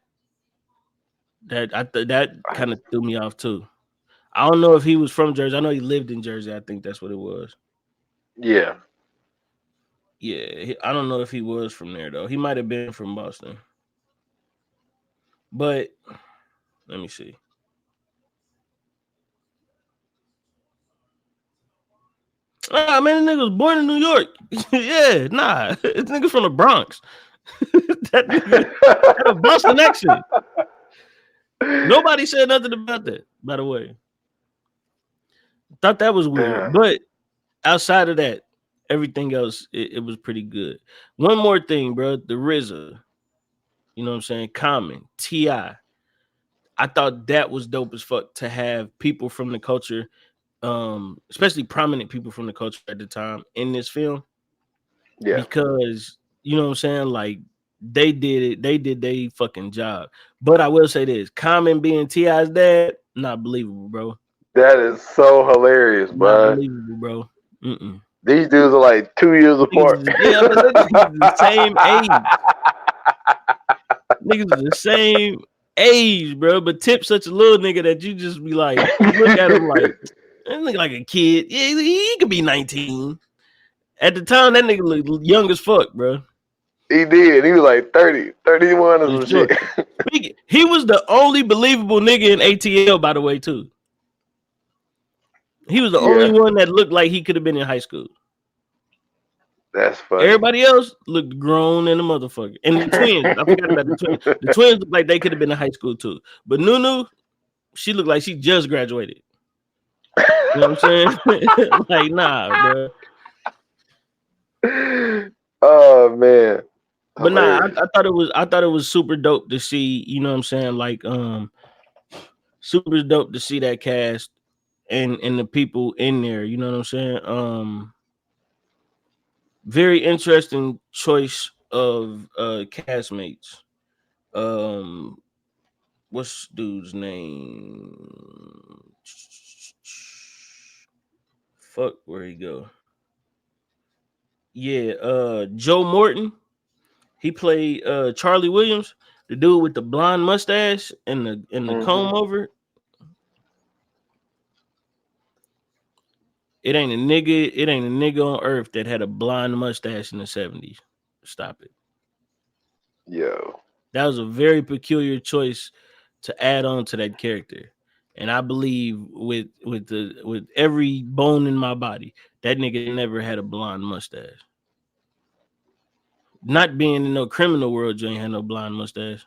[SPEAKER 2] That kind of threw me off too. I don't know if he was from Jersey. I know he lived in Jersey. I think that's what it was.
[SPEAKER 3] Yeah.
[SPEAKER 2] Yeah, I don't know if he was from there though. He might have been from Boston. But let me see. Ah, man, this nigga was born in New York. Yeah, nah, this nigga from the Bronx. That nigga had a Boston accent. Nobody said nothing about that, by the way. Thought that was weird.
[SPEAKER 3] Damn.
[SPEAKER 2] But outside of that, everything else, it was pretty good. One more thing, bro. The RZA, you know what I'm saying? Common, T.I. I thought that was dope as fuck to have people from the culture, especially prominent people from the culture at the time in this film.
[SPEAKER 3] Yeah.
[SPEAKER 2] Because you know what I'm saying, like they did it, they did their fucking job. But I will say this: Common being T.I.'s dad, not believable, bro.
[SPEAKER 3] That is so hilarious,
[SPEAKER 2] Not
[SPEAKER 3] bud.
[SPEAKER 2] believable, bro. Mm-mm.
[SPEAKER 3] These dudes are like 2 years apart.
[SPEAKER 2] Yeah, I'm gonna say niggas the same age. Niggas the same age, bro. But Tip's such a little nigga that you just be like, you look at him like, that nigga like a kid. Yeah, he could be 19. At the time, that nigga looked young as fuck, bro.
[SPEAKER 3] He did. He was like 30, 31 or
[SPEAKER 2] For
[SPEAKER 3] some
[SPEAKER 2] sure.
[SPEAKER 3] shit.
[SPEAKER 2] He was the only believable nigga in ATL, by the way, too. He was the only
[SPEAKER 3] Yeah.
[SPEAKER 2] one that looked like he could have been in high school.
[SPEAKER 3] That's funny.
[SPEAKER 2] Everybody else looked grown and a motherfucker. And the twins, I forgot about the twins. The twins looked like they could have been in high school too. But Nunu, she looked like she just graduated. You know what I'm saying? Like, nah, bro.
[SPEAKER 3] Oh man.
[SPEAKER 2] But nah,
[SPEAKER 3] Hilarious.
[SPEAKER 2] I thought it was super dope to see, you know what I'm saying? Like, super dope to see that cast and the people in there, you know what I'm saying? Very interesting choice of castmates. What's dude's name? Fuck, where he go? Yeah, Joe Morton. He played Charlie Williams, the dude with the blonde mustache and the comb over. It ain't a nigga on earth that had a blonde mustache in the 70s. Stop it.
[SPEAKER 3] Yo.
[SPEAKER 2] That was a very peculiar choice to add on to that character. And I believe with every bone in my body, that nigga never had a blonde mustache. Not being in no criminal world, you ain't had no blonde mustache.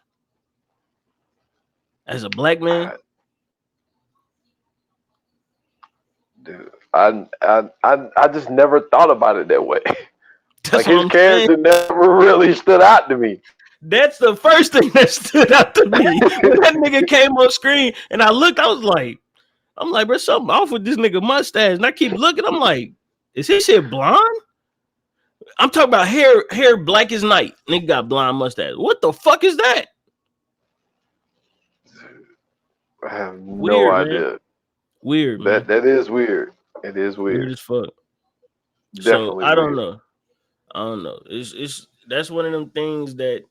[SPEAKER 2] As a black man,
[SPEAKER 3] Dude, I just never thought about it that way.
[SPEAKER 2] that's
[SPEAKER 3] Like
[SPEAKER 2] what
[SPEAKER 3] his
[SPEAKER 2] I'm
[SPEAKER 3] character
[SPEAKER 2] saying.
[SPEAKER 3] never really stood out to me.
[SPEAKER 2] That's the first thing that stood out to me when that nigga came on screen, and I looked. I'm like, bro, something off with this nigga mustache, and I keep looking. I'm like, is his shit blonde? I'm talking about hair black as night. Nigga got blonde mustache. What the fuck is that?
[SPEAKER 3] I have no
[SPEAKER 2] Weird,
[SPEAKER 3] idea.
[SPEAKER 2] man. Weird, man.
[SPEAKER 3] That is weird. It is
[SPEAKER 2] Weird
[SPEAKER 3] weird.
[SPEAKER 2] as fuck. So
[SPEAKER 3] Definitely
[SPEAKER 2] I don't
[SPEAKER 3] weird.
[SPEAKER 2] know. I don't know. It's that's one of them things that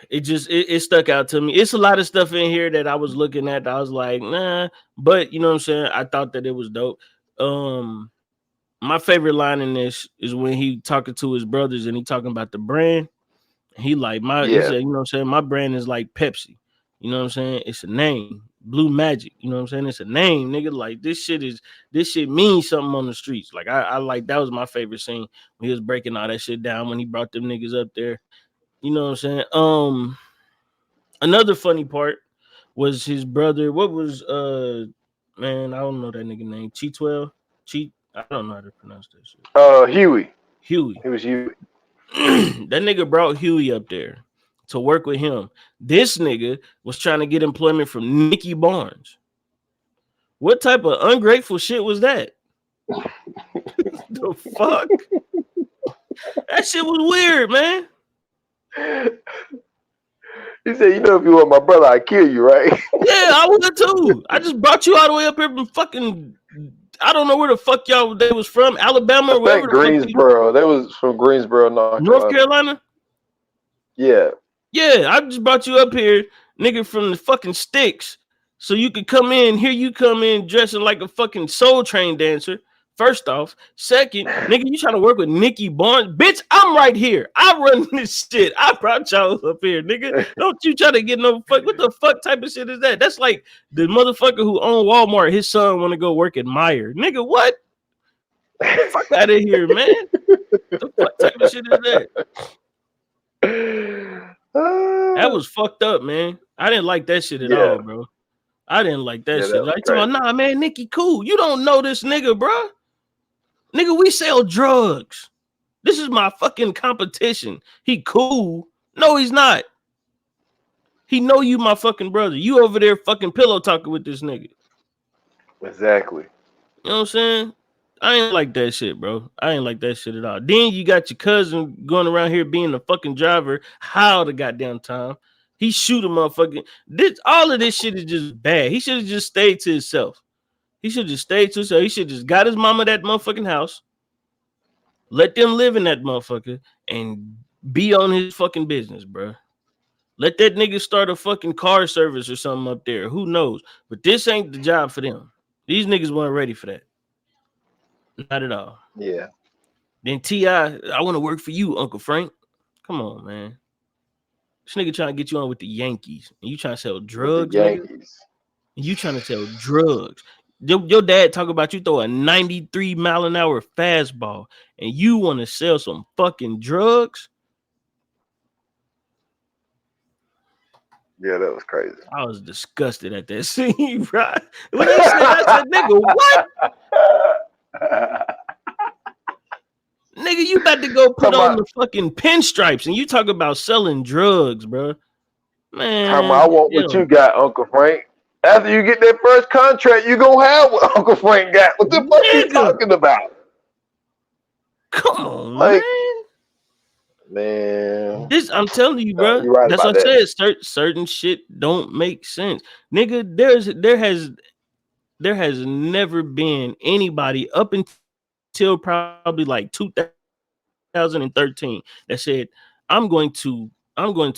[SPEAKER 2] it stuck out to me. It's a lot of stuff in here that I was looking at that I was like, nah, but you know what I'm saying? I thought that it was dope. My favorite line in this is when he talking to his brothers and he talking about the brand. He like he
[SPEAKER 3] Yeah.
[SPEAKER 2] said, you know what I'm saying? My brand is like Pepsi. You know what I'm saying? It's a name. Blue Magic. You know what I'm saying? It's a name, nigga. Like this shit means something on the streets. Like I like that was my favorite scene when he was breaking all that shit down when he brought them niggas up there. You know what I'm saying? Another funny part was his brother. What was man? I don't know that nigga name. T12. I don't know how to pronounce that shit.
[SPEAKER 3] Huey.
[SPEAKER 2] Huey.
[SPEAKER 3] He was Huey.
[SPEAKER 2] That nigga brought Huey up there to work with him. This nigga was trying to get employment from Nicky Barnes. What type of ungrateful shit was that? The fuck? That shit was weird, man.
[SPEAKER 3] He said, "You know, if you were my brother, I'd kill you, right?"
[SPEAKER 2] Yeah, I would too. I just brought you all the way up here from fucking, I don't know where the fuck y'all they was from, Alabama or wherever.
[SPEAKER 3] Greensboro. They was from Greensboro,
[SPEAKER 2] North Carolina.
[SPEAKER 3] Yeah.
[SPEAKER 2] Yeah, I just brought you up here, nigga, from the fucking sticks, so you could come in. Here you come in dressing like a fucking Soul Train dancer. First off, second, nigga, you trying to work with Nicky Barnes? Bitch, I'm right here. I run this shit. I brought y'all up here, nigga. Don't you try to get no fuck. What the fuck type of shit is that? That's like the motherfucker who owned Walmart. His son want to go work at Meijer. Nigga, what? Fuck out of here, man. The fuck type of shit is that? That was fucked up, man. I didn't like that shit at all, bro. I didn't like that shit. Like, nah, man, Nicky cool. You don't know this nigga, bro. Nigga, we sell drugs. This is my fucking competition. He cool. No, he's not. He know you my fucking brother. You over there fucking pillow talking with this nigga.
[SPEAKER 3] Exactly.
[SPEAKER 2] You know what I'm saying? I ain't like that shit, bro. I ain't like that shit at all. Then you got your cousin going around here being the fucking driver. How the goddamn time? He shoot a motherfucking. All of this shit is just bad. He should have just stayed to himself. He should just stay to himself. He should just got his mama that motherfucking house. Let them live in that motherfucker and be on his fucking business, bro. Let that nigga start a fucking car service or something up there. Who knows? But this ain't the job for them. These niggas weren't ready for that. Not at all.
[SPEAKER 3] Yeah.
[SPEAKER 2] Then T.I., I want to work for you, Uncle Frank. Come on, man. This nigga trying to get you on with the Yankees. And you trying to sell drugs, nigga? And you trying to sell drugs. Your dad talk about you throw a 93 mile an hour fastball and you want to sell some fucking drugs?
[SPEAKER 3] Yeah, that was crazy.
[SPEAKER 2] I was disgusted at that scene, bro. When they said, I said, nigga, what? Nigga, you about to go put on the fucking pinstripes and you talk about selling drugs, bro. Man,
[SPEAKER 3] I want what you got, Uncle Frank. After you get that first contract, you gonna have what Uncle Frank got. What the fuck you talking about?
[SPEAKER 2] Come on, man. This, I'm telling you, bro.
[SPEAKER 3] Right,
[SPEAKER 2] that's what I said. Certain shit don't make sense, nigga. There has never been anybody up until probably like 2013 that said, I'm going to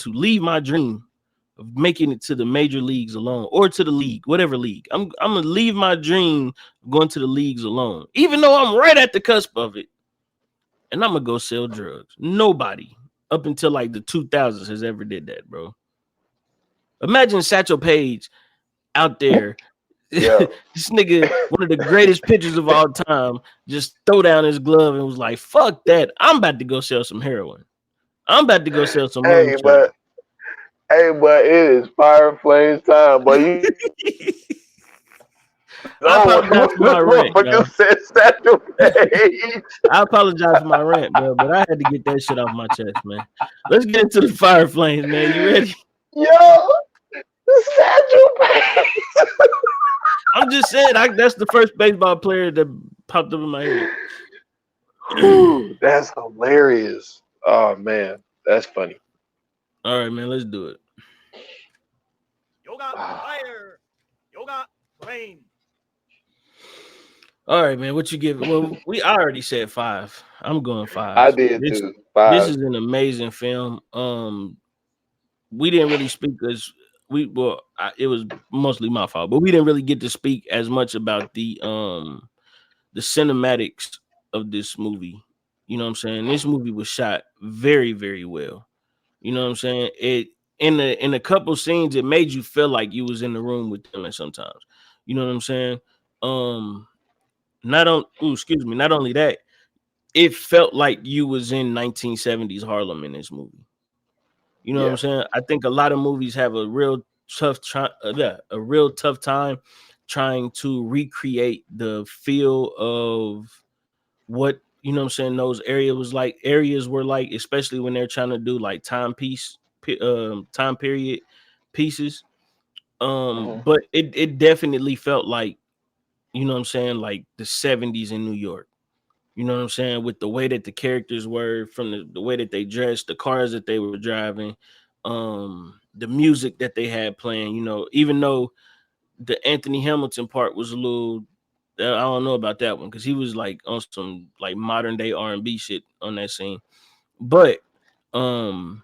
[SPEAKER 2] leave my dream of making it to the major leagues alone or to the league, whatever league. I'm gonna leave my dream of going to the leagues alone, even though I'm right at the cusp of it. And I'm gonna go sell drugs. Nobody up until like the 2000s has ever did that, bro. Imagine Satchel Paige out there. Yeah. This nigga, one of the greatest pitchers of all time, just throw down his glove and was like, fuck that. I'm about to go sell some heroin. I'm about to go sell some moonshine.
[SPEAKER 3] Hey, but it is fire and flames time, boy.
[SPEAKER 2] I apologize for my rant, I apologize for my rant, bro, but I had to get that shit off my chest, man. Let's get into the fire flames, man. You ready?
[SPEAKER 3] Yo, Satchel Paige.
[SPEAKER 2] I'm just saying, that's the first baseball player that popped up in my head.
[SPEAKER 3] Ooh, that's hilarious. Oh, man. That's funny.
[SPEAKER 2] All right, man. Let's do it.
[SPEAKER 4] Yoga fire. Yoga flame.
[SPEAKER 2] All right, man. What you give? Well, I already said 5. I'm going 5.
[SPEAKER 3] I did too. 5.
[SPEAKER 2] This is an amazing film. We didn't really speak because it was mostly my fault, but we didn't really get to speak as much about the cinematics of this movie. You know what I'm saying? This movie was shot very, very well. You know what I'm saying? It in a couple scenes, it made you feel like you was in the room with them. Sometimes, you know what I'm saying? Not only that, it felt like you was in 1970s Harlem in this movie. You know what I'm saying? I think a lot of movies have a real tough time trying to recreate the feel of what, you know what I'm saying, those areas were like, especially when they're trying to do like time period pieces.
[SPEAKER 3] Hmm.
[SPEAKER 2] But it definitely felt like, you know what I'm saying, like the 70s in New York. You know what I'm saying? With the way that the characters were, from the way that they dressed, the cars that they were driving, the music that they had playing, even though the Anthony Hamilton part was a little, I don't know about that one, because he was like on some like modern day R&B shit on that scene. But um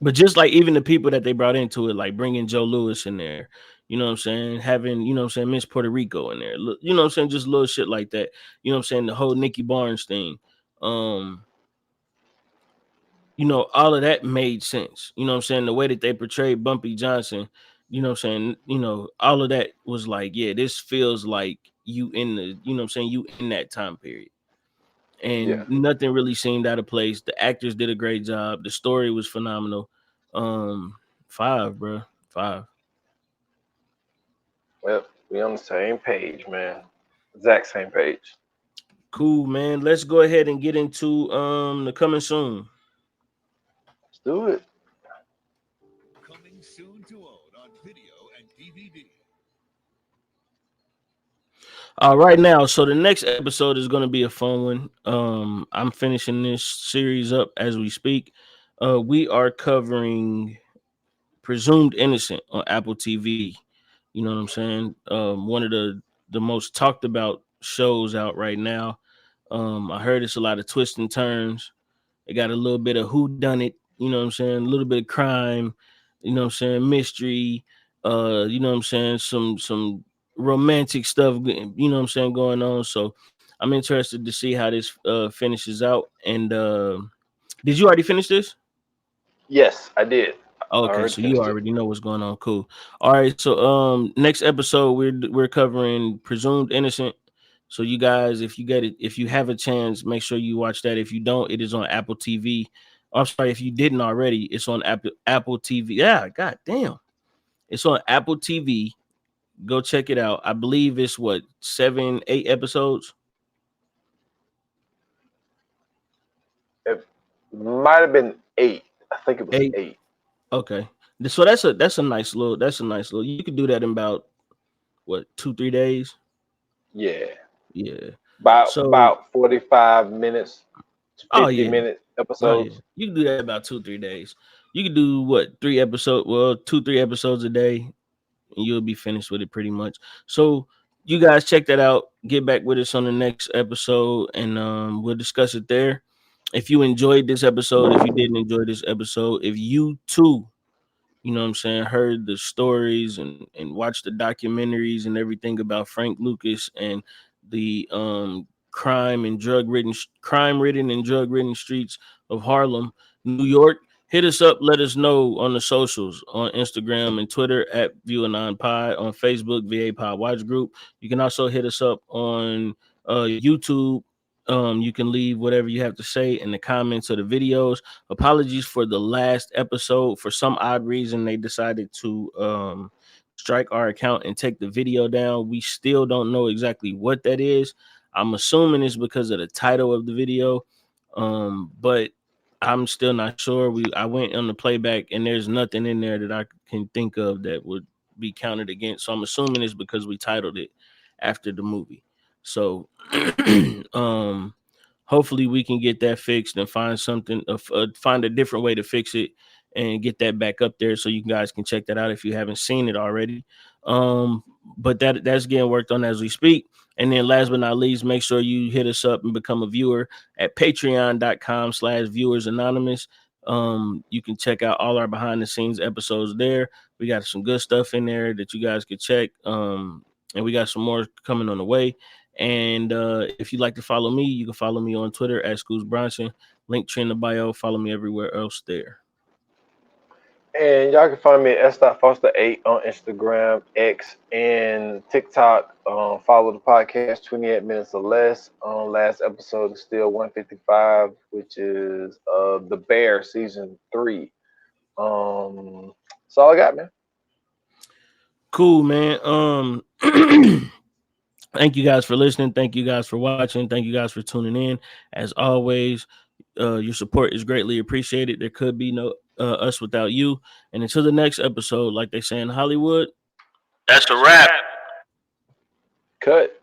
[SPEAKER 2] but just like even the people that they brought into it, like bringing Joe Lewis in there, you know what I'm saying, having, you know what I'm saying, Miss Puerto Rico in there, you know what I'm saying, just little shit like that, you know what I'm saying, the whole Nikki Barnes thing, um all of that made sense. You know what I'm saying? The way that they portrayed Bumpy Johnson, you know what I'm saying? All of that was like, yeah, this feels like you in the, you know what I'm saying, you in that time period.
[SPEAKER 3] Yeah.
[SPEAKER 2] And nothing really seemed out of place. The actors did a great job. The story was phenomenal. Um, 5, bro. 5.
[SPEAKER 3] Well, we on the same page, man. Exact same page.
[SPEAKER 2] Cool, man. Let's go ahead and get into the coming soon.
[SPEAKER 3] Let's do it.
[SPEAKER 4] Coming soon to own on video and DVD.
[SPEAKER 2] All right, now, so the next episode is going to be a fun one. I'm finishing this series up as we speak. We are covering Presumed Innocent on Apple TV. You know what I'm saying? One of the most talked about shows out right now. I heard it's a lot of twists and turns. It got a little bit of who done it, you know what I'm saying? A little bit of crime, you know what I'm saying? Mystery, you know what I'm saying? Some romantic stuff, you know what I'm saying, going on. So I'm interested to see how this finishes out. And did you already finish this?
[SPEAKER 3] Yes, I did. I
[SPEAKER 2] Okay,
[SPEAKER 3] already
[SPEAKER 2] so you
[SPEAKER 3] finished it.
[SPEAKER 2] already know what's going on. Cool. All right, so next episode we're covering Presumed Innocent. So you guys, if you get it, if you have a chance, make sure you watch that. If you don't, it is on Apple TV. I'm sorry, if you didn't already, it's on Apple TV. Yeah, god damn. It's on Apple TV. Go check it out. I believe it's what, 7, 8 episodes.
[SPEAKER 3] It might have been 8. I think it was
[SPEAKER 2] 8.
[SPEAKER 3] 8.
[SPEAKER 2] Okay. So that's a nice little. You could do that in about what, 2-3 days.
[SPEAKER 3] Yeah.
[SPEAKER 2] Yeah.
[SPEAKER 3] About
[SPEAKER 2] So,
[SPEAKER 3] 45 minutes to
[SPEAKER 2] oh
[SPEAKER 3] 50
[SPEAKER 2] yeah,
[SPEAKER 3] minute
[SPEAKER 2] oh yeah,
[SPEAKER 3] episodes.
[SPEAKER 2] you can do that about 2-3 days. You could do what, 3 episodes? Well, 2-3 episodes a day, and you'll be finished with it pretty much. So you guys check that out. Get back with us on the next episode, and we'll discuss it there. If you enjoyed this episode, if you didn't enjoy this episode, if you too, you know what I'm saying, heard the stories and watched the documentaries and everything about Frank Lucas and the crime ridden and drug ridden streets of Harlem, New York, hit us up. Let us know on the socials, on Instagram and Twitter at ViewAnonPod, on Facebook VA Pod Watch Group. You can also hit us up on YouTube. You can leave whatever you have to say in the comments of the videos. Apologies for the last episode. For some odd reason, they decided to strike our account and take the video down. We still don't know exactly what that is. I'm assuming it's because of the title of the video, but I'm still not sure. I went on the playback and there's nothing in there that I can think of that would be counted against. So I'm assuming it's because we titled it after the movie. So um hopefully we can get that fixed and find find a different way to fix it and get that back up there so you guys can check that out if you haven't seen it already. But that's getting worked on as we speak. And then last but not least, make sure you hit us up and become a viewer at patreon.com/viewers anonymous. You can check out all our behind the scenes episodes there. We got some good stuff in there that you guys could check. And we got some more coming on the way. And if you'd like to follow me, you can follow me on Twitter at Scoots Bronson. Link tree in the bio. Follow me everywhere else there.
[SPEAKER 3] And y'all can find me at s.foster8 on Instagram, X, and TikTok. Follow the podcast 28 minutes or less. Last episode is still 155, which is The Bear season 3. That's all I got, man.
[SPEAKER 2] Cool, man. Thank you guys for listening. Thank you guys for watching. Thank you guys for tuning in. As always, your support is greatly appreciated. There could be no us without you. And until the next episode, like they say in Hollywood, that's a wrap.
[SPEAKER 3] Cut.